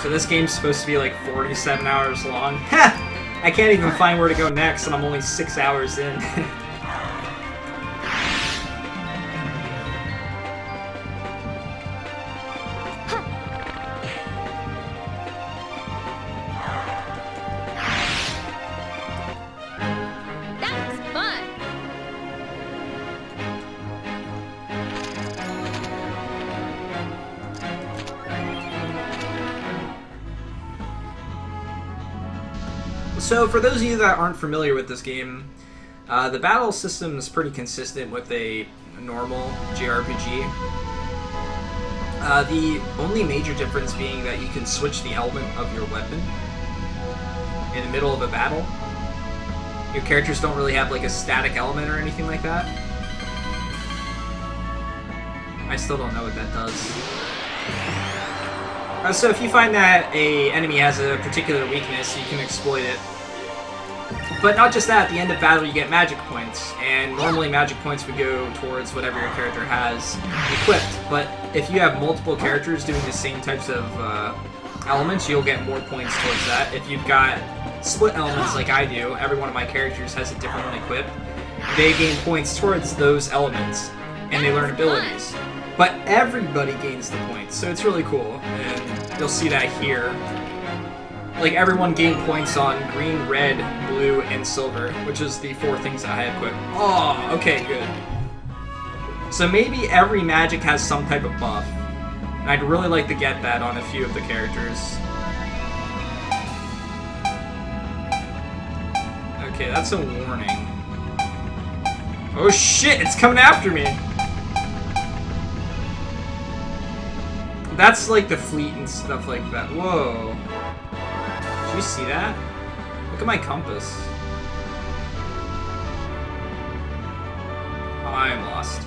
A: So this game's supposed to be like 47 hours long. Ha! I can't even find where to go next, and I'm only 6 hours in.
C: That was fun.
A: So, for those of you that aren't familiar with this game, the battle system is pretty consistent with a normal JRPG. The only major difference being that you can switch the element of your weapon in the middle of a battle. Your characters don't really have like a static element or anything like that. I still don't know what that does. So if you find that a enemy has a particular weakness, you can exploit it. But not just that, at the end of battle you get magic points, and normally magic points would go towards whatever your character has equipped. But if you have multiple characters doing the same types of elements, you'll get more points towards that. If you've got split elements like I do, every one of my characters has a different one equipped, they gain points towards those elements, and they learn abilities. But everybody gains the points, so it's really cool, and you'll see that here. Like, everyone gained points on green, red, blue, and silver, which is the 4 things that I had equipped. Oh, okay, good. So maybe every magic has some type of buff, and I'd really like to get that on a few of the characters. Okay, that's a warning. Oh shit, it's coming after me! That's like the fleet and stuff like that. Whoa. Did you see that? Look at my compass. I'm lost.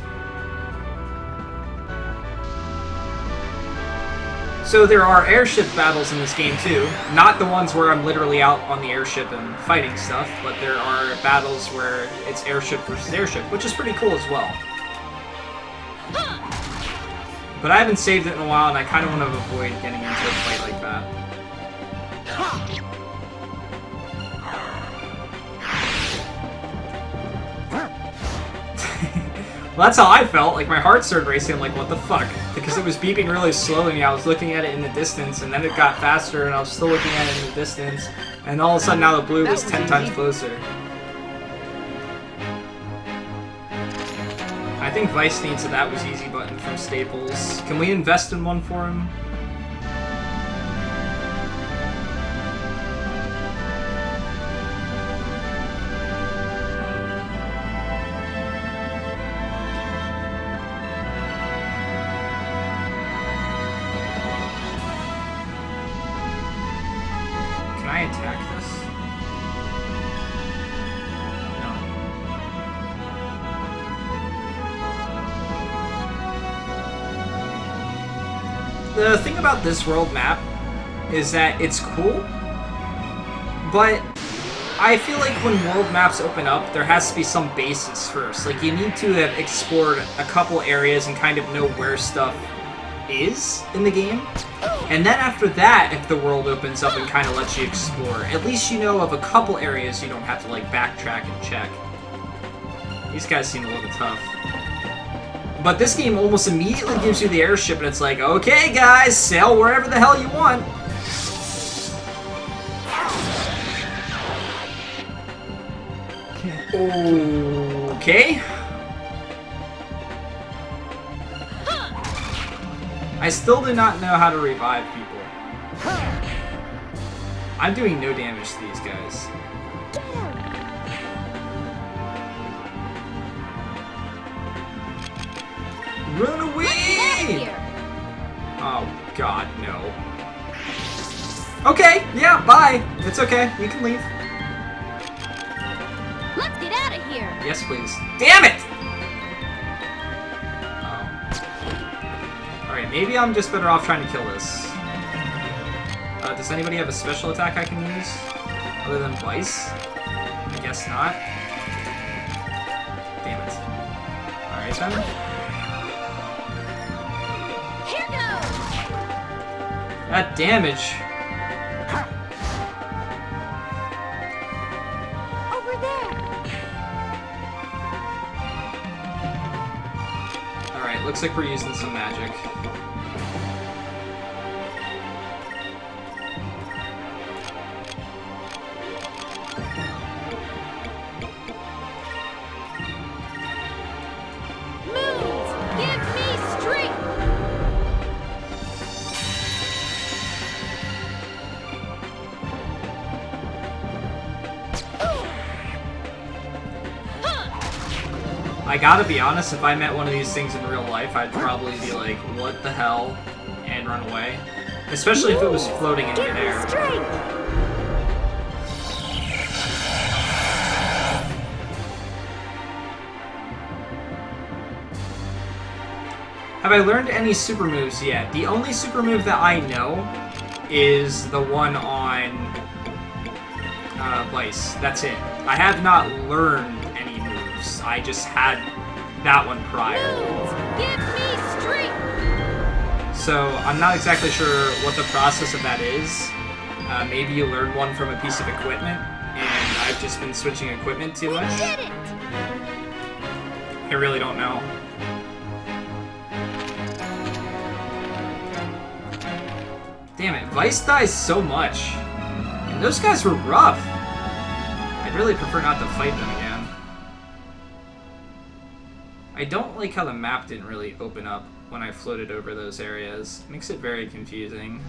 A: So there are airship battles in this game too. Not the ones where I'm literally out on the airship and fighting stuff, but there are battles where it's airship versus airship, which is pretty cool as well. But I haven't saved it in a while, and I kind of want to avoid getting into a fight like that. Well, that's how I felt. Like, my heart started racing. I'm like, what the fuck? Because it was beeping really slowly. I was looking at it in the distance, and then it got faster, and I was still looking at it in the distance. And all of a sudden, now the blue was 10 times closer. I think Vice needs a that was easy button from Staples. Can we invest in one for him? Can I attack this? The thing about this world map is that it's cool, but I feel like when world maps open up, there has to be some basis first. Like, you need to have explored a couple areas and kind of know where stuff is in the game. And then after that, if the world opens up and kind of lets you explore, at least you know of a couple areas you don't have to, like, backtrack and check. These guys seem a little tough. But this game almost immediately gives you the airship, and it's like, okay, guys, sail wherever the hell you want. Okay. I still do not know how to revive people. I'm doing no damage to these guys. Run away! Oh god, no. Okay, yeah, bye. It's okay, we can leave. Yes, please. Damn it! Oh. Alright, maybe I'm just better off trying to kill this. Does anybody have a special attack I can use? Other than Vice? I guess not. Damn it. Alright, then.
C: Here goes.
A: That damage.
C: Over there.
A: Alright, looks like we're using some magic.
C: Moves, give me strength.
A: I gotta be honest, if I met one of these things in real life, I'd probably be like, what the hell? And run away. Especially if it was floating in
C: Give me
A: midair.
C: strength.
A: Have I learned any super moves yet? The only super move that I know is the one on Vice. That's it. I have not learned any moves. I just had that one prior.
C: Moves, give me strength.
A: So I'm not exactly sure what the process of that is. Maybe you learn one from a piece of equipment, and I've just been switching equipment too
C: We
A: much.
C: did it.
A: I really don't know. Damn it, Vice dies so much. And those guys were rough. I'd really prefer not to fight them again. I don't like how the map didn't really open up when I floated over those areas. It makes it very confusing.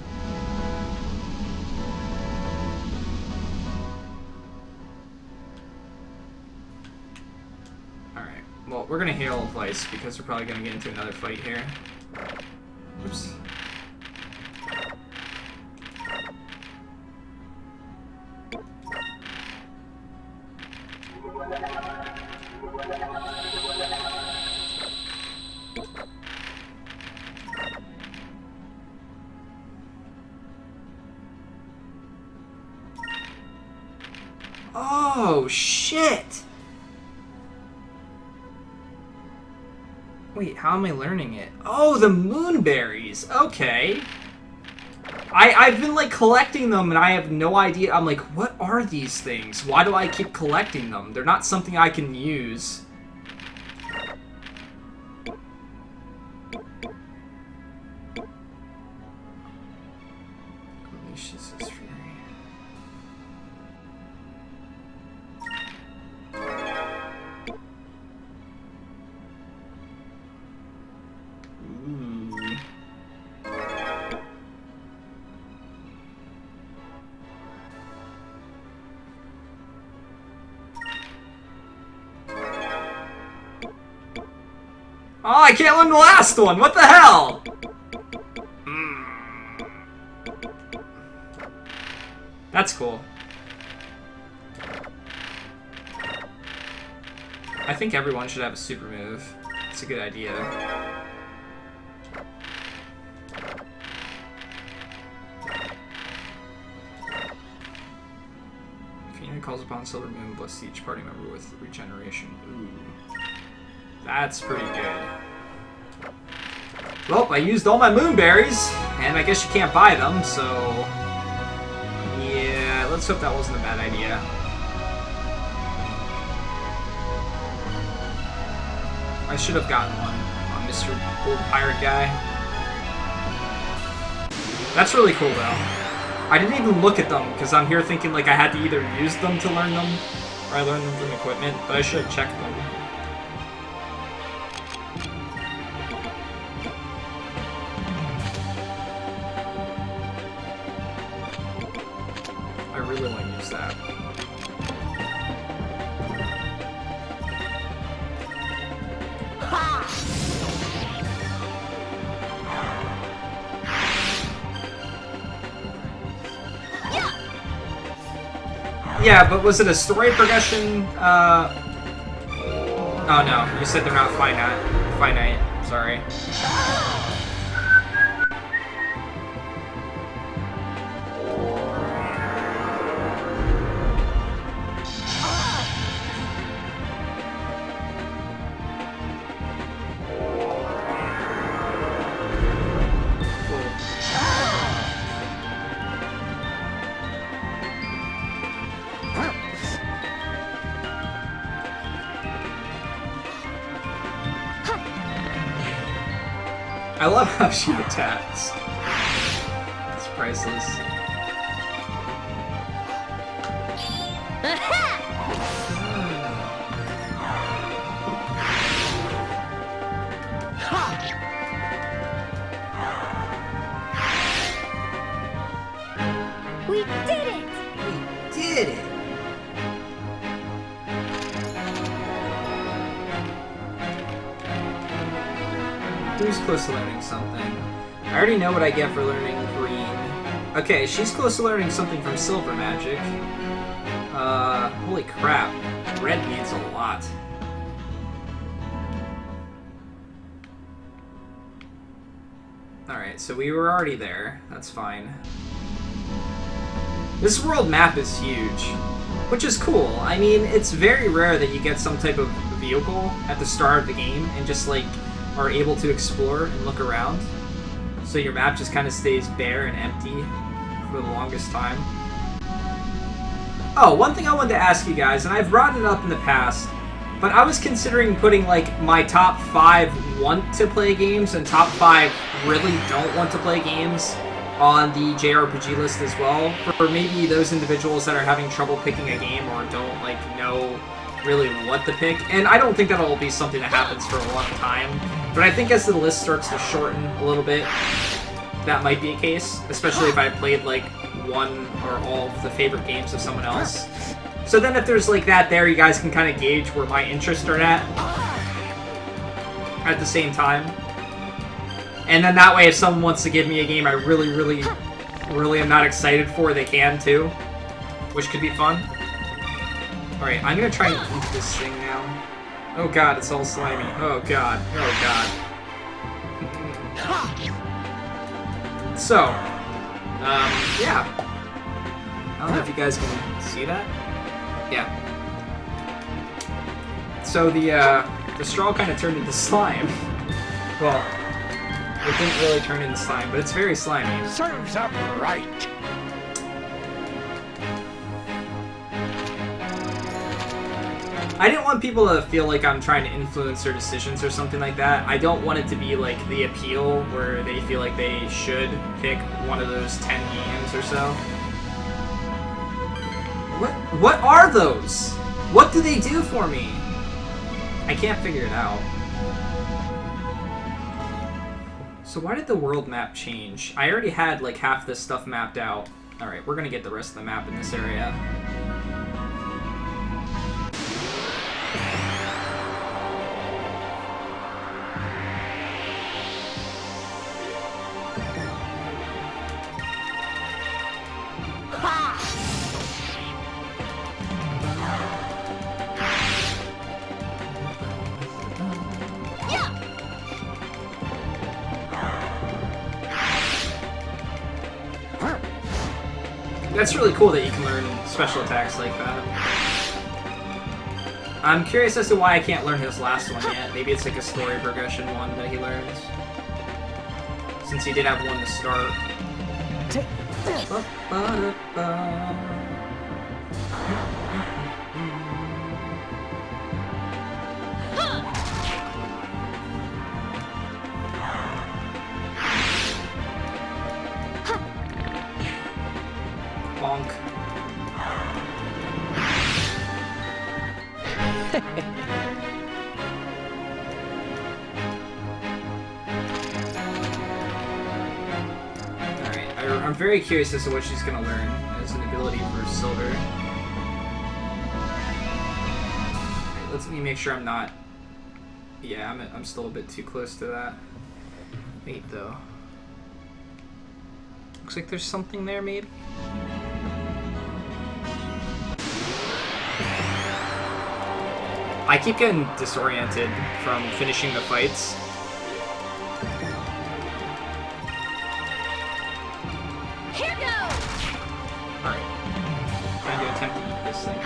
A: Alright, well, we're gonna heal Vice because we're probably gonna get into another fight here. Oops. Oh, shit! Wait, how am I learning it? Oh, the moonberries! Okay. I've been, like, collecting them, and I have no idea. I'm like, what are these things? Why do I keep collecting them? They're not something I can use. Unleashes his fury. Ooh. Oh, I can't learn the last one! What the hell? That's cool. I think everyone should have a super move. It's a good idea. If Fiona calls upon Silver Moon, bless each party member with regeneration. Ooh. That's pretty good. Well, I used all my moonberries, and I guess you can't buy them, so... yeah, let's hope that wasn't a bad idea. I should have gotten one on Mr. Old Pirate Guy. That's really cool, though. I didn't even look at them, because I'm here thinking like I had to either use them to learn them, or I learned them from equipment, but I should have checked them. I really want to use that. Yeah, but was it a story progression Oh no, you said they're not finite. Finite. Sorry. I love how she attacks. It's priceless.
C: We did it!
A: We did it! Who's close to learning something? I already know what I get for learning green. Okay, she's close to learning something from silver magic. Holy crap. Red needs a lot. Alright, so we were already there. That's fine. This world map is huge, which is cool. I mean, it's very rare that you get some type of vehicle at the start of the game and just, like, are able to explore and look around. So your map just kind of stays bare and empty for the longest time. Oh, one thing I wanted to ask you guys, and I've brought it up in the past, but I was considering putting, like, my top 5 want-to-play games and top 5 really don't want to play games on the JRPG list as well, for maybe those individuals that are having trouble picking a game or don't, like, know really what to pick. And I don't think that'll be something that happens for a long time, but I think as the list starts to shorten a little bit, that might be a case, especially if I played, like, one or all of the favorite games of someone else. So then if there's, like, that there, you guys can kind of gauge where my interests are at the same time. And then that way, if someone wants to give me a game I really, really, really am not excited for, they can too, which could be fun. Alright, I'm gonna try and eat this thing now. Oh god, it's all slimy. Oh god. Oh god. So, yeah. I don't know if you guys can see that. Yeah. So the straw kind of turned into slime. Well, it didn't really turn into slime, but it's very slimy.
B: Serves up right.
A: I didn't want people to feel like I'm trying to influence their decisions or something like that. I don't want it to be like the appeal where they feel like they should pick one of those 10 games or so. What are those? What do they do for me? I can't figure it out. So why did the world map change? I already had like half this stuff mapped out. Alright, we're gonna get the rest of the map in this area. That's really cool that you can learn special attacks like that. I'm curious as to why I can't learn his last one yet. Maybe it's like a story progression one that he learns. Since he did have one to start. Bonk. Alright, I'm very curious as to what she's gonna learn as an ability for Silver. Alright, let me make sure I'm not... Yeah, I'm still a bit too close to that. Wait, though. Looks like there's something there, maybe? I keep getting disoriented from finishing the fights.
C: Here goes!
A: Alright. Trying to attempt to eat this thing.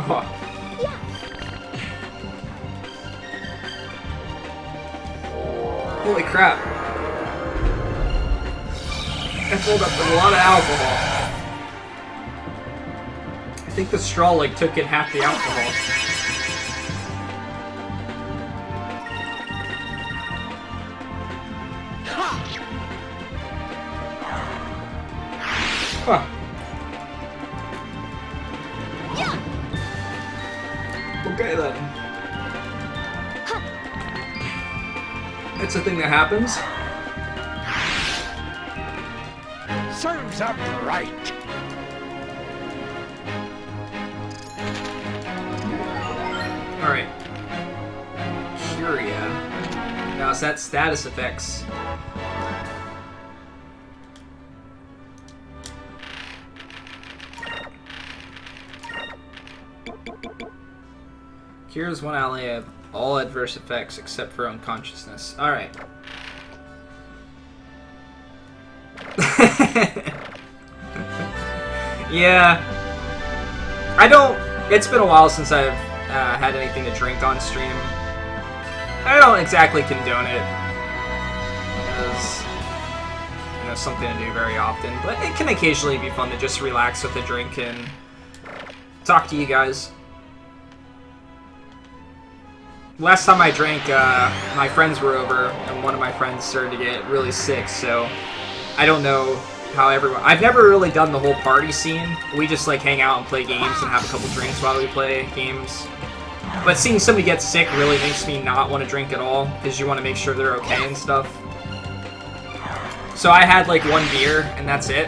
A: Oh. Holy crap. I filled up with a lot of alcohol. I think the straw like took in half the alcohol. Huh. Okay then. It's a thing that happens.
B: Serves up right.
A: Alright. Curia. Now is that status effects? Cures one ally of all adverse effects except for unconsciousness. Alright. Yeah. I don't... It's been a while since I've had anything to drink on stream. I don't exactly condone it. As, you know, something to do very often. But it can occasionally be fun to just relax with a drink and talk to you guys. Last time I drank, my friends were over, and one of my friends started to get really sick, so I don't know how everyone... I've never really done the whole party scene. We just, like, hang out and play games and have a couple drinks while we play games. But seeing somebody get sick really makes me not want to drink at all, because you want to make sure they're okay and stuff. So I had, like, one beer, and that's it.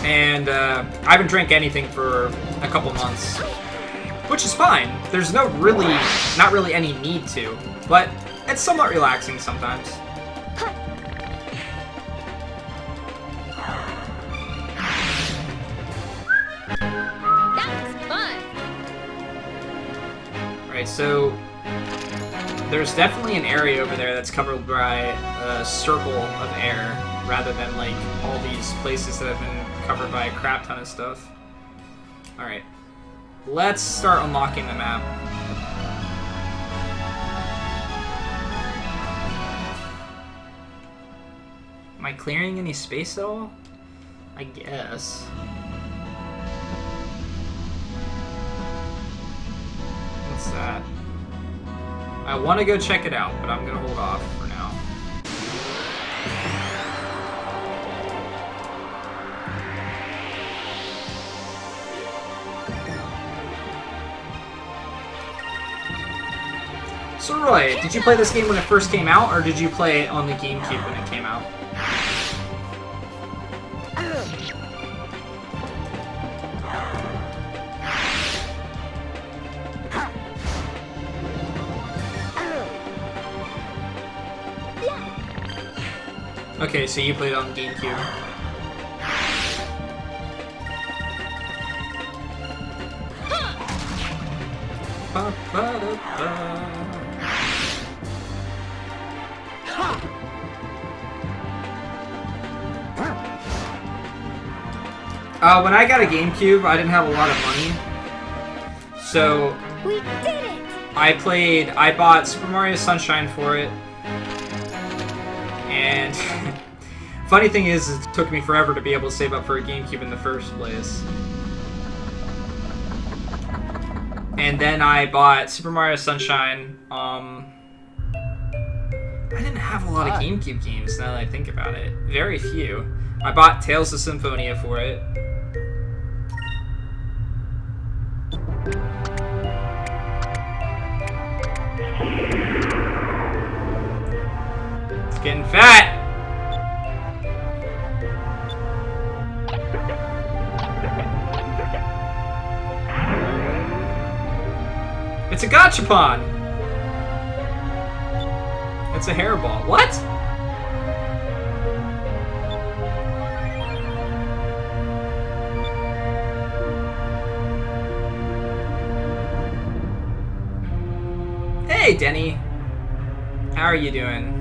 A: And I haven't drank anything for a couple months. Which is fine. There's not really any need to, but it's somewhat relaxing sometimes.
C: That was fun!
A: Alright, so there's definitely an area over there that's covered by a circle of air, rather than like all these places that have been covered by a crap ton of stuff. Alright. Let's start unlocking the map. Am I clearing any space at all? I guess. What's that? I want to go check it out, but I'm gonna hold off for now. So Roy, did you play this game when it first came out, or did you play it on the GameCube when it came out? Okay, so you played it on the GameCube. When I got a GameCube, I didn't have a lot of money. So
C: We did it!
A: I bought Super Mario Sunshine for it. And funny thing is, it took me forever to be able to save up for a GameCube in the first place. And then I bought Super Mario Sunshine. I didn't have a lot of GameCube games now that I think about it. Very few. I bought Tales of Symphonia for it. It's getting fat! It's a gachapon! It's a hairball. What? Hey, Denny. How are you doing?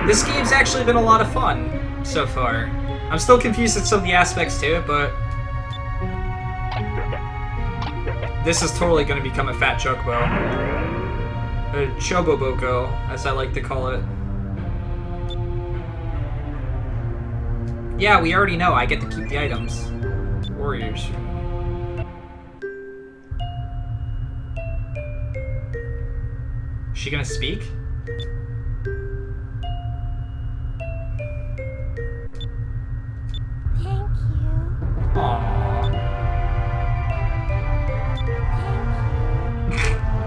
A: This game's actually been a lot of fun so far. I'm still confused at some of the aspects to it, but this is totally going to become a fat chocobo. A choboboko, as I like to call it. Yeah, we already know. I get to keep the items. Warriors. Is she gonna speak?
C: Thank you.
A: Aww.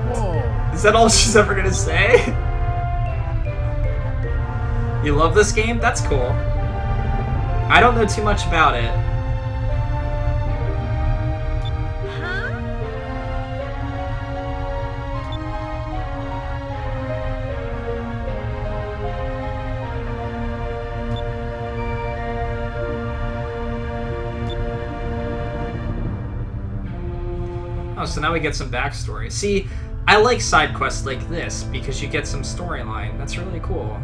B: Whoa.
A: Is that all she's ever gonna say? You love this game? That's cool. I don't know too much about it.
C: Huh?
A: Oh, so now we get some backstory. See, I like side quests like this because you get some storyline. That's really cool.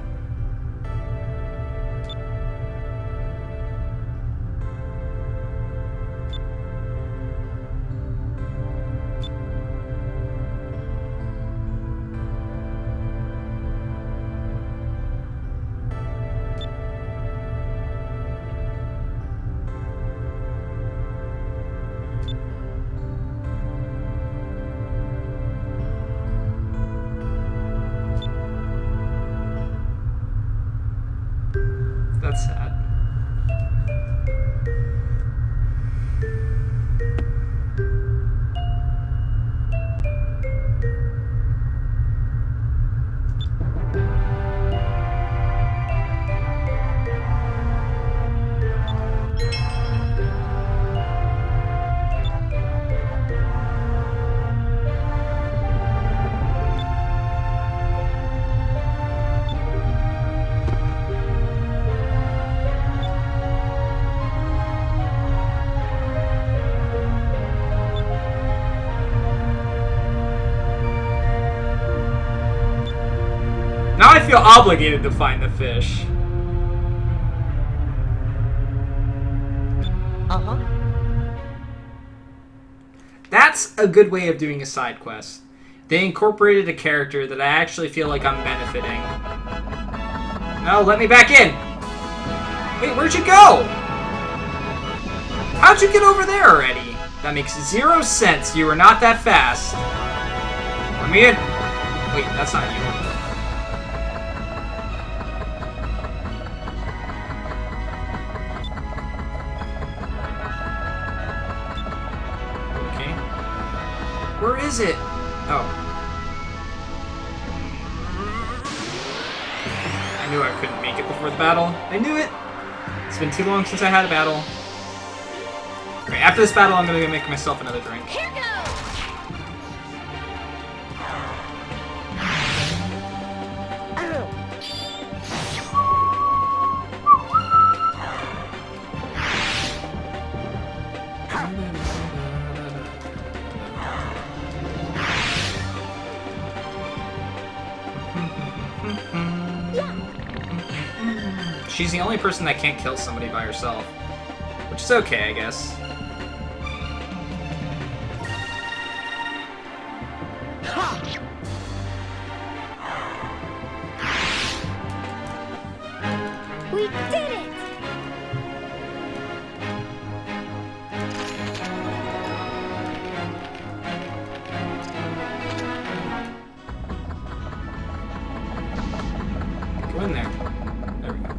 A: That's sad. Now I feel obligated to find the fish.
E: Uh-huh.
A: That's a good way of doing a side quest. They incorporated a character that I actually feel like I'm benefiting. No, let me back in! Wait, where'd you go? How'd you get over there already? That makes 0 sense. You were not that fast. Let me in. Wait, that's not you. Okay. Where is it? Oh. I knew I couldn't make it before the battle. I knew it! It's been too long since I had a battle. Okay, after this battle, I'm gonna go make myself another drink.
C: Here goes!
A: She's the only person that can't kill somebody by herself. Which is okay, I guess.
C: We did it!
A: Go in there. There we go.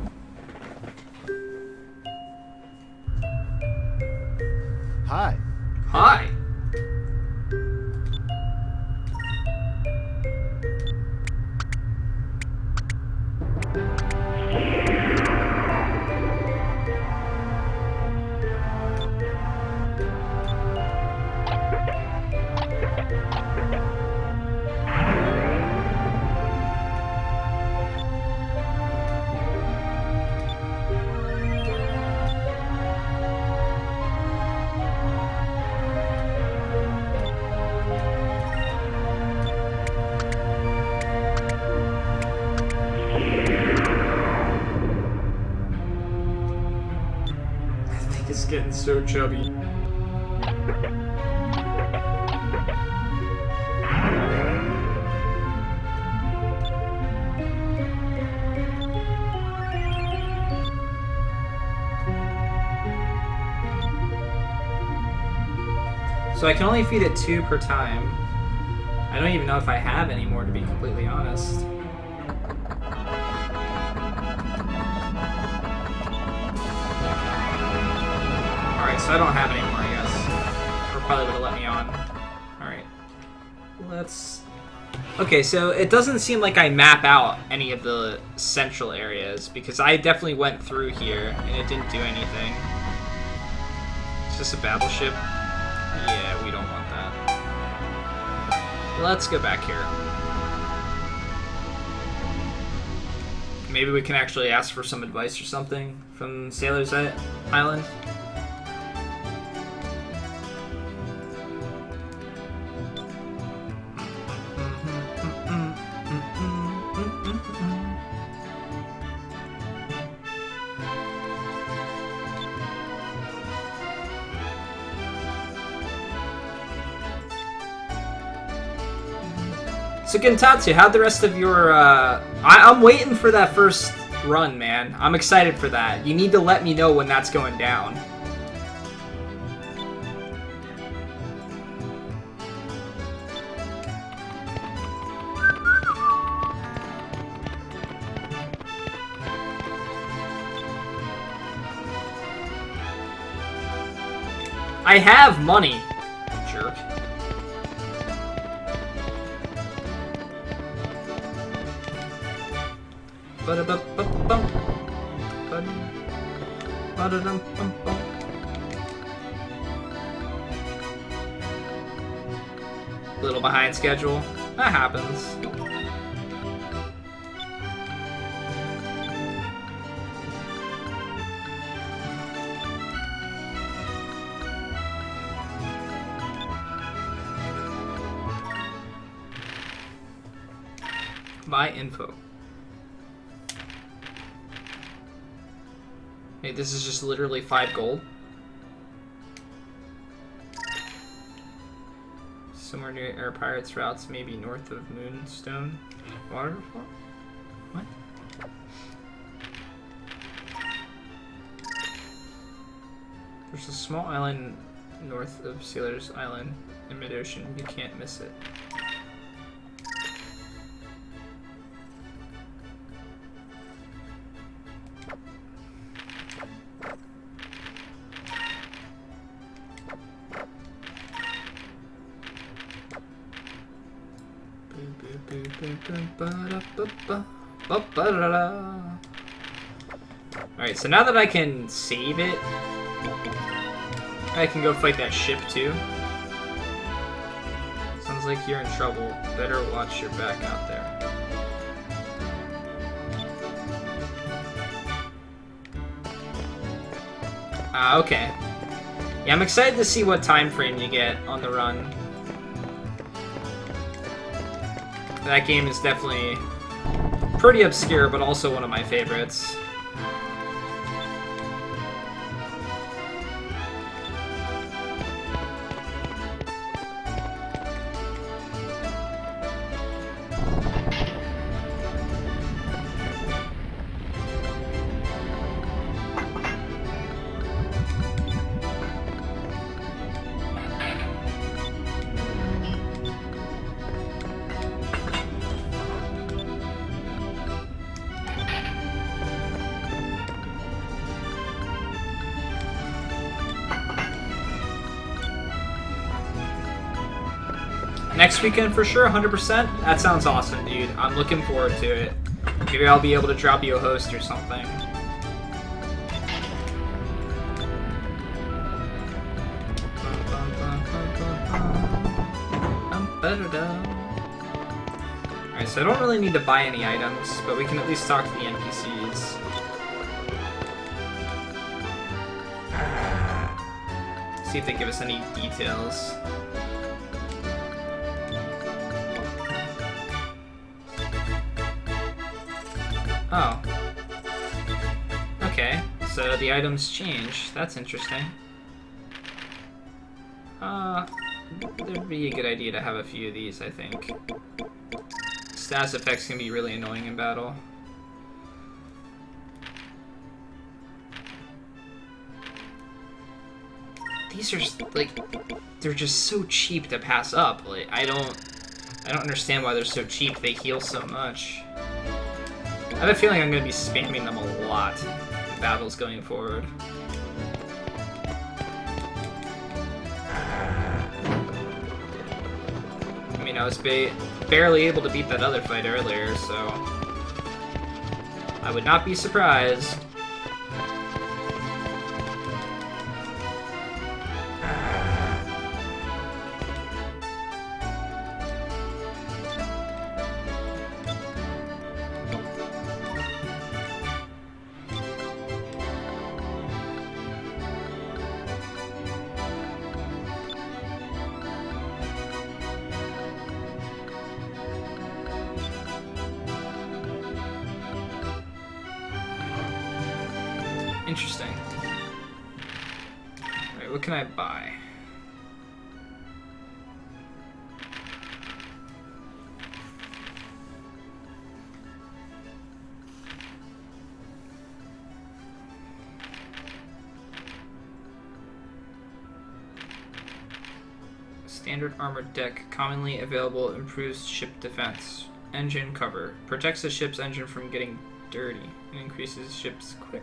D: Hi.
A: Hi. getting so chubby. So I can only feed it 2 per time. I don't even know if I have any more, to be completely honest. Alright, so I don't have any more, I guess. Or probably would have let me on. Alright. Let's... Okay, so it doesn't seem like I map out any of the central areas, because I definitely went through here, and it didn't do anything. Is this a battleship? Yeah, we don't want that. Let's go back here. Maybe we can actually ask for some advice or something from Sailor's Island. So Gentatsu, how'd the rest of your, I'm waiting for that first run, man. I'm excited for that. You need to let me know when that's going down. I have money, jerk. A little behind schedule. That happens. Buy info. Hey, this is just literally 5 gold. Somewhere near Air Pirates routes, maybe north of Moonstone Waterfall? What? There's a small island north of Sailor's Island in mid-ocean. You can't miss it. Alright, so now that I can save it, I can go fight that ship too. Sounds like you're in trouble. Better watch your back out there. Okay. Yeah, I'm excited to see what time frame you get on the run. That game is definitely pretty obscure, but also one of my favorites. Next weekend for sure, 100%. That sounds awesome, dude. I'm looking forward to it. Maybe I'll be able to drop you a host or something. Alright, so I don't really need to buy any items, but we can at least talk to the NPCs. See if they give us any details. Oh. Okay. So the items change. That's interesting. There'd be a good idea to have a few of these, I think. Status effects can be really annoying in battle. These are like, they're just so cheap to pass up. Like, I don't understand why they're so cheap. They heal so much. I have a feeling I'm gonna be spamming them a lot in battles going forward. I mean, I was barely able to beat that other fight earlier, so I would not be surprised. Interesting. Alright, what can I buy? Standard armored deck, commonly available, improves ship defense. Engine cover, protects the ship's engine from getting dirty and increases ship's quick.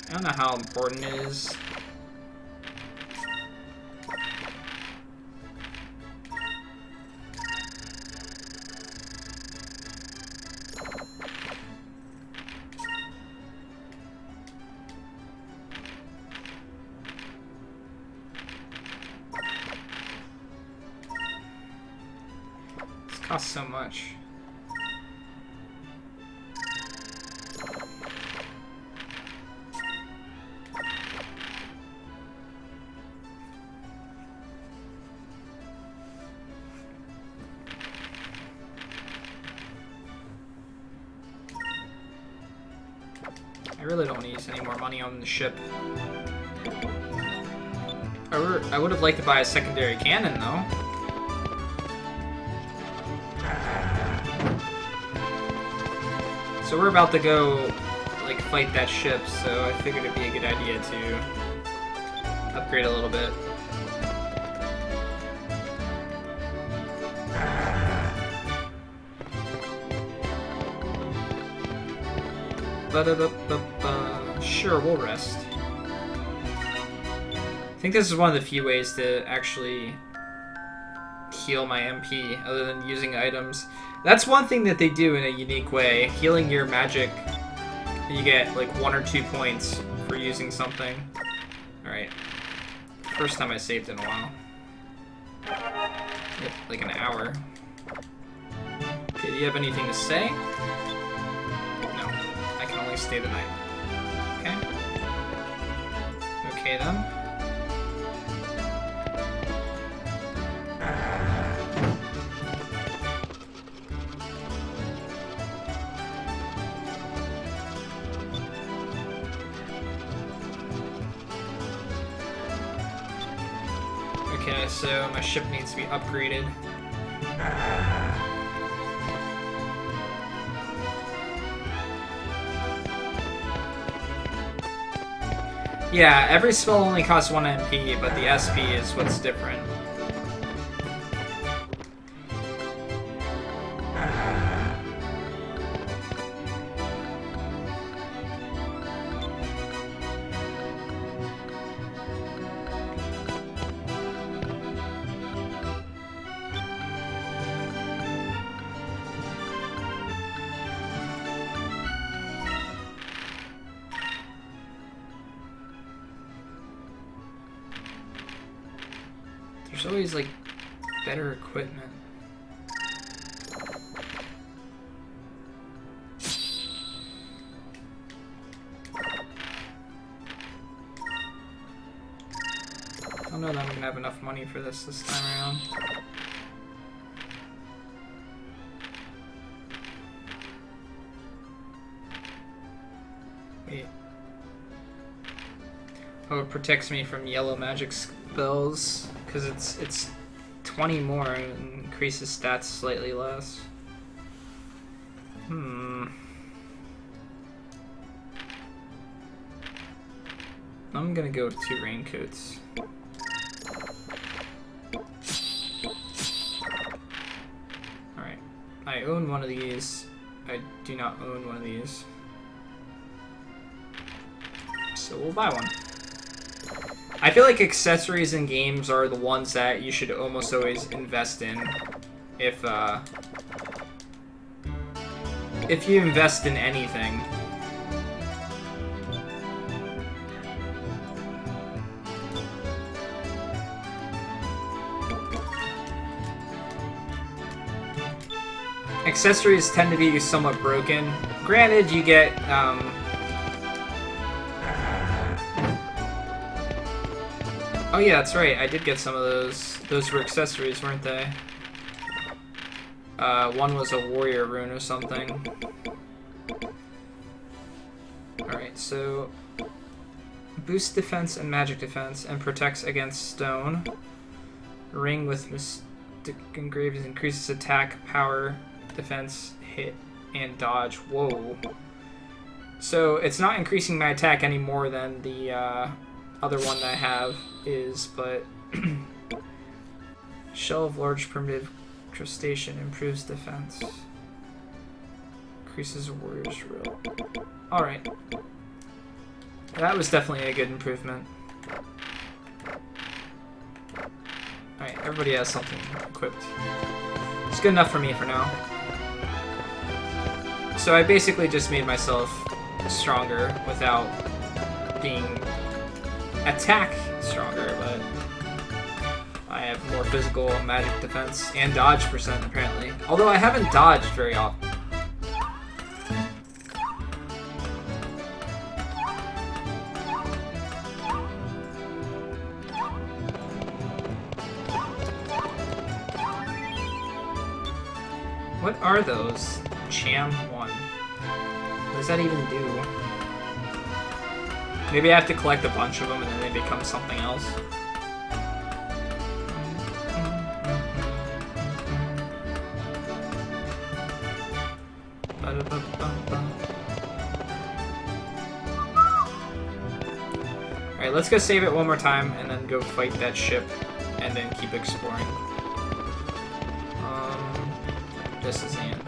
A: I don't know how important it is. This costs so much. I really don't want to use any more money on the ship. I would have liked to buy a secondary cannon, though. So we're about to go, like, fight that ship, so I figured it'd be a good idea to upgrade a little bit. Sure, we'll rest. I think this is one of the few ways to actually heal my MP, other than using items. That's one thing that they do in a unique way. Healing your magic, you get like 1 or 2 points for using something. Alright. First time I saved in a while. Yep, like an hour. Okay, do you have anything to say? No. I can only stay the night. Okay. Okay then. Okay, so my ship needs to be upgraded. Yeah, every spell only costs 1 MP, but the SP is what's different. There's always, like, better equipment. I don't know that I'm gonna have enough money for this time around. Oh, it protects me from yellow magic spells because it's 20 more and increases stats slightly less. I'm gonna go with 2 raincoats. Alright. I own one of these. I do not own one of these. So we'll buy one. I feel like accessories in games are the ones that you should almost always invest in if you invest in anything. Accessories tend to be somewhat broken. Granted, you get oh yeah, that's right. I did get some of those. Those were accessories, weren't they? One was a warrior rune or something. Alright, so boosts defense and magic defense and protects against stone. Ring with mystic engraved increases attack, power, defense, hit, and dodge. Whoa. So it's not increasing my attack any more than the other one that I have is, but Shell of Large Primitive Crustacean improves defense. Increases a warrior's will. Alright. That was definitely a good improvement. Alright, everybody has something equipped. It's good enough for me for now. So I basically just made myself stronger without being attack stronger, but I have more physical magic defense and dodge percent apparently. Although I haven't dodged very often. What are those? Cham 1. What does that even do? Maybe I have to collect a bunch of them and then they become something else. Alright, let's go save it one more time and then go fight that ship and then keep exploring. This is the end.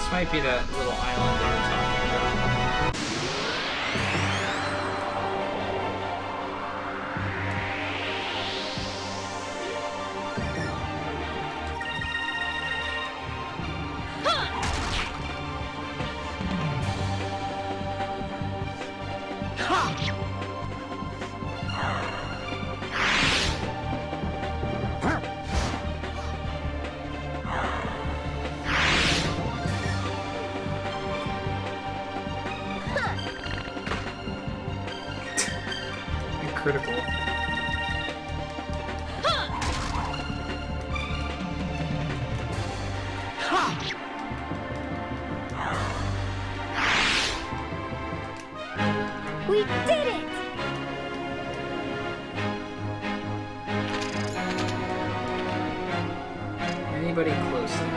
A: Might be that little island they were talking about. Critical.
C: We did it!
A: Anybody close to me?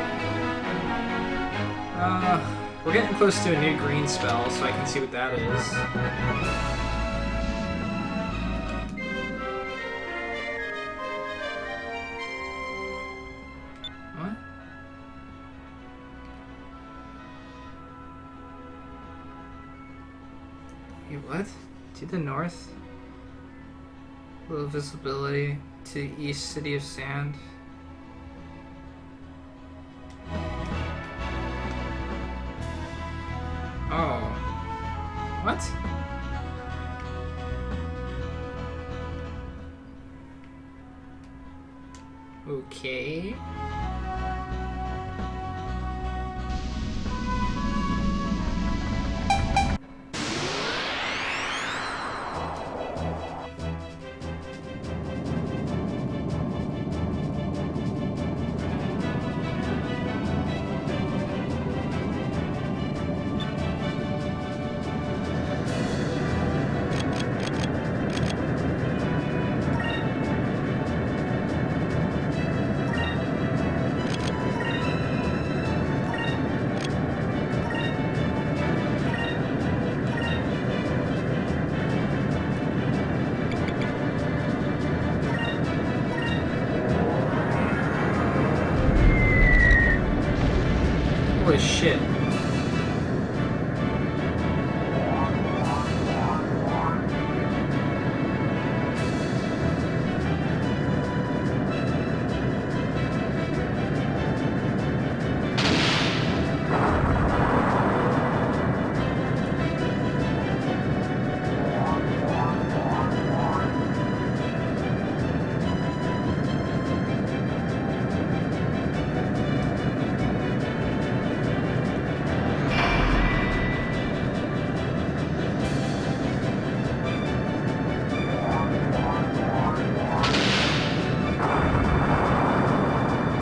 A: We're getting close to a new green spell, so I can see what that is. what? To the north? Low visibility. To east, City of Sand. Oh. What? Okay. Holy shit.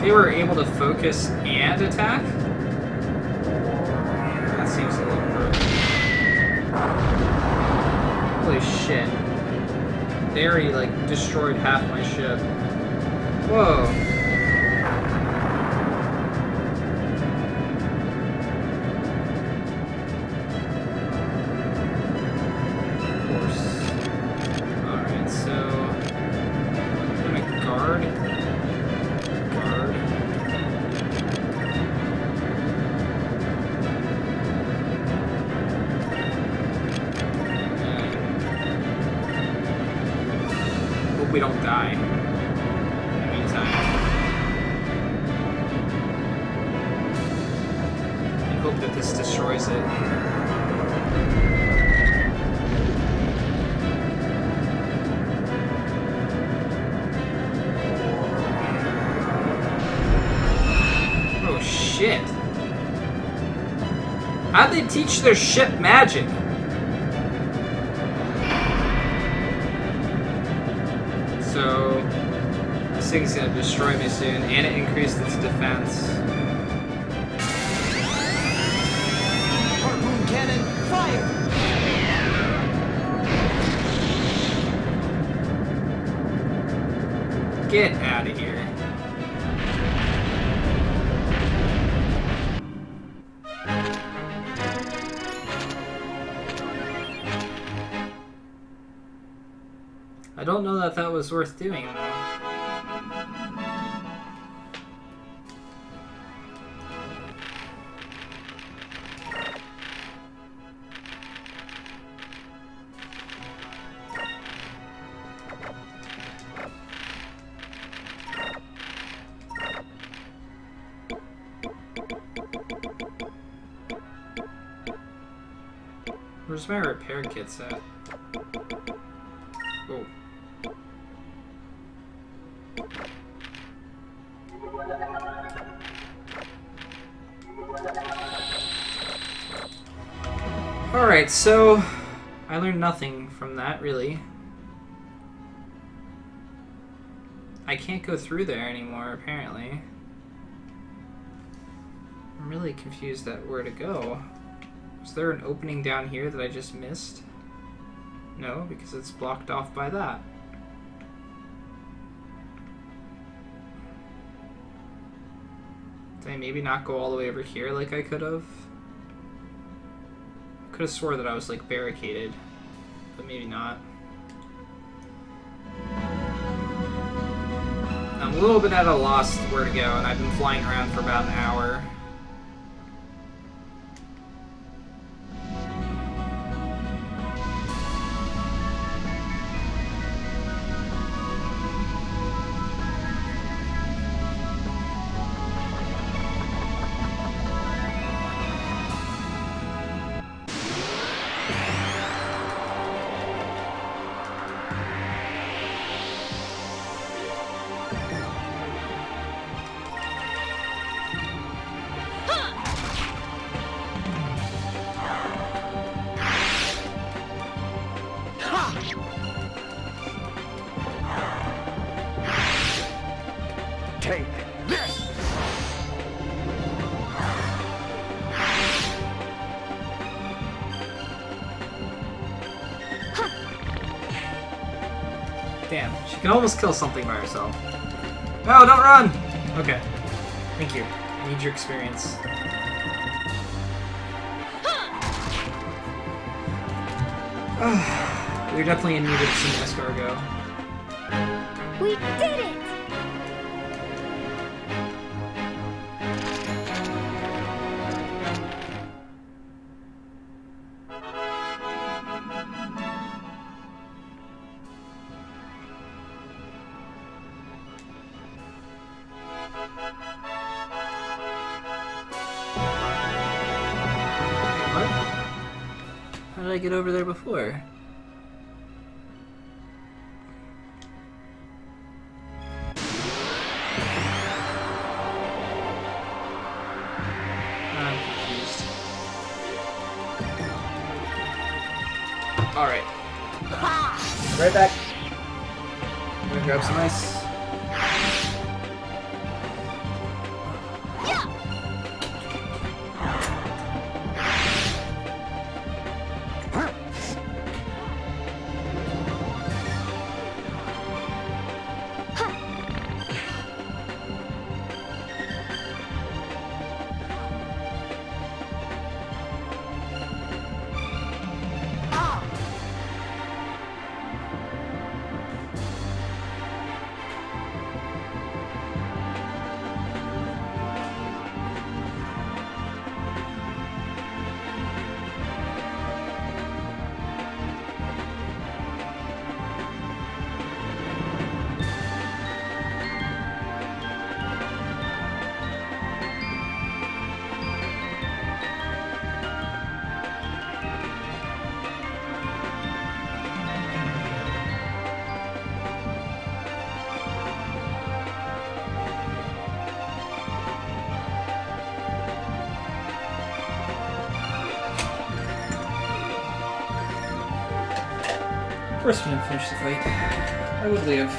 A: They were able to focus and attack? That seems a little broken. Holy shit. They already, like, destroyed half my ship. Whoa. Of course. Alright, so... I'm gonna guard. We don't die in the meantime. And hope that this destroys it. Oh shit. How'd they teach their ship magic? So, this thing's gonna destroy me soon, and it increased its defense.
E: Harpoon cannon, fire!
A: Get out of here. I don't know that that was worth doing, though. Where's my repair kits at? Oh. Alright, so I learned nothing from that, really. I can't go through there anymore, apparently. I'm really confused at where to go. Is there an opening down here that I just missed? No, because it's blocked off by that. Did I maybe not go all the way over here like I could have? Could have swore that I was like barricaded, but maybe not. I'm a little bit at a loss where to go, and I've been flying around for about an hour.
B: Take this!
A: Damn, she can almost kill something by herself. No, don't run! Okay. Thank you. I need your experience. We're definitely in need of some escargot.
C: We did it!
A: What? How did I get over there before? I'm confused. Alright. Right back. I'm gonna grab some ice. Of course we didn't finish the fight. I would live.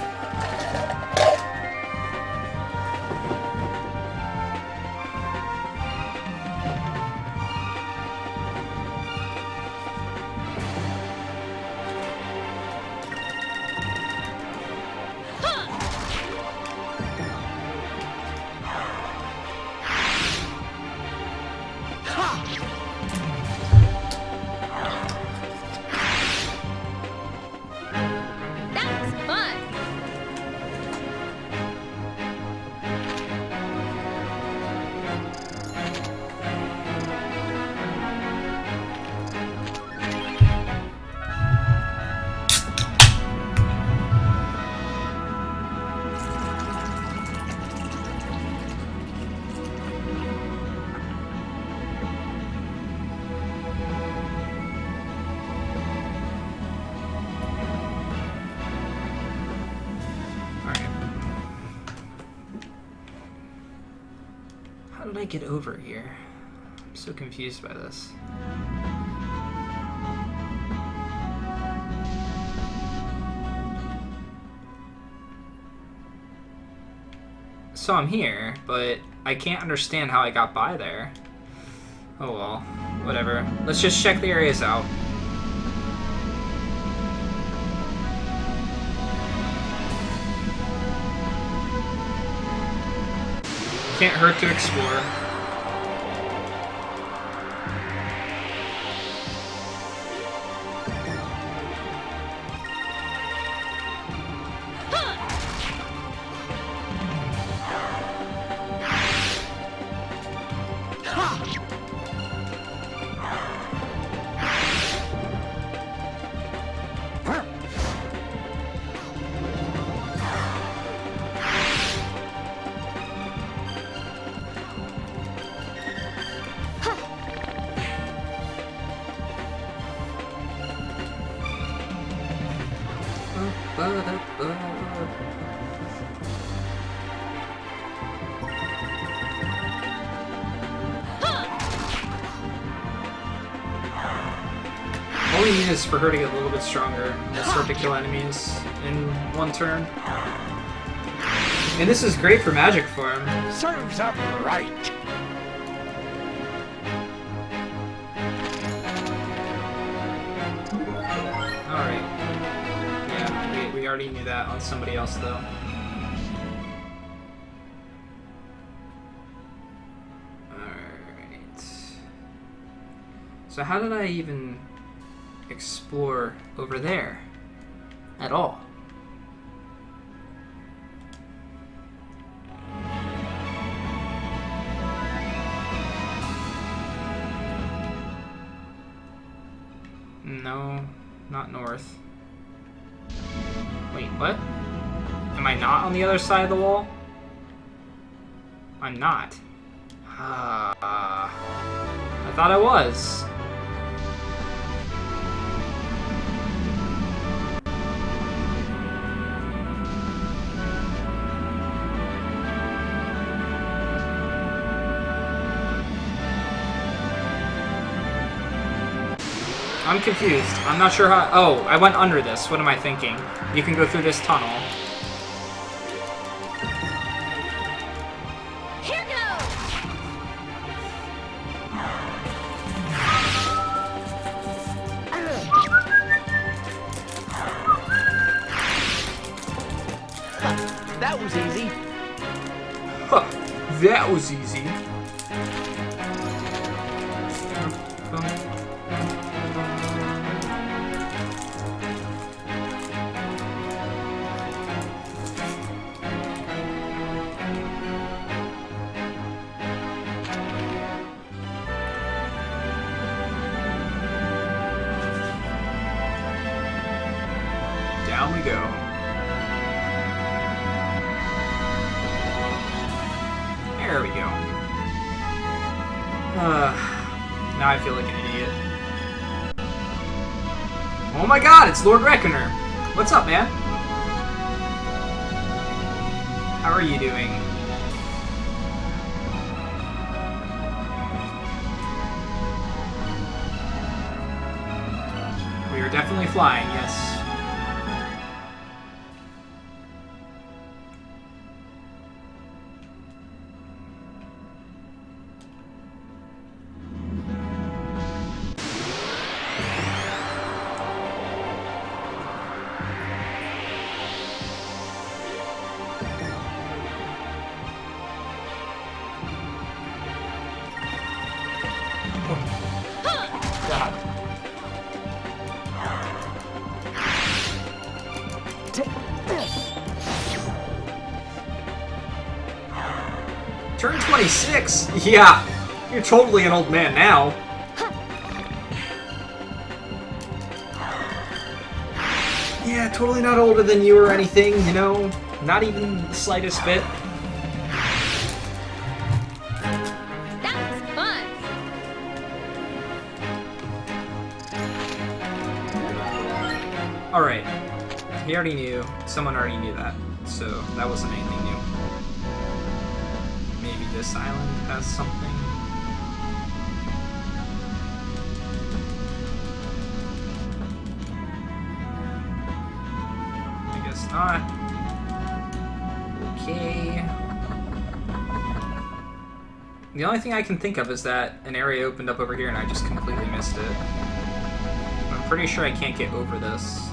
C: That was fun!
A: How did I get over here? I'm so confused by this. So I'm here, but I can't understand how I got by there. Oh well, whatever. Let's just check the areas out. Can't hurt to explore. All we need is for her to get a little bit stronger and we'll start to kill enemies in one turn. And this is great for magic form.
B: Serves up right.
A: Alright. Yeah, we already knew that on somebody else though. Alright. So how did I even explore over there at all? No, not north. Wait, what? Am I not on the other side of the wall? I'm not. I thought I was. I'm confused. I'm not sure how... Oh, I went under this. What am I thinking? You can go through this tunnel.
C: Here goes!
B: That was easy.
A: Huh. That was easy. Down we go. There we go. Now I feel like an idiot. Oh my god, it's Lord Reckoner! What's up, man? How are you doing? We are definitely flying, yes.
B: God. Take this.
A: Turn 26? Yeah, you're totally an old man now. Yeah, totally not older than you or anything, you know? Not even the slightest bit.
C: That was fun!
A: Alright, he already knew, someone already knew that, so that wasn't anything new. Maybe this island has something? I guess not. Okay. The only thing I can think of is that an area opened up over here and I just completely missed it. I'm pretty sure I can't get over this.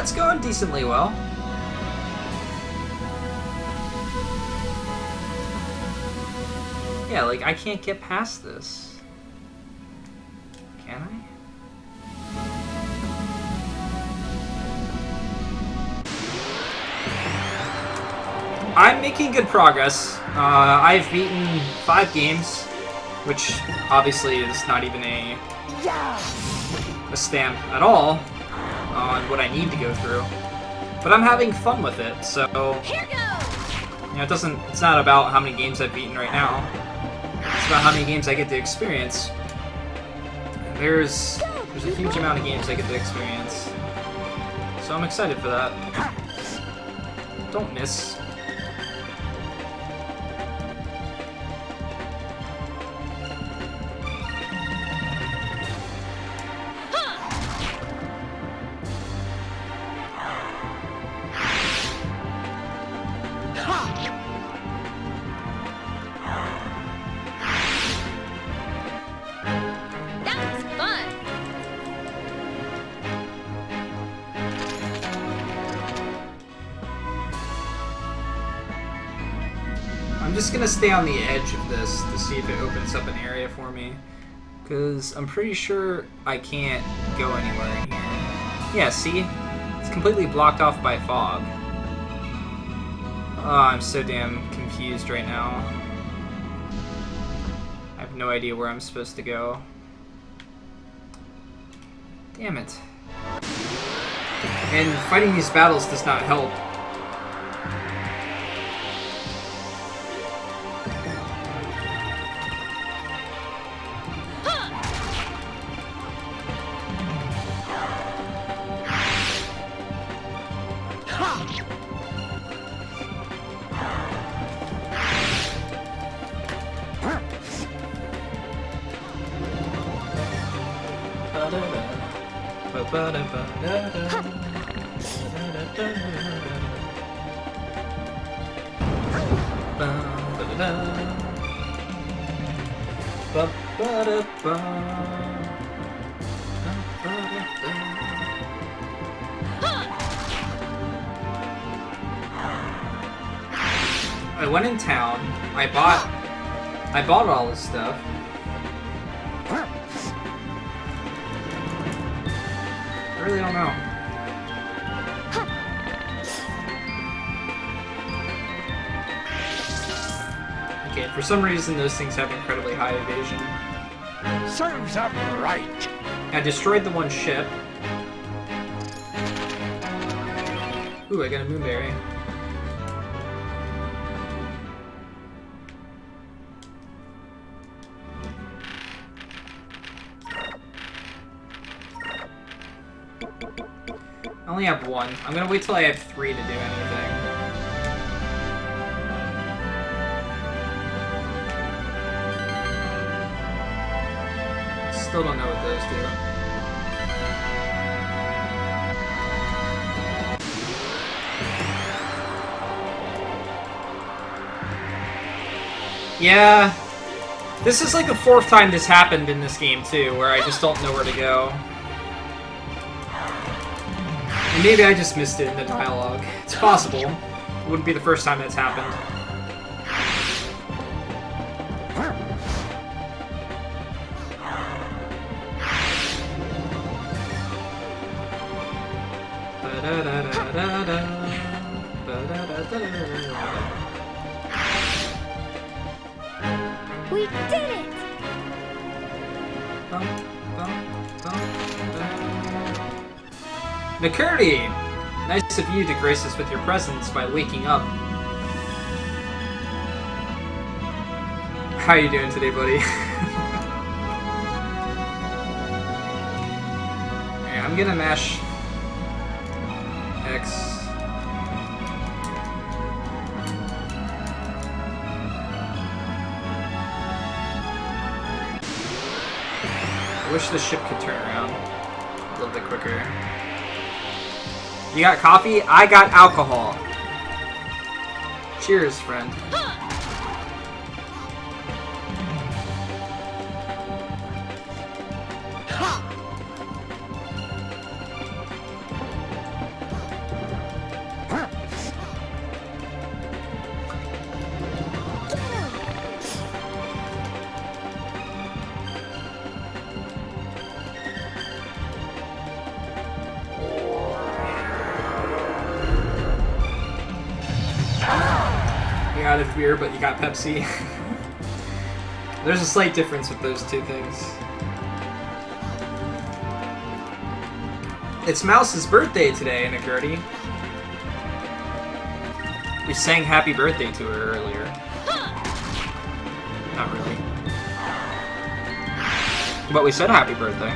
A: It's going decently well. Yeah, like, I can't get past this. Can I? I'm making good progress. I've beaten 5 games, which obviously is not even a stamp at all on what I need to go through. But I'm having fun with it, so
C: Here goes!
A: you know, it's not about how many games I've beaten right now. It's about how many games I get to experience. There's a huge amount of games I get to experience. So I'm excited for that. Don't miss. just gonna stay on the edge of this to see if it opens up an area for me. Because I'm pretty sure I can't go anywhere in here. Yeah, see? It's completely blocked off by fog. Oh, I'm so damn confused right now. I have no idea where I'm supposed to go. Damn it. And fighting these battles does not help. I went in town. I bought all this stuff. I really don't know. Okay, for some reason those things have incredibly high evasion.
B: Serves up right.
A: I destroyed the one ship. Ooh, I got a moonberry. I only have one. I'm gonna wait till I have 3 to do anything. Still don't know what those do. Yeah. This is like the 4th time this happened in this game too, where I just don't know where to go. And maybe I just missed it in the dialogue. It's possible. It wouldn't be the first time that's happened.
C: We did it!
A: McCurdy! Nice of you to grace us with your presence by waking up. How you doing today, buddy? Alright, I'm gonna mash X. I wish the ship could turn around a little bit quicker. You got coffee? I got alcohol. Cheers, friend. Out of beer, but you got Pepsi. There's a slight difference with those two things. It's Mouse's birthday today, McCurdy. We sang happy birthday to her earlier. Not really. But we said happy birthday.